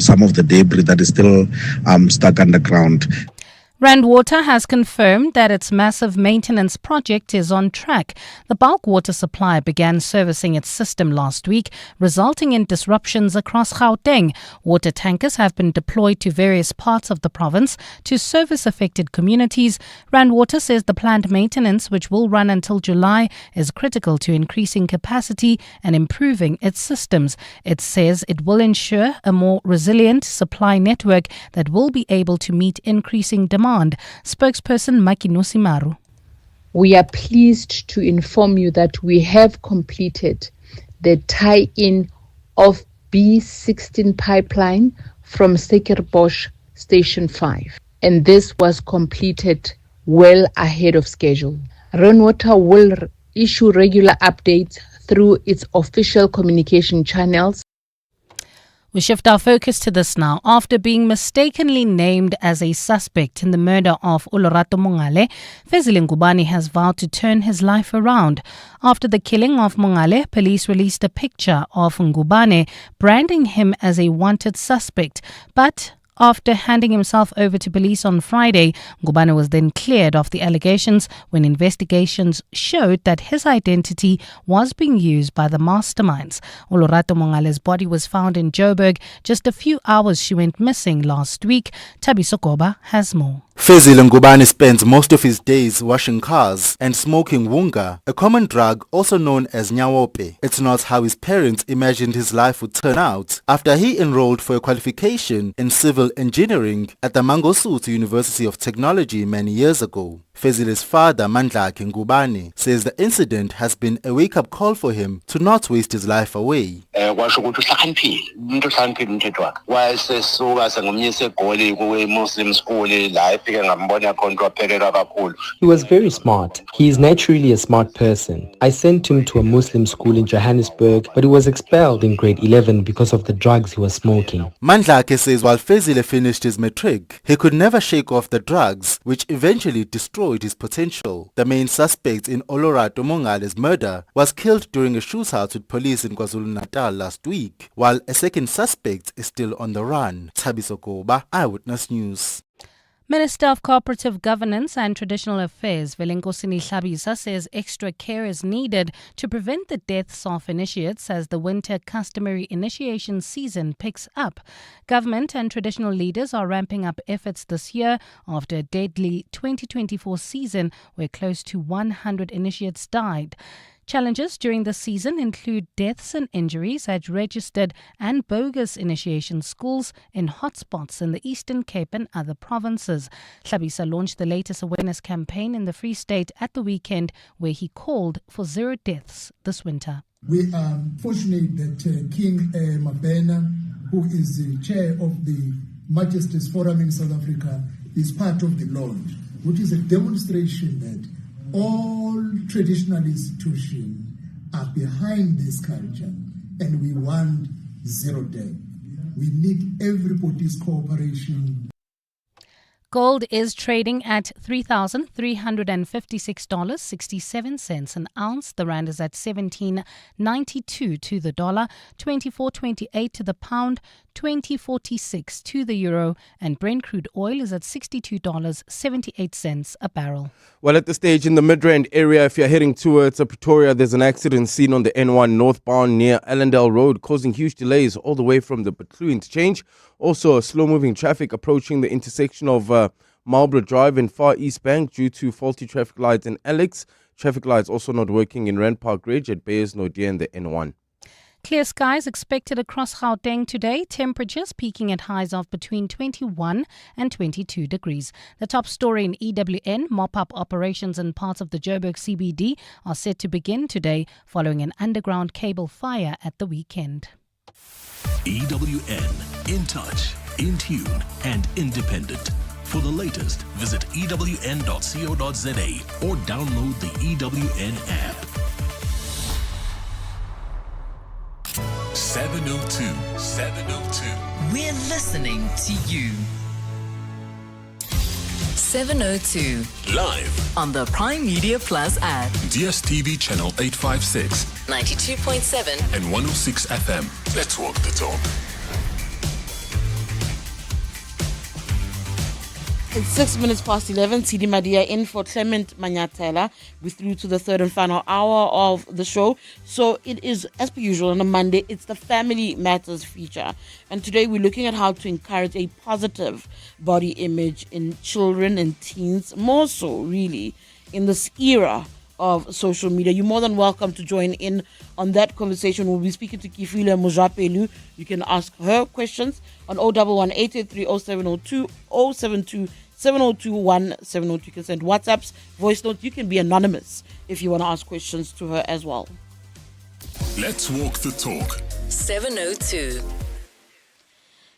some of the debris that is still stuck underground. Rand Water has confirmed that its massive maintenance project is on track. The bulk water supply began servicing its system last week, resulting in disruptions across Gauteng. Water tankers have been deployed to various parts of the province to service affected communities. Rand Water says the planned maintenance, which will run until July, is critical to increasing capacity and improving its systems. It says it will ensure a more resilient supply network that will be able to meet increasing demand. Spokesperson Makinosi Maru. We are pleased to inform you that we have completed the tie-in of B16 pipeline from Sekerbosch Station 5, and this was completed well ahead of schedule. Rainwater will issue regular updates through its official communication channels. We shift our focus to this now. After being mistakenly named as a suspect in the murder of Olorato Mongale, Fezile Nkabane has vowed to turn his life around. After the killing of Mongale, police released a picture of Nkabane, branding him as a wanted suspect. But after handing himself over to police on Friday, Nkabane was then cleared of the allegations when investigations showed that his identity was being used by the masterminds. Olorato Mongale's body was found in Joburg just a few hours she went missing last week. Thabiso Koba has more. Fezile Nkabane spends most of his days washing cars and smoking wunga, a common drug also known as nyawope. It's not how his parents imagined his life would turn out after he enrolled for a qualification in civil engineering at the Mangosuthu University of Technology many years ago. Fezile's father, Nobuhle Nkabane, says the incident has been a wake-up call for him to not waste his life away. He was very smart. He is naturally a smart person. I sent him to a Muslim school in Johannesburg, but he was expelled in grade 11 because of the drugs he was smoking. Nobuhle says while Fezile finished his Matric, he could never shake off the drugs, which eventually destroyed his potential. The main suspect in Olorato Mongale's murder was killed during a shootout with police in KwaZulu-Natal last week, while a second suspect is still on the run. Thabiso Koba, Eyewitness News. Minister of Cooperative Governance and Traditional Affairs, Velenkosini Hlabisa, says extra care is needed to prevent the deaths of initiates as the winter customary initiation season picks up. Government and traditional leaders are ramping up efforts this year after a deadly 2024 season where close to 100 initiates died. Challenges during the season include deaths and injuries at registered and bogus initiation schools in hotspots in the Eastern Cape and other provinces. Hlabisa launched the latest awareness campaign in the Free State at the weekend, where he called for 0 deaths this winter. We are fortunate that King Mabena, who is the chair of the Majesty's Forum in South Africa, is part of the launch, which is a demonstration that all traditional institutions are behind this culture, and we want 0 death. We need everybody's cooperation. Gold is trading at $3,356.67 an ounce. The rand is at 17.92 to the dollar, 24.28 to the pound, 20.46 to the euro, and Brent crude oil is at $62.78 a barrel. Well, at this stage in the Midrand area, if you're heading towards Pretoria, there's an accident seen on the N1 northbound near Allendale Road, causing huge delays all the way from the Butlu interchange. Also, slow-moving traffic approaching the intersection of Marlborough Drive and Far East Bank due to faulty traffic lights in Alex. Traffic lights also not working in Rand Park Ridge at Beyers Naudé and the N1. Clear skies expected across Gauteng today. Temperatures peaking at highs of between 21 and 22 degrees. The top story in EWN, mop-up operations in parts of the Joburg CBD are set to begin today following an underground cable fire at the weekend. EWN, in touch, in tune, and independent. For the latest, visit ewn.co.za or download the EWN app. 702. We're listening to you. 702. Live On the Prime Media Plus app. DSTV channel 856. 92.7. And 106 FM. Let's walk the talk. It's 6 minutes past 11. Tshidi Madia in for Clement Manyathela. We're through to the third and final hour of the show. So it is, as per usual, on a Monday, it's the Family Matters feature. And today we're looking at how to encourage a positive body image in children and teens, more so, really, in this era of social media. You're more than welcome to join in on that conversation. We'll be speaking to Kifile Mojapelu. You can ask her questions on 011 883 0702 072 702 1702. You can send WhatsApps, voice notes. You can be anonymous if you want to ask questions to her as well. Let's walk the talk. 702.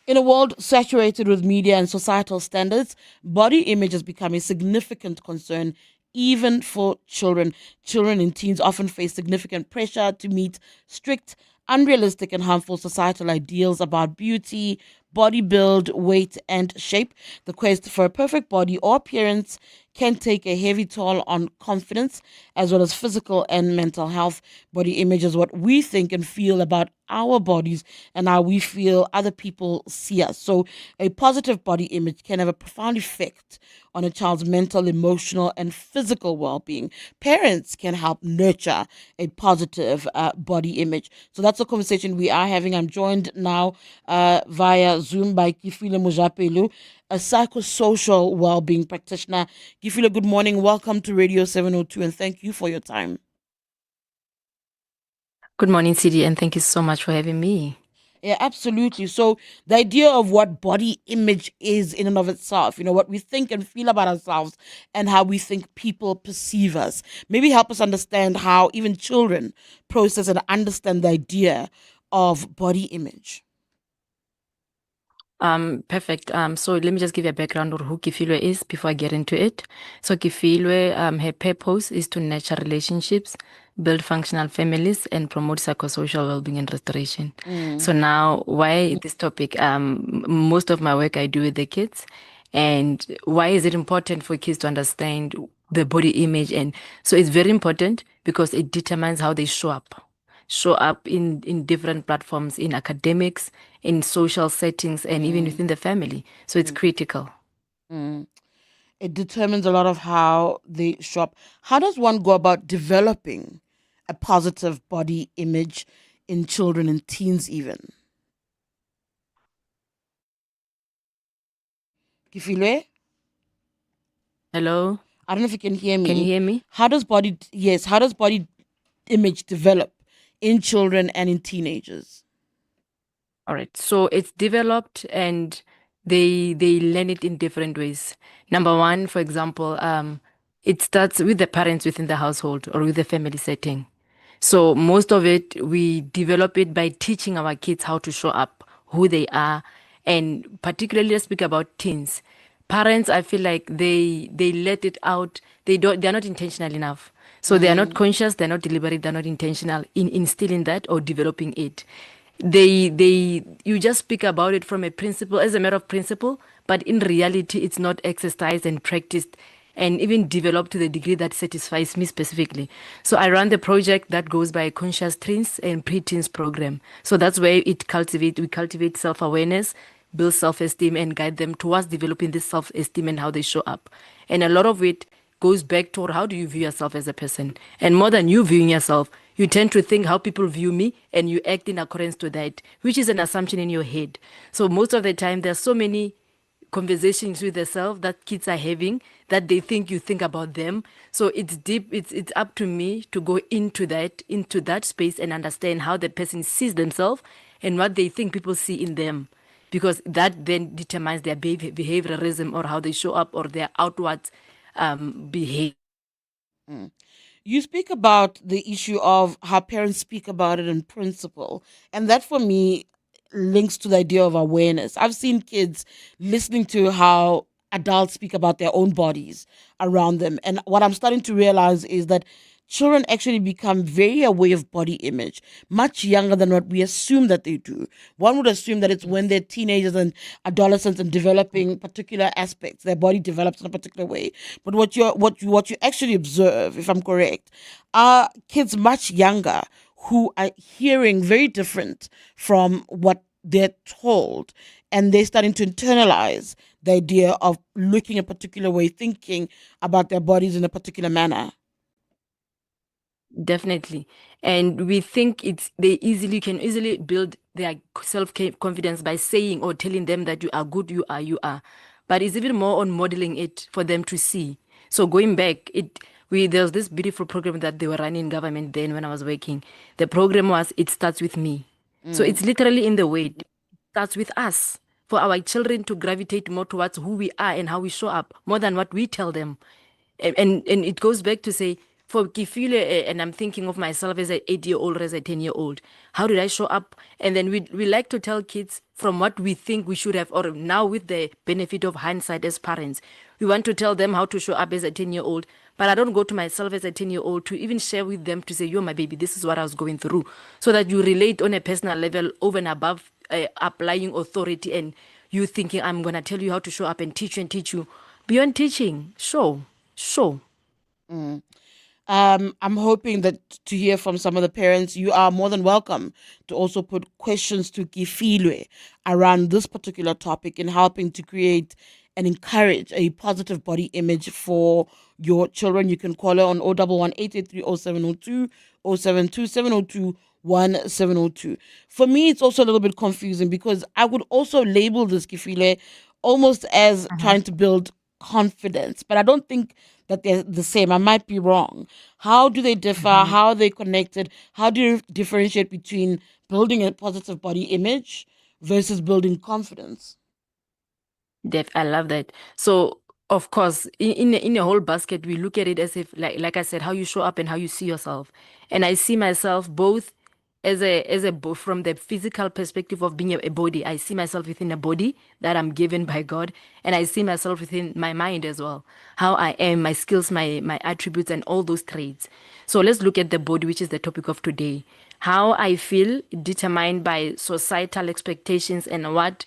In a world saturated with media and societal standards, body image has become a significant concern even for children. Children and teens often face significant pressure to meet strict, unrealistic and harmful societal ideals about beauty, body build, weight and shape. The quest for a perfect body or appearance can take a heavy toll on confidence as well as physical and mental health. Body image is what we think and feel about our bodies and how we feel other people see us. So a positive body image can have a profound effect on a child's mental, emotional and physical well-being. Parents can help nurture a positive body image. So that's the conversation we are having. I'm joined now via Zoom by Kifile Mojapelu, a psychosocial well-being practitioner. Kifile, good morning. Welcome to Radio 702 and thank you for your time. Good morning, Tshidi, and thank you so much for having me. Yeah, absolutely. So the idea of what body image is in and of itself, you know, what we think and feel about ourselves and how we think people perceive us. Maybe help us understand how even children process and understand the idea of body image. Perfect. So let me just give you a background on who Kifilwe is before I get into it. So Kifilwe, her purpose is to nurture relationships, build functional families, and promote psychosocial well-being and restoration. So now, why this topic? Most of my work I do with the kids. And why is it important for kids to understand the body image? And so it's very important because it determines how they show up in different platforms, in academics, in social settings, and even within the family. So it's critical. Mm. It determines a lot of how they shop. How does one go about developing a positive body image in children and teens even? Kifilwe? Hello? I don't know if you can hear me. Can you hear me? How does body image develop in children and in teenagers? All right. So it's developed and they learn it in different ways. Number one, for example, it starts with the parents within the household or with the family setting. So most of it, we develop it by teaching our kids how to show up, who they are, and particularly let's speak about teens. Parents, I feel like they let it out. They're not intentional enough. So they are not conscious, they're not deliberate, they're not intentional in instilling that or developing it. You just speak about it from a principle, as a matter of principle, but in reality it's not exercised and practiced and even developed to the degree that satisfies me specifically. So I run the project that goes by a conscious teens and pre-teens program. So that's where we cultivate self-awareness, build self-esteem, and guide them towards developing this self-esteem and how they show up. And a lot of it goes back toward how do you view yourself as a person. And more than you viewing yourself, you tend to think how people view me and you act in accordance to that, which is an assumption in your head. So most of the time, there's so many conversations with yourself that kids are having that they think you think about them. So it's deep. It's up to me to go into that space and understand how the person sees themselves and what they think people see in them, because that then determines their behaviorism or how they show up or their outward behavior. You speak about the issue of how parents speak about it in principle, and that for me links to the idea of awareness. I've seen kids listening to how adults speak about their own bodies around them, and what I'm starting to realize is that children actually become very aware of body image much younger than what we assume that they do. One would assume that it's when they're teenagers and adolescents and developing particular aspects, their body develops in a particular way. But what you actually observe, if I'm correct, are kids much younger who are hearing very different from what they're told, and they're starting to internalize the idea of looking a particular way, thinking about their bodies in a particular manner. Definitely. And we think they can easily build their self-confidence by saying or telling them that you are good, you are. But it's even more on modeling it for them to see. So going back, there was this beautiful program that they were running in government then when I was working. The program was It Starts With Me. So it's literally in the way. It starts with us. For our children to gravitate more towards who we are and how we show up, more than what we tell them. And it goes back to say, for Kifile, and I'm thinking of myself as an 8-year-old or as a 10-year-old, how did I show up? And then we like to tell kids from what we think we should have, or now with the benefit of hindsight as parents, we want to tell them how to show up as a 10-year-old, but I don't go to myself as a 10-year-old to even share with them to say, you're my baby, this is what I was going through, so that you relate on a personal level over and above applying authority and you thinking, I'm going to tell you how to show up and teach you. Beyond teaching, show. I'm hoping that to hear from some of the parents, you are more than welcome to also put questions to Kifilwe around this particular topic in helping to create and encourage a positive body image for your children. You can call her on 011 883 0702 072 702 1702. For me, it's also a little bit confusing because I would also label this, Kifile, almost as trying to build confidence, but I don't think that they're the same. I might be wrong. How do they differ? How are they connected? How do you differentiate between building a positive body image versus building confidence? I love that. So, of course, in a whole basket, we look at it as if, like I said, how you show up and how you see yourself. And I see myself both from the physical perspective of being a body. I see myself within a body that I'm given by God, and I see myself within my mind as well. How I am, my skills, my attributes, and all those traits. So let's look at the body, which is the topic of today. How I feel determined by societal expectations and what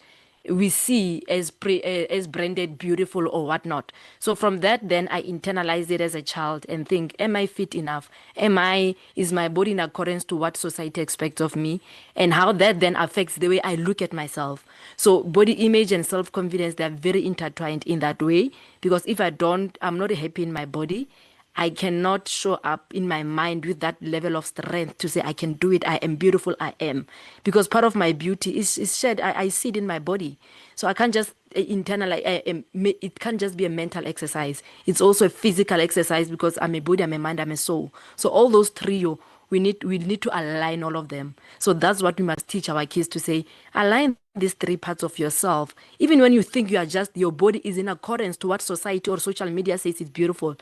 we see as branded beautiful or whatnot. So from that, then I internalize it as a child and think, am I fit enough? Is my body in accordance to what society expects of me? And how that then affects the way I look at myself. So body image and self-confidence, they're very intertwined in that way, because if I'm not happy in my body, I cannot show up in my mind with that level of strength to say, I can do it, I am beautiful, I am. Because part of my beauty is shared, I see it in my body. So I can't just internalize, it can't just be a mental exercise. It's also a physical exercise, because I'm a body, I'm a mind, I'm a soul. So all those trio, we need to align all of them. So that's what we must teach our kids, to say, align these three parts of yourself. Even when you think your body is in accordance to what society or social media says is beautiful.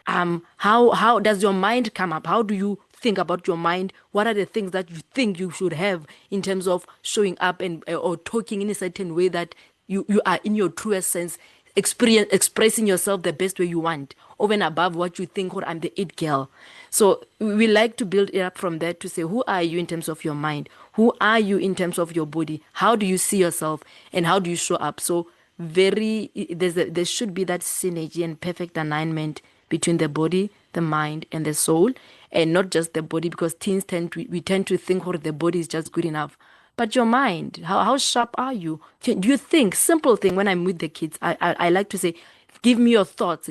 How does your mind come up? How do you think about your mind? What are the things that you think you should have in terms of showing up and or talking in a certain way that you are in your truest sense, expressing yourself the best way you want, over and above what you think, or I'm the it girl. So we like to build it up from there to say, who are you in terms of your mind? Who are you in terms of your body? How do you see yourself, and how do you show up? So there should be that synergy and perfect alignment between the body, the mind, and the soul, and not just the body, because teens tend to think, oh, the body is just good enough. But your mind, how sharp are you? Do you think? Simple thing. When I'm with the kids, I like to say, give me your thoughts.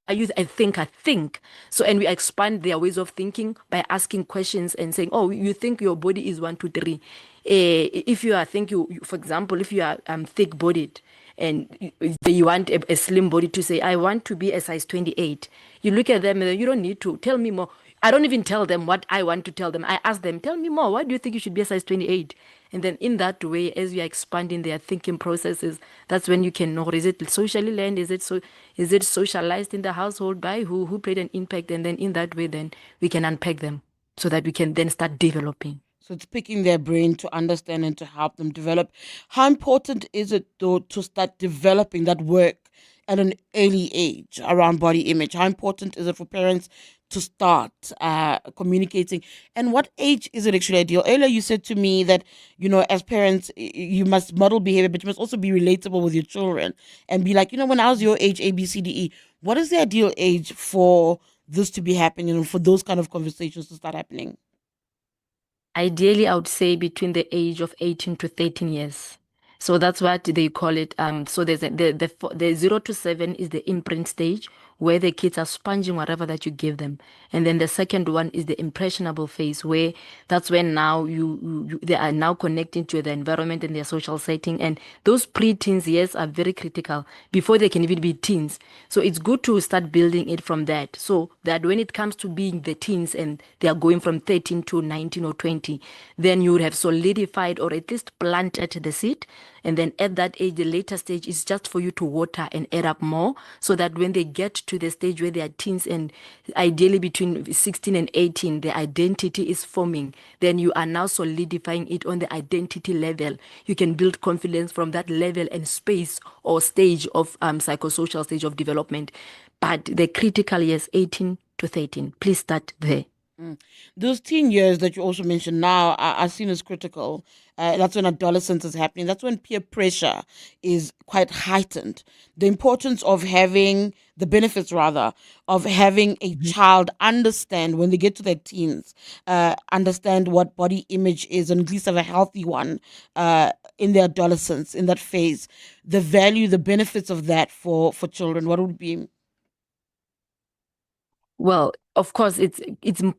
I think. So, and we expand their ways of thinking by asking questions and saying, oh, you think your body is 1, 2, 3. If you are, for example, if you are thick bodied, and you want a slim body, to say, I want to be a size 28. You look at them and you don't need to tell me more. I don't even tell them what I want to tell them. I ask them, tell me more. Why do you think you should be a size 28? And then in that way, as you are expanding their thinking processes, that's when you can know, is it socially learned? Is it socialized in the household by who played an impact? And then in that way, then we can unpack them so that we can then start developing. So it's picking their brain to understand and to help them develop. How important is it, though, to start developing that work at an early age around body image? How important is it for parents to start communicating? And what age is it actually ideal? Earlier you said to me that, as parents, you must model behavior, but you must also be relatable with your children and be like, when I was your age, A, B, C, D, E. What is the ideal age for this to be happening, for those kind of conversations to start happening? Ideally, I would say between the age of 18 to 13 years. So that's what they call it. So there's the 0 to 7 is the imprint stage, where the kids are sponging whatever that you give them. And then the second one is the impressionable phase, where that's when now they are now connecting to the environment and their social setting. And those pre-teens years are very critical before they can even be teens. So it's good to start building it from that, so that when it comes to being the teens and they are going from 13 to 19 or 20, then you would have solidified or at least planted the seed. And then at that age, the later stage is just for you to water and add up more, so that when they get to the stage where they are teens, and ideally between 16 and 18, the identity is forming, then you are now solidifying it on the identity level. You can build confidence from that level and space or stage of psychosocial stage of development. But the critical years, 18 to 13, please start there. Those teen years that you also mentioned now are seen as critical. That's when adolescence is happening. That's when peer pressure is quite heightened. The importance of having the benefits, rather, of having a child understand when they get to their teens, understand what body image is, and at least have a healthy one in their adolescence, in that phase. The value, the benefits of that for children, what would it be? Well, of course, it's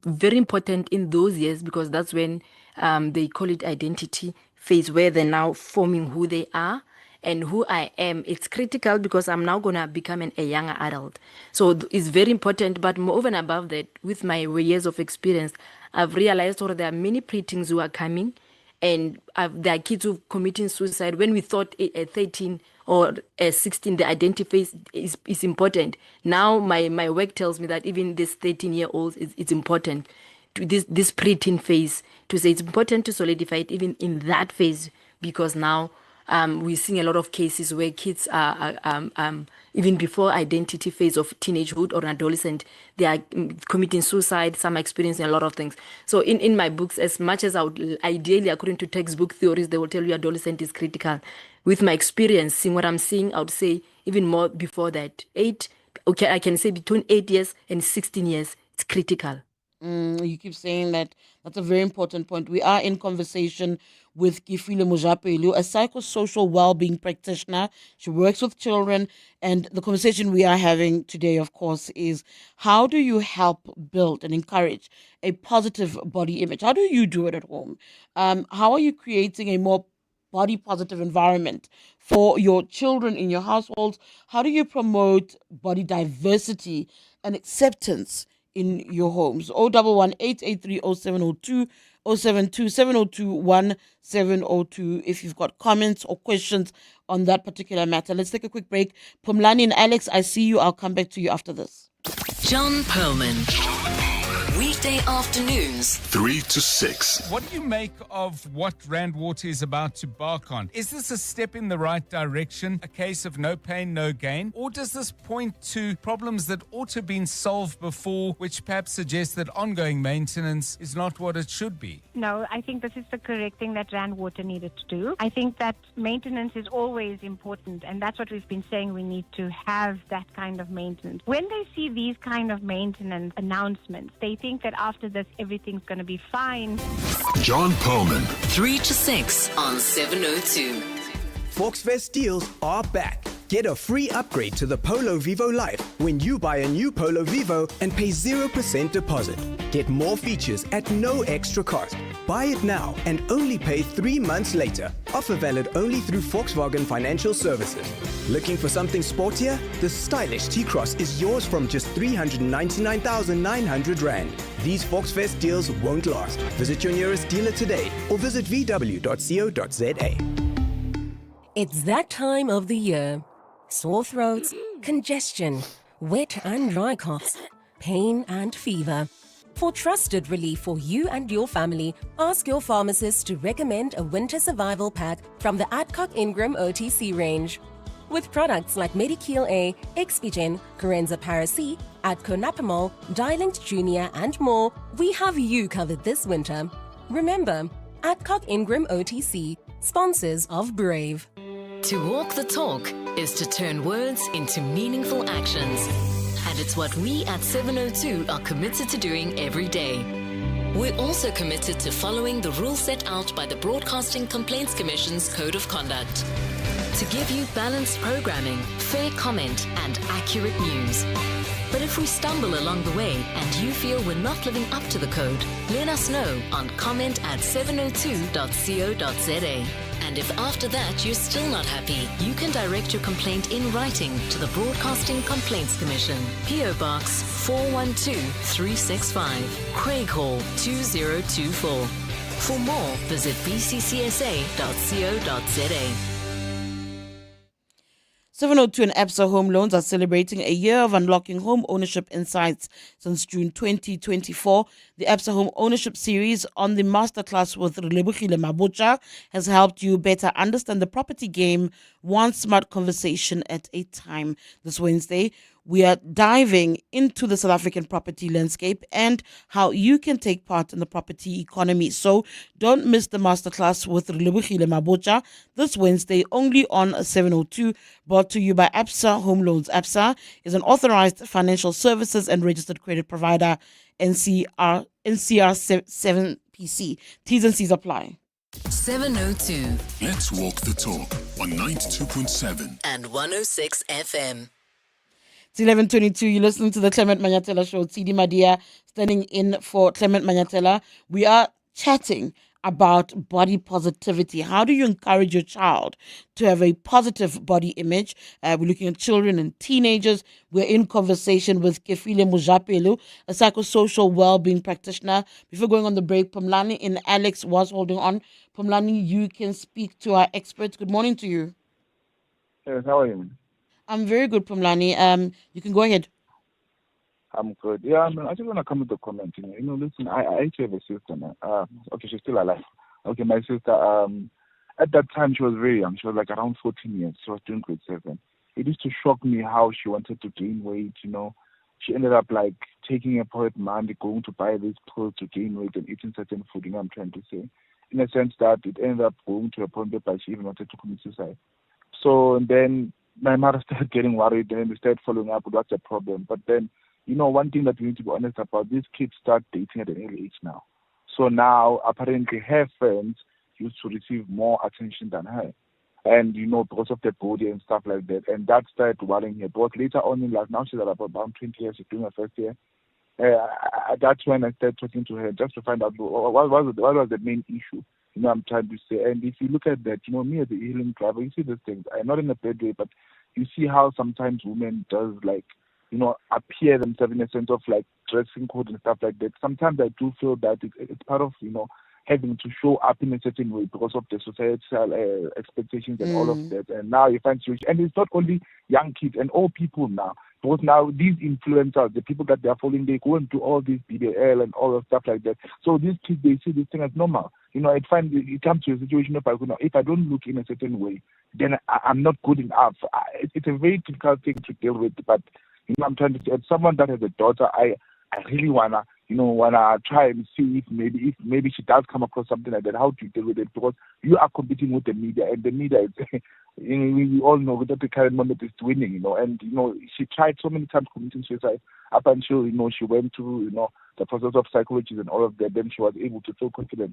very important in those years, because that's when they call it identity phase, where they're now forming who they are and who I am. It's critical because I'm now going to become a younger adult. So it's very important. But moreover and above that, with my years of experience, I've realized there are many preteens who are coming, and there are kids who are committing suicide. When we thought at 13 or 16, the identity phase is important. Now my work tells me that even this 13-year-old it's important to this preteen phase, to say it's important to solidify it even in that phase, because now We're seeing a lot of cases where kids are even before identity phase of teenagehood or adolescent, they are committing suicide. Some are experiencing a lot of things. So in my books, as much as I would ideally, according to textbook theories, they will tell you adolescent is critical. With my experience, seeing what I'm seeing, I would say even more before that. I can say between 8 years and 16 years, it's critical. You keep saying that. That's a very important point. We are in conversation with Kifile Mojapelu, a psychosocial well-being practitioner. She works with children, and the conversation we are having today, of course, is how do you help build and encourage a positive body image? How do you do it at home? How are you creating a more body positive environment for your children in your households? How do you promote body diversity and acceptance in your homes? 011-883-0702, 072-702-1702 if you've got comments or questions on that particular matter. Let's take a quick break. Pumlani and Alex, I see you. I'll come back to you after this. John Perlman. Weekday afternoons, 3 to 6. What do you make of what Rand Water is about to embark on? Is this a step in the right direction, a case of no pain, no gain? Or does this point to problems that ought to have been solved before, which perhaps suggests that ongoing maintenance is not what it should be? No, I think this is the correct thing that Rand Water needed to do. I think that maintenance is always important, and that's what we've been saying. We need to have that kind of maintenance. When they see these kind of maintenance announcements, they think that after this, everything's going to be fine. John Perlman. 3 to 6 on 702. Volksfest deals are back. Get a free upgrade to the Polo Vivo Life when you buy a new Polo Vivo and pay 0% deposit. Get more features at no extra cost. Buy it now and only pay 3 months later. Offer valid only through Volkswagen Financial Services. Looking for something sportier? The stylish T-Cross is yours from just 399,900 Rand. These Volksfest deals won't last. Visit your nearest dealer today or visit vw.co.za. It's that time of the year. Sore throats, congestion, wet and dry coughs, pain and fever. For trusted relief for you and your family, ask your pharmacist to recommend a winter survival pack from the Adcock Ingram OTC range. With products like Medikil A, Expigen, Corenza Paracy, Adconapamol, Dilinct Junior and more, we have you covered this winter. Remember, Adcock Ingram OTC, sponsors of Brave. To walk the talk is to turn words into meaningful actions. And it's what we at 702 are committed to doing every day. We're also committed to following the rules set out by the Broadcasting Complaints Commission's Code of Conduct. To give you balanced programming, fair comment, and accurate news. But if we stumble along the way and you feel we're not living up to the code, let us know on comment@702.co.za. And if after that you're still not happy, you can direct your complaint in writing to the Broadcasting Complaints Commission, PO Box 412365, Craig Hall 2024. For more, visit bccsa.co.za. 702 and Absa Home Loans are celebrating a year of unlocking home ownership insights since June 2024. The Absa Home Ownership Series on the Masterclass with Nobuhle Nkabane has helped you better understand the property game, one smart conversation at a time. This Wednesday, we are diving into the South African property landscape and how you can take part in the property economy. So don't miss the masterclass with Nobuhle Nkabane this Wednesday only on 702, brought to you by Absa Home Loans. Absa is an authorized financial services and registered credit provider, NCR 7PC. T's and C's apply. 702. Let's walk the talk on 92.7 and 106 FM. It's 11:22. You're listening to the Clement Manyathela Show. Tshidi Madia standing in for Clement Manyathela. We are chatting about body positivity. How do you encourage your child to have a positive body image? We're looking at children and teenagers. We're in conversation with Kifile Mojapelu, a psychosocial well-being practitioner. Before going on the break, Pumlani and Alex was holding on. Pumlani, you can speak to our experts. Good morning to you. Yes, how are you? I'm very good, Pumlani. You can go ahead. I'm good. Yeah, I just want to come with a comment. Listen, I actually have a sister now. Okay, she's still alive. Okay, my sister, at that time she was very young. She was like around 14 years. She was doing grade 7. It used to shock me how she wanted to gain weight, you know. She ended up like taking a pocket money, going to buy these pills to gain weight and eating certain food, you know what I'm trying to say. In a sense that it ended up going to a point where she even wanted to commit suicide. So and then my mother started getting worried and we started following up with what's the problem. But then, you know, one thing that we need to be honest about, these kids start dating at an early age now. So now apparently her friends used to receive more attention than her. And, you know, because of the body and stuff like that. And that started worrying her. But later on in life, now she's at about 20 years, she's doing her first year. That's when I started talking to her just to find out what was the main issue. You know, I'm trying to say. And if you look at that, you know, me as a healing driver, you see these things. Not in a bad way, but you see how sometimes women does like, you know, appear themselves in a sense of like dressing code and stuff like that. Sometimes I do feel that it's part of, you know, having to show up in a certain way because of the societal expectations and all of that. And now you find situation, and it's not only young kids and old people now. Because now these influencers, the people that they are following, they go and do all this BBL and all of stuff like that. So these kids, they see this thing as normal. You know, it comes to a situation if I don't look in a certain way, then I'm not good enough. It's a very difficult thing to deal with. But you know, I'm trying to say, as someone that has a daughter, I really wanna try and see if maybe she does come across something like that. How do you deal with it? Because you are competing with the media, and the media is, we all know that the current moment is winning, you know. And you know, she tried so many times committing suicide up until, you know, she went through, you know, the process of psychology and all of that. Then she was able to feel confident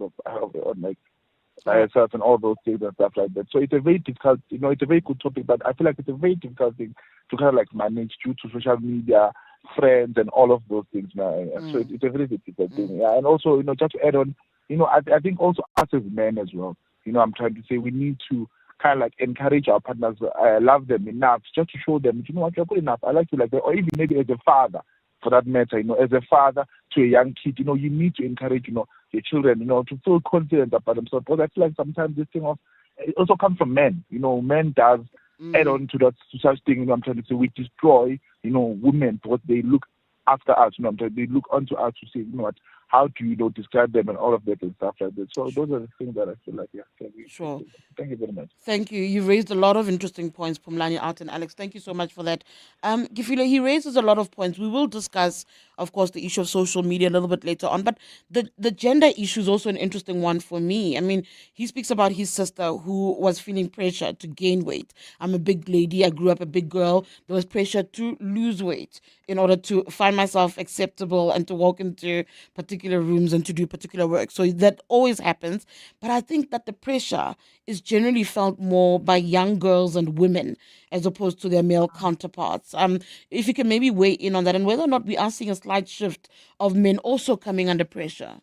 by herself and all those things and stuff like that. So it's a very difficult, you know, it's a very good topic, but I feel like it's a very difficult thing to kind of like manage due to social media, friends, and all of those things now. So it's a very difficult thing. Yeah. And also, you know, just to add on, you know, I think also us as men as well, you know, I'm trying to say we need to kind of like encourage our partners, love them enough, just to show them, you know what, you're good enough, I like you like that. Or even maybe as a father, for that matter, you know, as a father to a young kid, you know, you need to encourage, you know, your children, you know, to feel confident about themselves. Because I feel like sometimes this thing it also comes from men. You know, men does add on to that, to such thing, you know, I'm trying to say, we destroy, you know, women because they look after us, you know, they look onto us to say, you know what, how do you know, describe them and all of that and stuff like that. So those are the things that I feel like, Sure. Thank you very much. Thank you. You raised a lot of interesting points, Pumlani, Art, and Alex. Thank you so much for that. Gifile, he raises a lot of points. We will discuss, of course, the issue of social media a little bit later on, but the gender issue is also an interesting one for me. I mean, he speaks about his sister who was feeling pressure to gain weight. I'm a big lady. I grew up a big girl. There was pressure to lose weight in order to find myself acceptable and to walk into particular rooms and to do particular work. So that always happens. But I think that the pressure is generally felt more by young girls and women as opposed to their male counterparts. If you can maybe weigh in on that and whether or not we are seeing a slight shift of men also coming under pressure.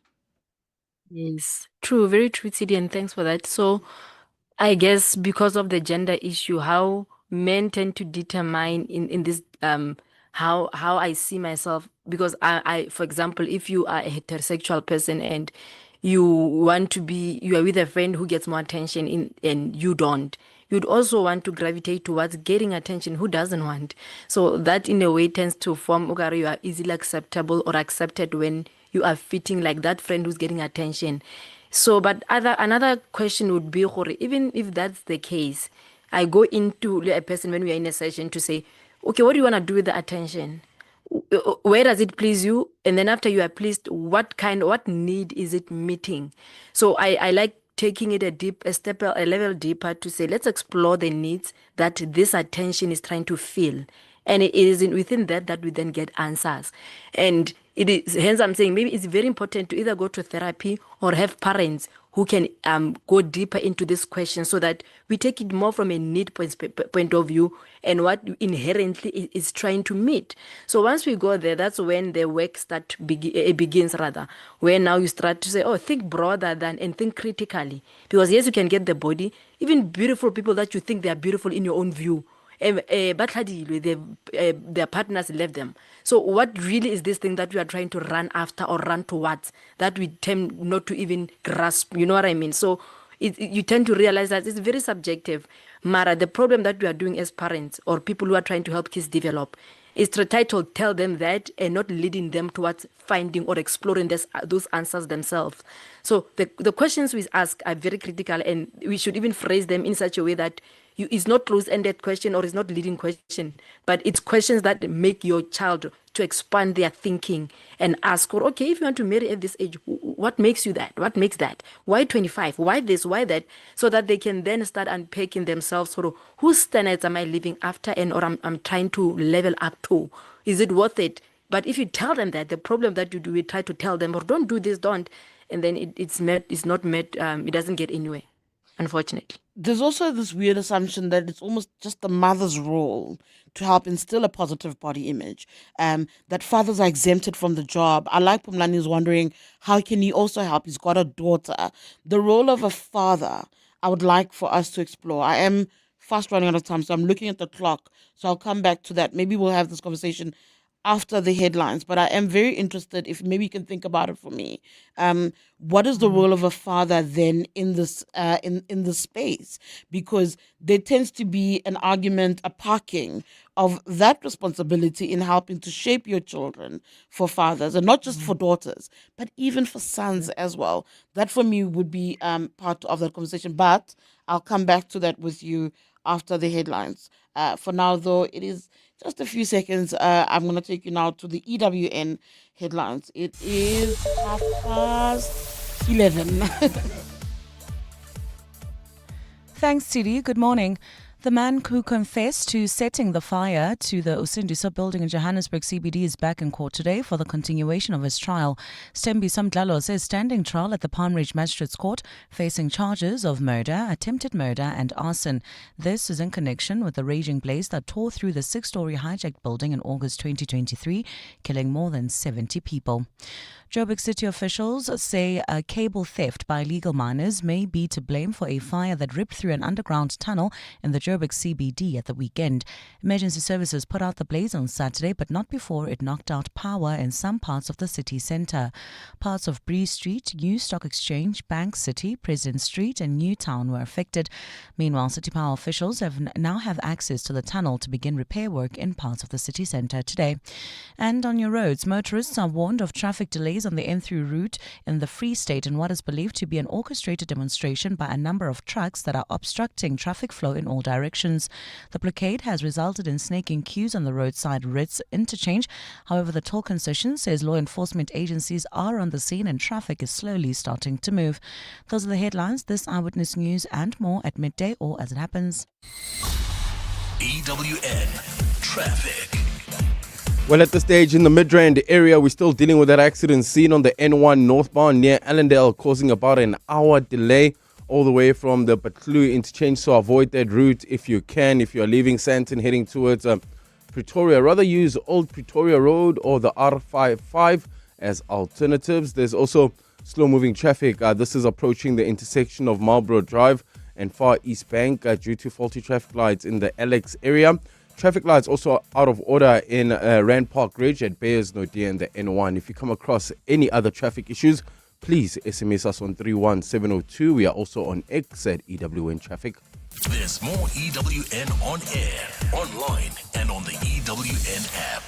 Yes, true, very true, Tshidi, and thanks for that. So I guess because of the gender issue, how men tend to determine in this how I see myself, because I for example, if you are a heterosexual person and you are with a friend who gets more attention and you don't, you'd also want to gravitate towards getting attention. Who doesn't want? So that in a way tends to form, okay, you are easily acceptable or accepted when you are fitting like that friend who's getting attention. So, but another question would be, even if that's the case, I go into a person when we are in a session to say, okay, what do you want to do with the attention? Where does it please you? And then after you are pleased, what need is it meeting? So I like taking it a level deeper to say, let's explore the needs that this attention is trying to fill. And it is within that we then get answers. And it is, hence I'm saying maybe it's very important to either go to therapy or have parents who can go deeper into this question so that we take it more from a need point of view and what inherently is trying to meet. So once we go there, that's when the work begins, where now you start to say, think broader and think critically. Because yes, you can get the body, even beautiful people that you think they are beautiful in your own view, but their partners left them. So what really is this thing that we are trying to run after or run towards that we tend not to even grasp? You know what I mean? So you tend to realize that it's very subjective. Mara, the problem that we are doing as parents or people who are trying to help kids develop, is to try to tell them that and not leading them towards finding or exploring those answers themselves. So the questions we ask are very critical, and we should even phrase them in such a way that it's not close-ended question or it's not leading question, but it's questions that make your child to expand their thinking and ask, or okay, if you want to marry at this age, what makes you that? What makes that? Why 25? Why this? Why that? So that they can then start unpacking themselves, sort of, whose standards am I living after and or I'm trying to level up to? Is it worth it? But if you tell them that, the problem that you do, you try to tell them, or don't do this, don't, and then it's not met, it doesn't get anywhere, unfortunately. There's also this weird assumption that it's almost just the mother's role to help instill a positive body image, that fathers are exempted from the job. I like Pumlani is wondering, how can he also help? He's got a daughter. The role of a father, I would like for us to explore. I am fast running out of time, so I'm looking at the clock. So I'll come back to that. Maybe we'll have this conversation after the headlines, but I am very interested if maybe you can think about it for me. What is the role of a father then in this in this space? Because there tends to be an argument, a parking of that responsibility in helping to shape your children for fathers, and not just for daughters, but even for sons as well. That for me would be part of that conversation, but I'll come back to that with you after the headlines. For now, though, it is just a few seconds. I'm going to take you now to the EWN headlines. It is 11:30. Thanks, Tshidi. Good morning. The man who confessed to setting the fire to the Usindiso building in Johannesburg CBD is back in court today for the continuation of his trial. Stembi Samdlalo says standing trial at the Palm Ridge Magistrates Court, facing charges of murder, attempted murder and arson. This is in connection with the raging blaze that tore through the 6-story hijacked building in August 2023, killing more than 70 people. Joburg City officials say a cable theft by illegal miners may be to blame for a fire that ripped through an underground tunnel in the Joburg CBD at the weekend. Emergency services put out the blaze on Saturday, but not before it knocked out power in some parts of the city centre. Parts of Bree Street, New Stock Exchange, Bank City, President Street and Newtown were affected. Meanwhile, City Power officials now have access to the tunnel to begin repair work in parts of the city centre today. And on your roads, motorists are warned of traffic delays on the N3 route in the Free State in what is believed to be an orchestrated demonstration by a number of trucks that are obstructing traffic flow in all directions. The blockade has resulted in snaking queues on the roadside Ritz interchange. However, the toll concession says law enforcement agencies are on the scene and traffic is slowly starting to move. Those are the headlines. This Eyewitness News and more at midday or as it happens. EWN Traffic. Well, at this stage in the Midrand area, we're still dealing with that accident seen on the N1 northbound near Allendale, causing about an hour delay all the way from the Batloo interchange. So avoid that route if you can. If you're leaving Sandton heading towards Pretoria, rather use Old Pretoria Road or the R55 as alternatives. There's also slow-moving traffic. This is approaching the intersection of Marlborough Drive and Far East Bank due to faulty traffic lights in the Alex area. Traffic lights also out of order in Rand Park Ridge at Beyers Naudé and the N1. If you come across any other traffic issues, please SMS us on 31702. We are also on X at EWN Traffic. There's more EWN on air, online, and on the EWN app.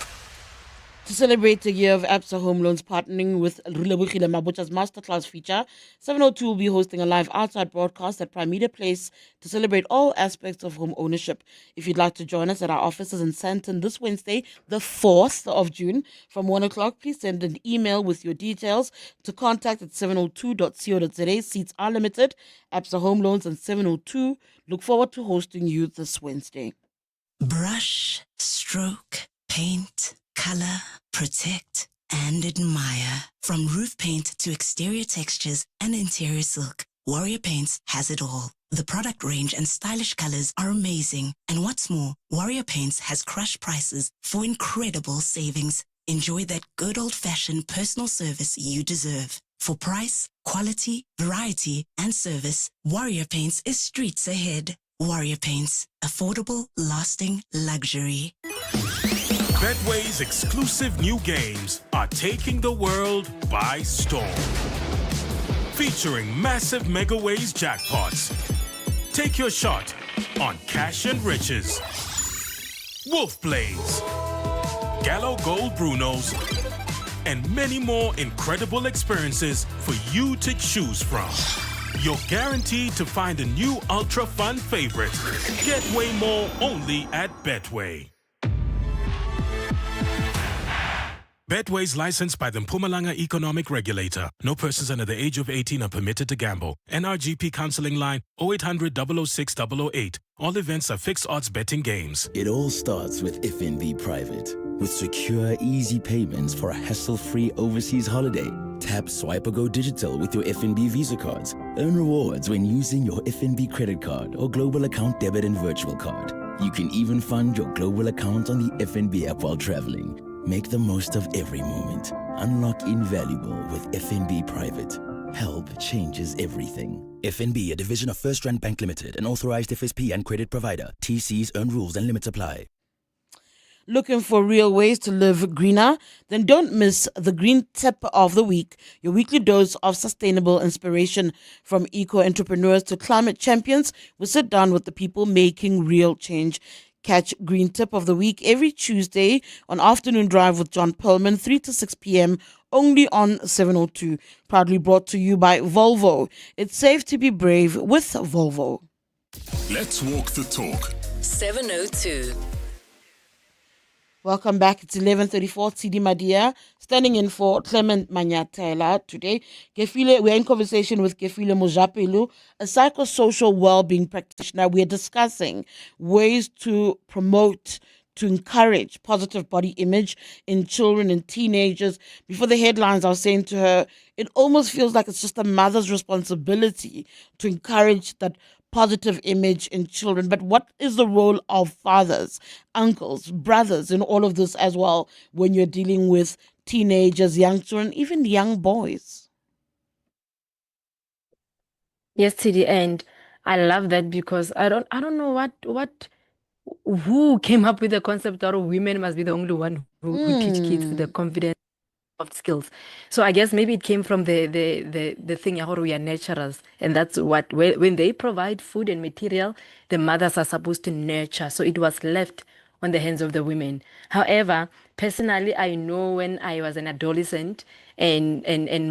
To celebrate the year of Absa Home Loans partnering with Nobuhle Nkabane Masterclass feature, 702 will be hosting a live outside broadcast at Prime Media Place to celebrate all aspects of home ownership. If you'd like to join us at our offices in Sandton this Wednesday, the 4th of June, from 1 o'clock, please send an email with your details to contact@702.co.za. Seats are limited. Absa Home Loans and 702 look forward to hosting you this Wednesday. Brush, stroke, paint, color, protect, and admire. From roof paint to exterior textures and interior silk, Warrior Paints has it all. The product range and stylish colors are amazing. And what's more, Warrior Paints has crushed prices for incredible savings. Enjoy that good old-fashioned personal service you deserve. For price, quality, variety, and service, Warrior Paints is streets ahead. Warrior Paints. Affordable, lasting luxury. Betway's exclusive new games are taking the world by storm. Featuring massive Megaways jackpots. Take your shot on cash and riches. Wolf Blaze, Gallo Gold Brunos, and many more incredible experiences for you to choose from. You're guaranteed to find a new ultra fun favorite. Get way more only at Betway. Betway's licensed by the Mpumalanga Economic Regulator. No persons under the age of 18 are permitted to gamble. NRGP counseling line 0800 006 008. All events are fixed odds betting games. It all starts with FNB Private. With secure, easy payments for a hassle-free overseas holiday. Tap, swipe, or go digital with your FNB Visa cards. Earn rewards when using your FNB credit card or global account debit and virtual card. You can even fund your global account on the FNB app while traveling. Make the most of every moment. Unlock invaluable with FNB Private. Help changes everything. FNB, a division of First Rand Bank Limited, an authorized FSP and credit provider. TCs, earn rules and limits apply. Looking for real ways to live greener? Then don't miss the Green Tip of the Week, your weekly dose of sustainable inspiration. From eco-entrepreneurs to climate champions, we sit down with the people making real change. Catch Green Tip of the Week every Tuesday on Afternoon Drive with John Perlman, 3 to 6 p.m., only on 702. Proudly brought to you by Volvo. It's safe to be brave with Volvo. Let's walk the talk. 702. Welcome back. It's 11:34. Tshidi Madia standing in for Clement Manyathela today. We're in conversation with Gefile Mojapelu, a psychosocial well-being practitioner. We're discussing ways to promote, to encourage positive body image in children and teenagers. Before the headlines, I was saying to her, it almost feels like it's just a mother's responsibility to encourage that positive image in children. But what is the role of fathers, uncles, brothers in all of this as well when you're dealing with teenagers, young children, even young boys? Yes, Tshidi, and I love that because I don't know who came up with the concept that women must be the only one who teach kids the confidence of skills. So I guess maybe it came from the thing how we are nurturers, and that's what when they provide food and material, the mothers are supposed to nurture. So it was left on the hands of the women. However, personally, I know when I was an adolescent and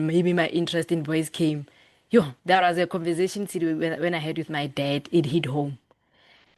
maybe my interest in boys came, there was a conversation when I had with my dad. It hit home.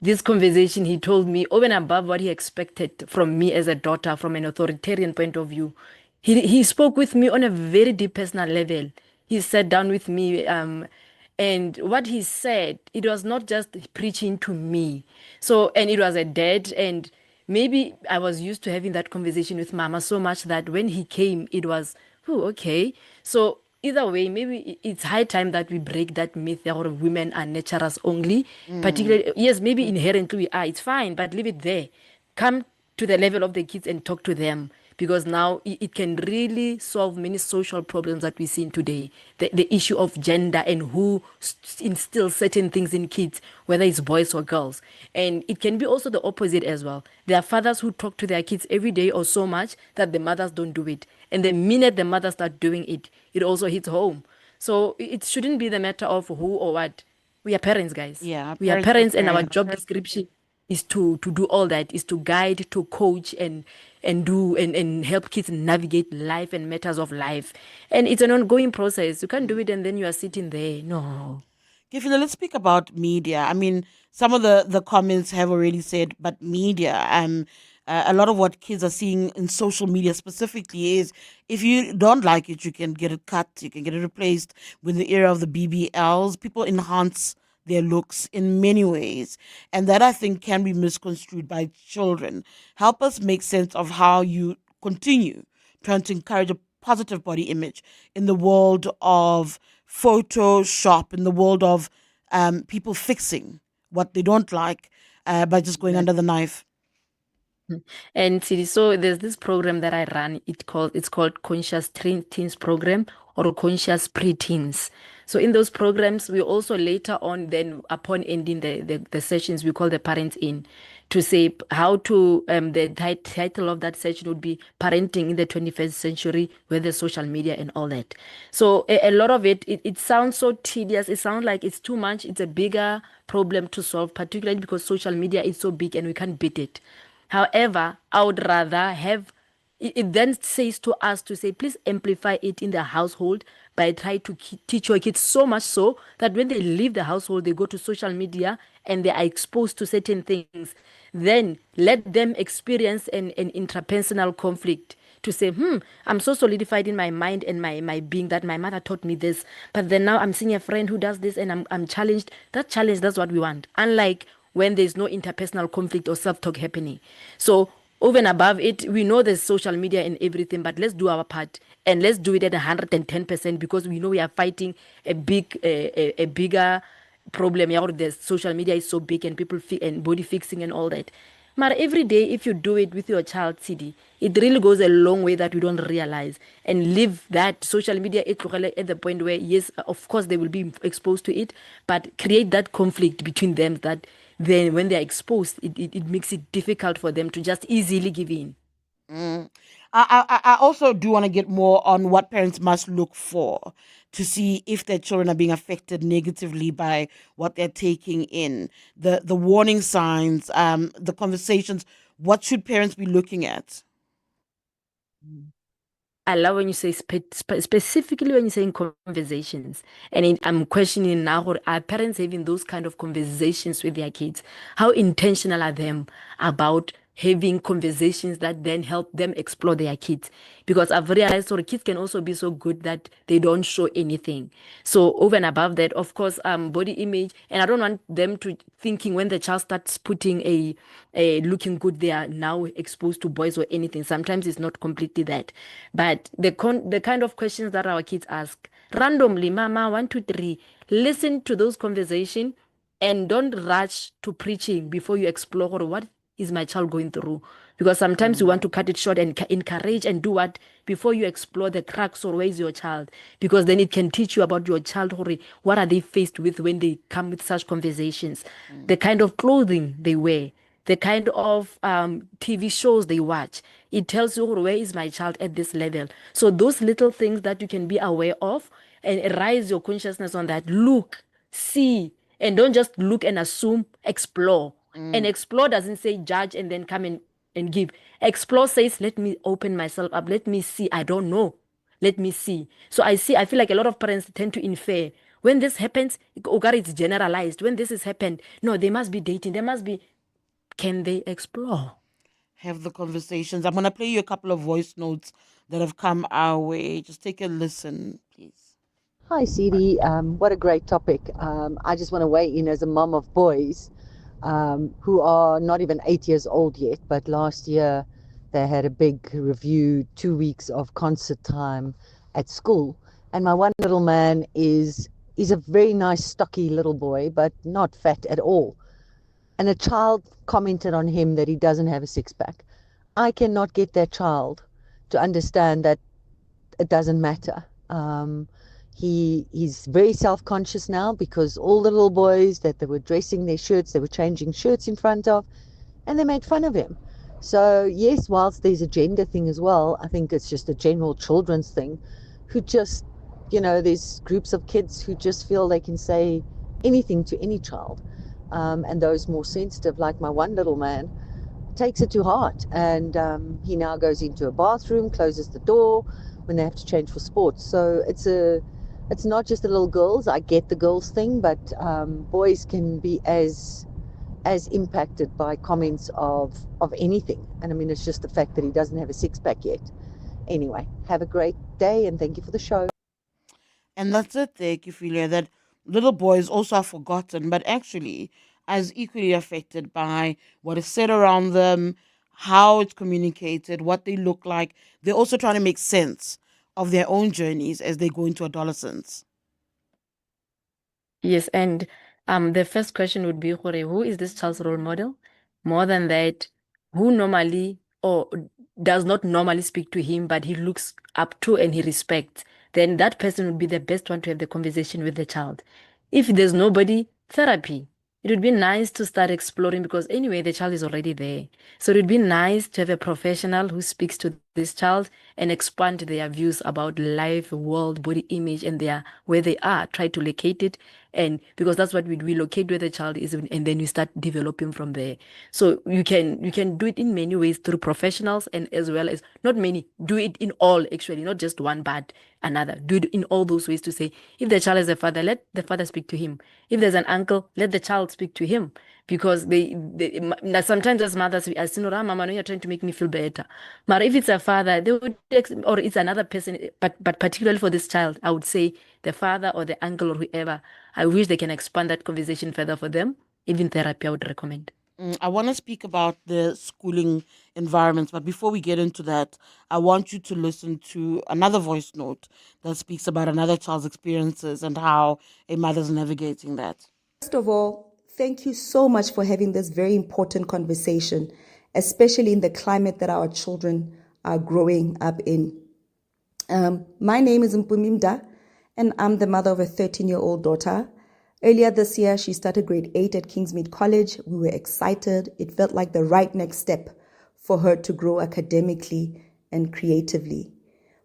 This conversation, he told me, over and above what he expected from me as a daughter, from an authoritarian point of view, he spoke with me on a very deep personal level. He sat down with me, and what he said, it was not just preaching to me. So, and it was a dad, and maybe I was used to having that conversation with Mama so much that when he came, it was, okay. So either way, maybe it's high time that we break that myth that women are nurturers only. Particularly, yes, maybe inherently we are. It's fine, but leave it there. Come to the level of the kids and talk to them, because now it can really solve many social problems that we see in today. The issue of gender and who instills certain things in kids, whether it's boys or girls. And it can be also the opposite as well. There are fathers who talk to their kids every day or so much that the mothers don't do it. And the minute the mothers start doing it, it also hits home. So it shouldn't be the matter of who or what. We are parents, guys. Yeah, we are parents, and our job description is to do all that, is to guide, to coach, and help kids navigate life and matters of life. And it's an ongoing process. You can't do it and then you are sitting there. No. Gefile, let's speak about media. I mean, some of the comments have already said, but media, a lot of what kids are seeing in social media specifically is, if you don't like it, you can get it cut, you can get it replaced. With the era of the BBLs, people enhance their looks in many ways, and that I think can be misconstrued by children. Help us make sense of how you continue trying to encourage a positive body image in the world of Photoshop, in the world of people fixing what they don't like by just going under the knife. And so there's this program that I run. It's called Conscious Teens Program, or Conscious Pre-Teens. So in those programs, we also later on, then upon ending the sessions, we call the parents in to say how to, the title of that session would be Parenting in the 21st Century with the social media and all that. So a lot of it sounds so tedious. It sounds like it's too much. It's a bigger problem to solve, particularly because social media is so big and we can't beat it. However, I would rather have it then says to us to say, please amplify it in the household by trying to teach your kids so much so that when they leave the household, they go to social media and they are exposed to certain things. Then let them experience an intrapersonal conflict to say, I'm so solidified in my mind and my being that my mother taught me this, but then now I'm seeing a friend who does this and I'm challenged. That challenge, that's what we want. Unlike when there's no interpersonal conflict or self-talk happening. So over and above it, we know there's social media and everything, but let's do our part and let's do it at 110% because we know we are fighting a bigger problem. The social media is so big and people and body fixing and all that. But every day, if you do it with your child, Tshidi, it really goes a long way that we don't realize. And leave that social media at the point where, yes, of course, they will be exposed to it, but create that conflict between them that then when they're exposed, it makes it difficult for them to just easily give in. I also do want to get more on what parents must look for to see if their children are being affected negatively by what they're taking in. The warning signs, the conversations. What should parents be looking at? I love when you say specifically when you say in conversations, and I'm questioning now, are parents having those kind of conversations with their kids? How intentional are them about having conversations that then help them explore their kids? Because I've realized kids can also be so good that they don't show anything. So over and above that, of course, body image, and I don't want them to thinking when the child starts putting a looking good, they are now exposed to boys or anything. Sometimes it's not completely that, but the kind of questions that our kids ask randomly, mama 1 2 3, listen to those conversations and don't rush to preaching before you explore what is my child going through, because sometimes you want to cut it short and encourage and do what before you explore the cracks or where is your child, because then it can teach you about your child, what are they faced with when they come with such conversations, the kind of clothing they wear, the kind of TV shows they watch. It tells you where is my child at this level. So those little things that you can be aware of and raise your consciousness on that. Look, see, and don't just look and assume, explore. And explore doesn't say judge and then come and give. Explore says, let me open myself up. Let me see. I don't know. Let me see. So I feel like a lot of parents tend to infer. When this happens, it's generalized. When this has happened, no, they must be dating. They must be. Can they explore? Have the conversations. I'm going to play you a couple of voice notes that have come our way. Just take a listen, please. Hi, Tshidi. What a great topic. I just want to weigh in as a mom of boys who are not even 8 years old yet, but last year they had a big review, 2 weeks of concert time at school. And my one little man is a very nice, stocky little boy, but not fat at all. And a child commented on him that he doesn't have a six-pack. I cannot get that child to understand that it doesn't matter. He's very self-conscious now because all the little boys that they were dressing their shirts, they were changing shirts in front of, and they made fun of him. So yes, whilst there's a gender thing as well, I think it's just a general children's thing who just, there's groups of kids who just feel they can say anything to any child. And those more sensitive, like my one little man, takes it to heart. And he now goes into a bathroom, closes the door when they have to change for sports. So it's not just the little girls. I get the girls thing, but boys can be as impacted by comments of anything. And I mean, it's just the fact that he doesn't have a six-pack yet. Anyway, have a great day and thank you for the show. And that's it there, Kifilia, that little boys also are forgotten, but actually as equally affected by what is said around them, how it's communicated, what they look like. They're also trying to make sense of their own journeys as they go into adolescence. Yes, and the first question would be, who is this child's role model? More than that, who normally or does not normally speak to him, but he looks up to and he respects, then that person would be the best one to have the conversation with the child. If there's nobody, therapy. It would be nice to start exploring because anyway, the child is already there. So it would be nice to have a professional who speaks to this child and expand their views about life, world, body image, and where they are. Try to locate it, and because that's what we do, we locate where the child is, and then we start developing from there. So you can do it in many ways through professionals, and as well as not many. Do it in all, actually, not just one but another. Do it in all those ways to say, if the child has a father, let the father speak to him. If there's an uncle, let the child speak to him. Because sometimes as mothers, we say, no, mama, no, you're trying to make me feel better. But if it's a father, they would, or it's another person, but particularly for this child, I would say the father or the uncle or whoever, I wish they can expand that conversation further for them. Even therapy, I would recommend. I want to speak about the schooling environments, but before we get into that, I want you to listen to another voice note that speaks about another child's experiences and how a mother's navigating that. First of all, thank you so much for having this very important conversation, especially in the climate that our children are growing up in. My name is Mpumimda, and I'm the mother of a 13-year-old daughter. Earlier this year, she started grade 8 at Kingsmead College. We were excited. It felt like the right next step for her to grow academically and creatively.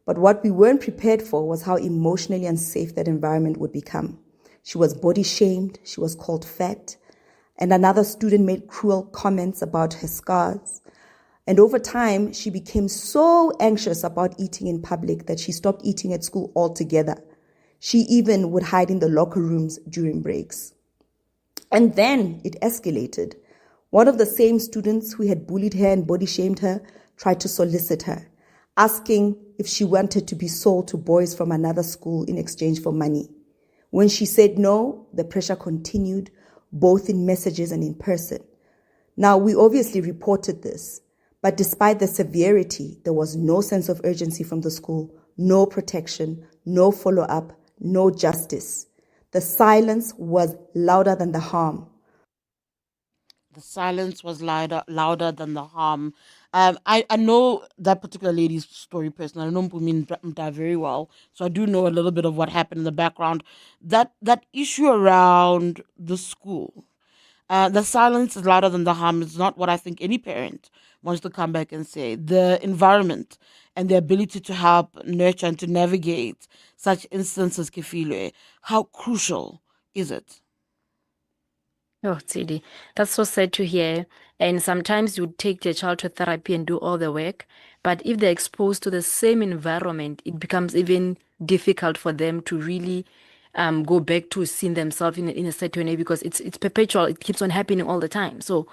But what we weren't prepared for was how emotionally unsafe that environment would become. She was body shamed, she was called fat, and another student made cruel comments about her scars. And over time, she became so anxious about eating in public that she stopped eating at school altogether. She even would hide in the locker rooms during breaks. And then it escalated. One of the same students who had bullied her and body shamed her tried to solicit her, asking if she wanted to be sold to boys from another school in exchange for money. When she said no, the pressure continued, both in messages and in person. Now, we obviously reported this, but despite the severity, there was no sense of urgency from the school, no protection, no follow-up, no justice. The silence was louder than the harm. The silence was louder than the harm. I know that particular lady's story personally. I know Mpumi very well, so I do know a little bit of what happened in the background. That issue around the school, the silence is louder than the harm is not what I think any parent wants to come back and say. The environment and the ability to help nurture and to navigate such instances, Kefilwe, how crucial is it? Oh, Tshidi, that's so sad to hear. And sometimes you take your child to therapy and do all the work, but if they're exposed to the same environment, it becomes even difficult for them to really go back to seeing themselves in a certain way, because it's perpetual. It keeps on happening all the time. So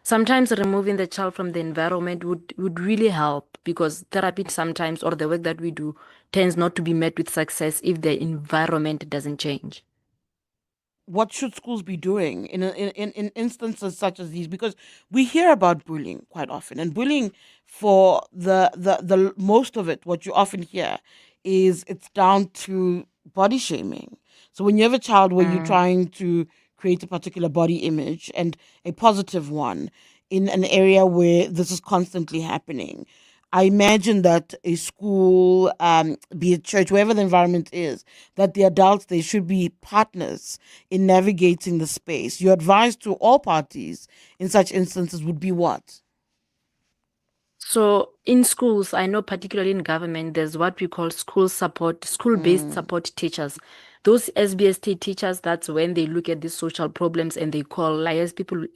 sometimes removing the child from the environment would really help, because therapy sometimes, or the work that we do, tends not to be met with success if the environment doesn't change. What should schools be doing in instances such as these? Because we hear about bullying quite often, and bullying, for the most of it, what you often hear is it's down to body shaming. So when you have a child where you're trying to create a particular body image, and a positive one, in an area where this is constantly happening, I imagine that a school, be it church, wherever the environment is, that the adults, they should be partners in navigating the space. Your advice to all parties in such instances would be what? So in schools, I know particularly in government, there's what we call school-based support teachers. Those SBST teachers, that's when they look at these social problems and they call liaise people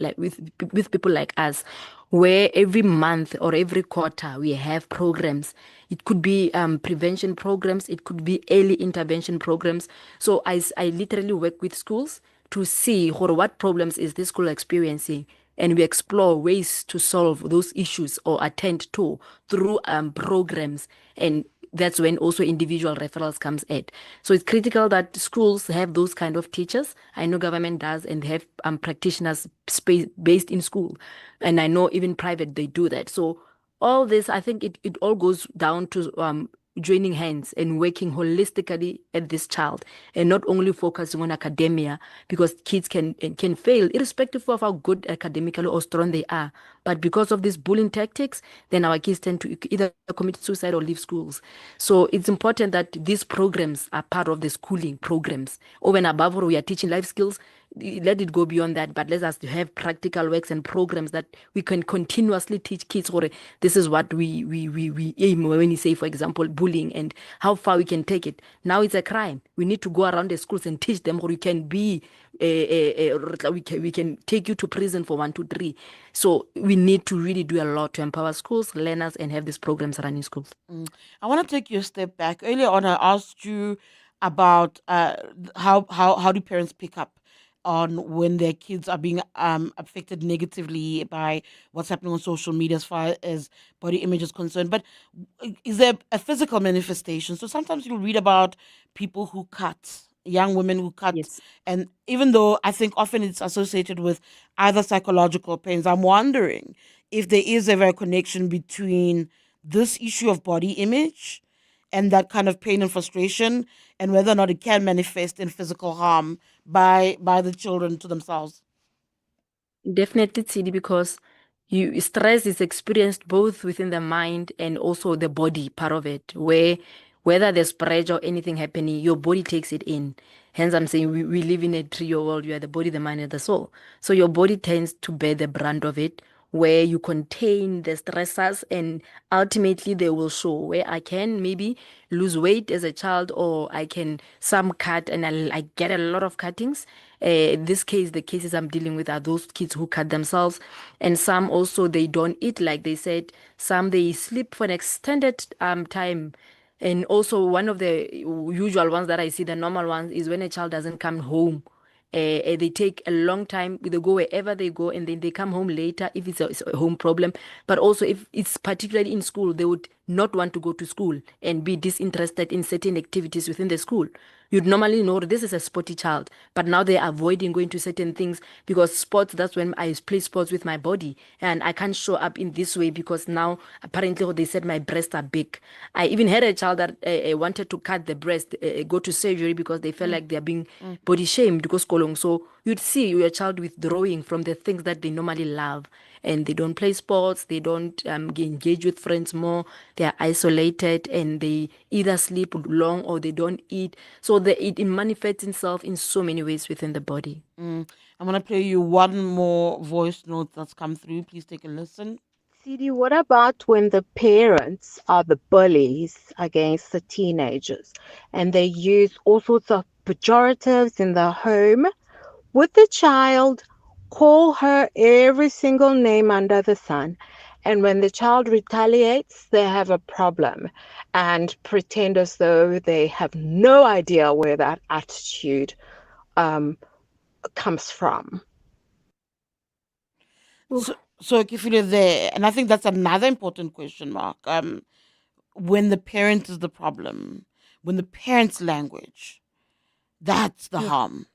with people like us, where every month or every quarter we have programs. It could be prevention programs, it could be early intervention programs. So I literally work with schools to see what problems is this school experiencing, and we explore ways to solve those issues or attend to through programs. And that's when also individual referrals comes at. So it's critical that schools have those kind of teachers. I know government does, and they have practitioners based in school. And I know even private, they do that. So all this, I think it all goes down to joining hands and working holistically at this child, and not only focusing on academia, because kids can fail irrespective of how good academically or strong they are. But because of these bullying tactics, then our kids tend to either commit suicide or leave schools. So it's important that these programs are part of the schooling programs. Over and above, we are teaching life skills. let it go beyond that, but let us have practical works and programs that we can continuously teach kids. Or this is what we aim when you say, for example, bullying and how far we can take it. Now it's a crime. We need to go around the schools and teach them, or you can be we can take you to prison for 1, 2, 3. So we need to really do a lot to empower schools, learners, and have these programs running schools. I want to take you a step back. Earlier on, I asked you about how do parents pick up on when their kids are being affected negatively by what's happening on social media as far as body image is concerned. But is there a physical manifestation? So sometimes you'll read about people who cut, young women who cut, and even though I think often it's associated with either psychological pains, I'm wondering if there is ever a connection between this issue of body image and that kind of pain and frustration, and whether or not it can manifest in physical harm by the children to themselves. Definitely, Tshidi, because stress is experienced both within the mind and also the body part of it, where whether there's pressure or anything happening, your body takes it in. Hence, I'm saying we live in a trio world. You are the body, the mind, and the soul. So your body tends to bear the brunt of it, where you contain the stressors, and ultimately they will show, where I can maybe lose weight as a child, or I can some cut, and I get a lot of cuttings. In this case, the cases I'm dealing with are those kids who cut themselves, and some also they don't eat, like they said. Some they sleep for an extended time. And also one of the usual ones that I see, the normal ones, is when a child doesn't come home. They take a long time. They go wherever they go, and then they come home later if it's a home problem. But also if it's particularly in school, they would not want to go to school and be disinterested in certain activities within the school. You'd normally know this is a sporty child, but now they're avoiding going to certain things because sports, that's when I play sports with my body, and I can't show up in this way because now apparently they said my breasts are big. I even had a child that wanted to cut the breast, go to surgery because they felt like they're being body shamed because kolong. So you'd see your child withdrawing from the things that they normally love, and they don't play sports, they don't engage with friends more, they are isolated, and they either sleep long or they don't eat. So it manifests itself in so many ways within the body. I'm going to play you one more voice note that's come through. Please take a listen. Tshidi, what about when the parents are the bullies against the teenagers and they use all sorts of pejoratives in the home? Would the child call her every single name under the sun, and when the child retaliates, they have a problem and pretend as though they have no idea where that attitude comes from? So Kifile there, and I think that's another important question mark. When the parent is the problem, when the parent's language, that's the harm.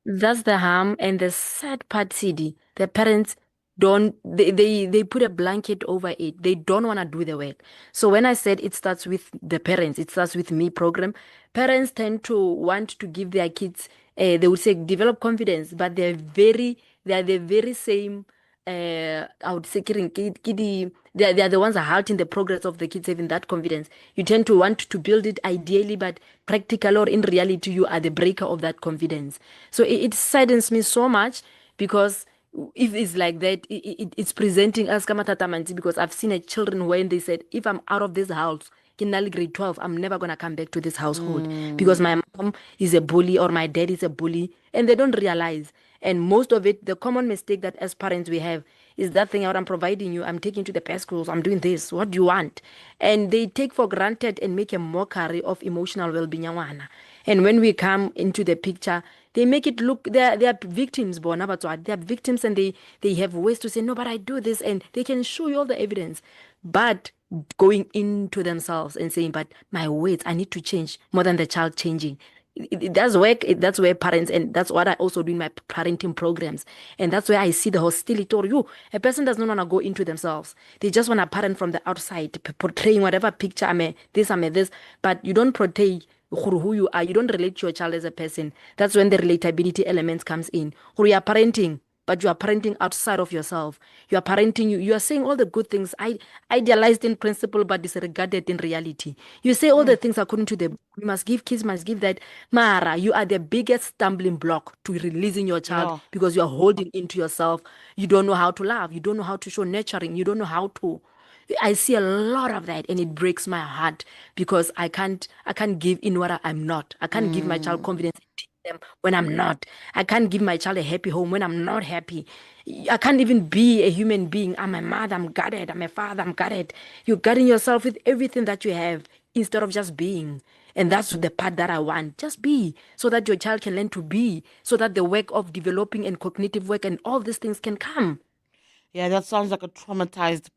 That's the harm. And the sad part, Tshidi, the parents don't, they put a blanket over it. They don't want to do the work. So when I said it starts with the parents, it starts with me program, parents tend to want to give their kids, they would say develop confidence, but they are the very same, I would say, they are the ones that are halting the progress of the kids having that confidence. You tend to want to build it ideally, but practical or in reality, you are the breaker of that confidence. So it saddens me so much because if it's like that, it's presenting us kamatamanti, because I've seen children when they said, if I'm out of this house, in grade 12, I'm never going to come back to this household because my mom is a bully or my dad is a bully, and they don't realize. And most of it, the common mistake that as parents we have is that thing out, I'm providing you, I'm taking you to the best schools, I'm doing this, what do you want? And they take for granted and make a mockery of emotional well-being. And when we come into the picture, they make it look, they are victims, they are victims, and they have ways to say, no, but I do this, and they can show you all the evidence. But going into themselves and saying, but my ways, I need to change more than the child changing. It does work. That's where parents, and that's what I also do in my parenting programs. And that's where I see the hostility. Or a person does not want to go into themselves. They just want to parent from the outside, portraying whatever picture, I'm this, but you don't portray who you are. You don't relate to your child as a person. That's when the relatability elements comes in. Who you are parenting, but you are parenting outside of yourself. You are parenting, you are saying all the good things, idealized in principle, but disregarded in reality. You say all the things according to the, we must give kids, must give that. Mara, you are the biggest stumbling block to releasing your child because you are holding into yourself. You don't know how to love. You don't know how to show nurturing. You don't know how to. I see a lot of that, and it breaks my heart because I can't give in what I'm not. I can't give my child confidence in them when I'm not. I can't give my child a happy home when I'm not happy. I can't even be a human being. I'm a mother, I'm guarded. I'm a father, I'm guarded. You're guarding yourself with everything that you have instead of just being. And that's the part that I want. Just be, so that your child can learn to be, so that the work of developing and cognitive work and all these things can come. Yeah, that sounds like a traumatized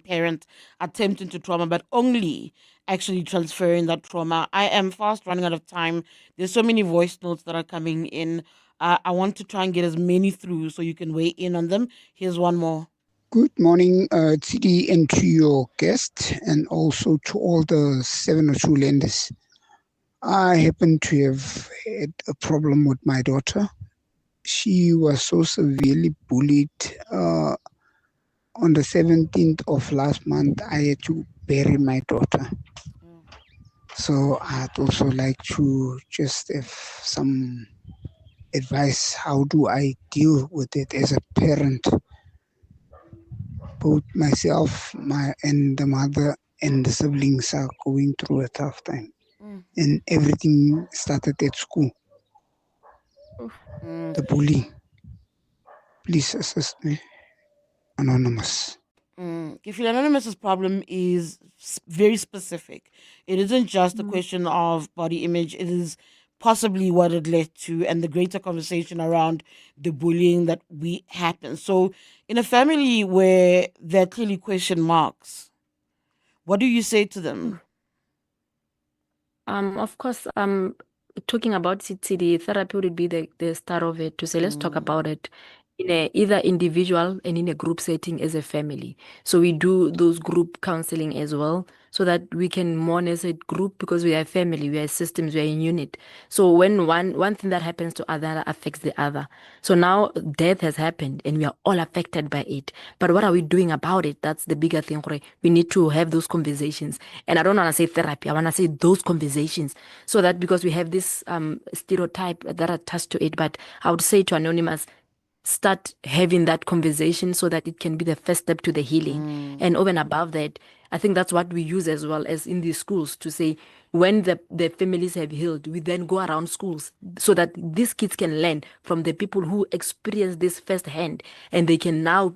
parent attempting to trauma, but only actually transferring that trauma. I am fast running out of time. There's so many voice notes that are coming in. I want to try and get as many through so you can weigh in on them. Here's one more. Good morning, Tshidi, and to your guest, and also to all the 702 lenders. I happen to have had a problem with my daughter. She was so severely bullied. On the 17th of last month, I had to bury my daughter. So I'd also like to just have some advice. How do I deal with it as a parent? Both myself, and the mother and the siblings are going through a tough time. And everything started at school. The bullying. Please assist me. Anonymous. If Anonymous's problem is very specific, it isn't just a question of body image, it is possibly what it led to and the greater conversation around the bullying that happens. So in a family where there are clearly question marks, what do you say to them? Of course, talking about CTD, therapy would be the start of it, to say, let's talk about it in either individual and in a group setting as a family. So we do those group counseling as well, so that we can mourn as a group, because we are a family, we are systems, we are in unit. So when one thing that happens to other affects the other. So now death has happened and we are all affected by it. But what are we doing about it? That's the bigger thing. We need to have those conversations. And I don't want to say therapy, I want to say those conversations, so that, because we have this stereotype that attached to it. But I would say to Anonymous, start having that conversation so that it can be the first step to the healing. And over and above that, I think that's what we use as well as in these schools, to say when the families have healed, we then go around schools so that these kids can learn from the people who experience this firsthand, and they can now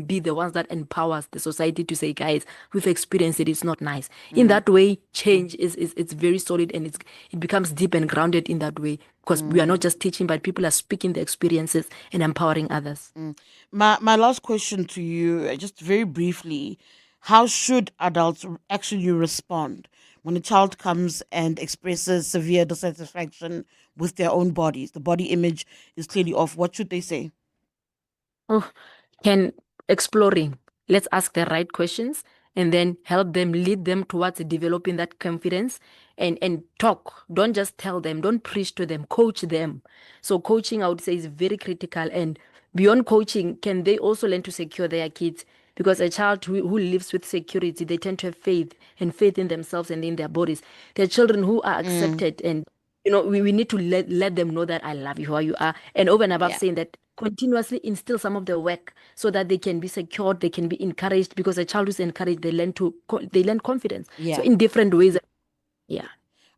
be the ones that empowers the society to say, guys, we've experienced it, it's not nice. In that way, change is it's very solid, and it becomes deep and grounded in that way, because we are not just teaching, but people are speaking the experiences and empowering others. My last question to you, just very briefly, how should adults actually respond when a child comes and expresses severe dissatisfaction with their own bodies? The body image is clearly off. What should they say? Exploring. Let's ask the right questions and then help them, lead them towards developing that confidence, and talk. Don't just tell them, don't preach to them, coach them. So coaching, I would say, is very critical. And beyond coaching, can they also learn to secure their kids? Because a child who lives with security, they tend to have faith in themselves and in their bodies. They're children who are accepted, and we need to let them know that I love you, who you are, and over and above saying that, continuously instill some of the work so that they can be secured, they can be encouraged, because a child who's encouraged, they learn confidence. So in different ways.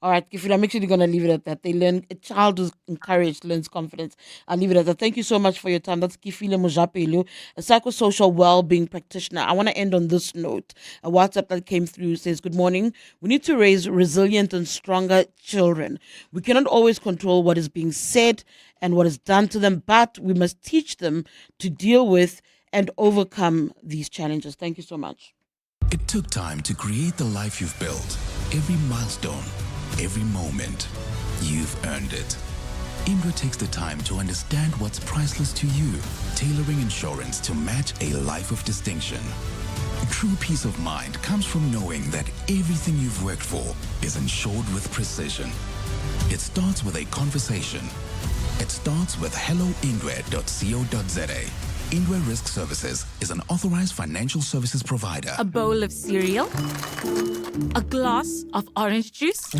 All right, Kifila, make sure you're going to leave it at that. A child who's encouraged learns confidence. I'll leave it at that. Thank you so much for your time. That's Kifila Mojapelu, a psychosocial well-being practitioner. I want to end on this note. A WhatsApp that came through says, good morning. We need to raise resilient and stronger children. We cannot always control what is being said and what is done to them, but we must teach them to deal with and overcome these challenges. Thank you so much. It took time to create the life you've built. Every milestone, every moment, you've earned it. Indra takes the time to understand what's priceless to you, tailoring insurance to match a life of distinction. True peace of mind comes from knowing that everything you've worked for is insured with precision. It starts with a conversation, It starts with helloindware.co.za. Indware Risk Services is an authorized financial services provider. A bowl of cereal, a glass of orange juice,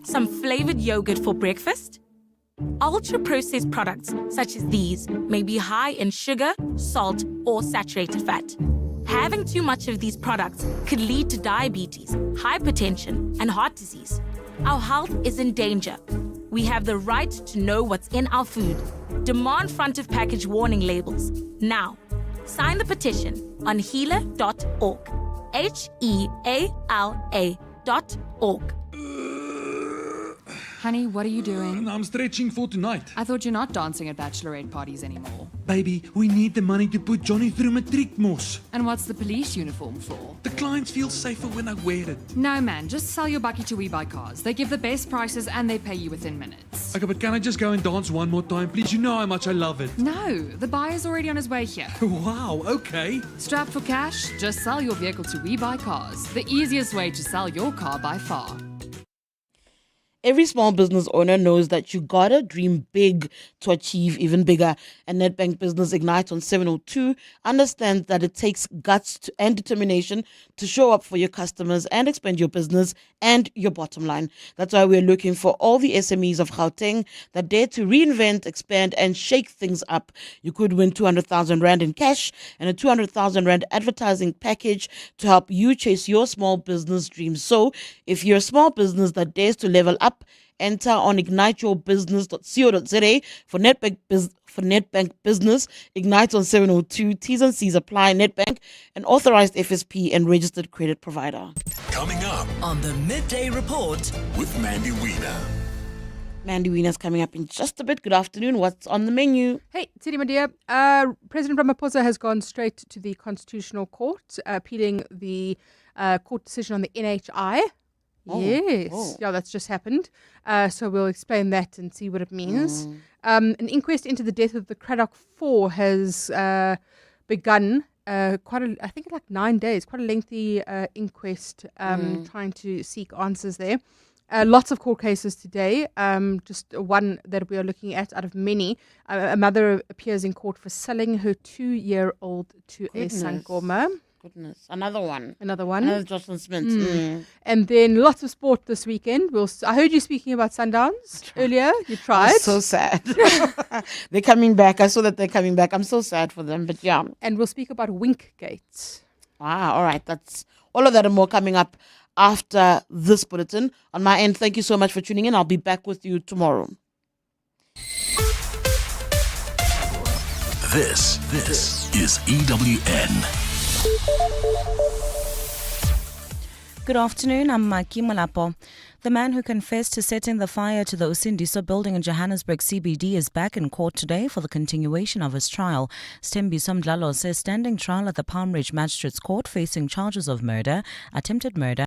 some flavored yogurt for breakfast. Ultra-processed products such as these may be high in sugar, salt, or saturated fat. Having too much of these products could lead to diabetes, hypertension, and heart disease. Our health is in danger. We have the right to know what's in our food. Demand front of package warning labels. Now, sign the petition on healer.org. HEALA.org. Honey, what are you doing? I'm stretching for tonight. I thought you're not dancing at bachelorette parties anymore. Baby, we need the money to put Johnny through Matric, mos. And what's the police uniform for? The clients feel safer when I wear it. No, man, just sell your bucky to We Buy Cars. They give the best prices and they pay you within minutes. Okay, but can I just go and dance one more time, please? You know how much I love it. No, the buyer's already on his way here. Wow, okay. Strapped for cash? Just sell your vehicle to We Buy Cars. The easiest way to sell your car by far. Every small business owner knows that you gotta dream big to achieve even bigger. And Nedbank Business Ignite on 702 understands that it takes guts and determination to show up for your customers and expand your business and your bottom line. That's why we're looking for all the SMEs of Gauteng that dare to reinvent, expand, and shake things up. You could win 200,000 Rand in cash and a 200,000 Rand advertising package to help you chase your small business dreams. So if you're a small business that dares to level up, enter on igniteyourbusiness.co.za for Nedbank Business. Ignite on 702. T's and C's apply. Nedbank, an authorized FSP and registered credit provider. Coming up on the Midday Report with Mandy Wiener. Mandy Wiener's coming up in just a bit. Good afternoon. What's on the menu? Hey, Tshidi Madia. President Ramaphosa has gone straight to the Constitutional Court, appealing the court decision on the NHI. Yes. Yeah, that's just happened. So we'll explain that and see what it means. An inquest into the death of the Craddock 4 has begun. I think like 9 days, quite a lengthy inquest trying to seek answers there. Lots of court cases today. Just one that we are looking at out of many. A mother appears in court for selling her 2-year-old to a Sangoma. Goodness. Another one. Another Jocelyn Smith. And then lots of sport this weekend. I heard you speaking about Sundowns earlier. You tried. I'm so sad. They're coming back. I saw that they're coming back. I'm so sad for them, but yeah. And we'll speak about Winkgate. All right. That's all of that and more coming up after this bulletin. On my end, thank you so much for tuning in. I'll be back with you tomorrow. This is EWN. Good afternoon, I'm Maki Malapo. The man who confessed to setting the fire to the Usindiso building in Johannesburg CBD is back in court today for the continuation of his trial. Tshidi Madia says standing trial at the Palm Ridge Magistrates Court facing charges of murder, attempted murder,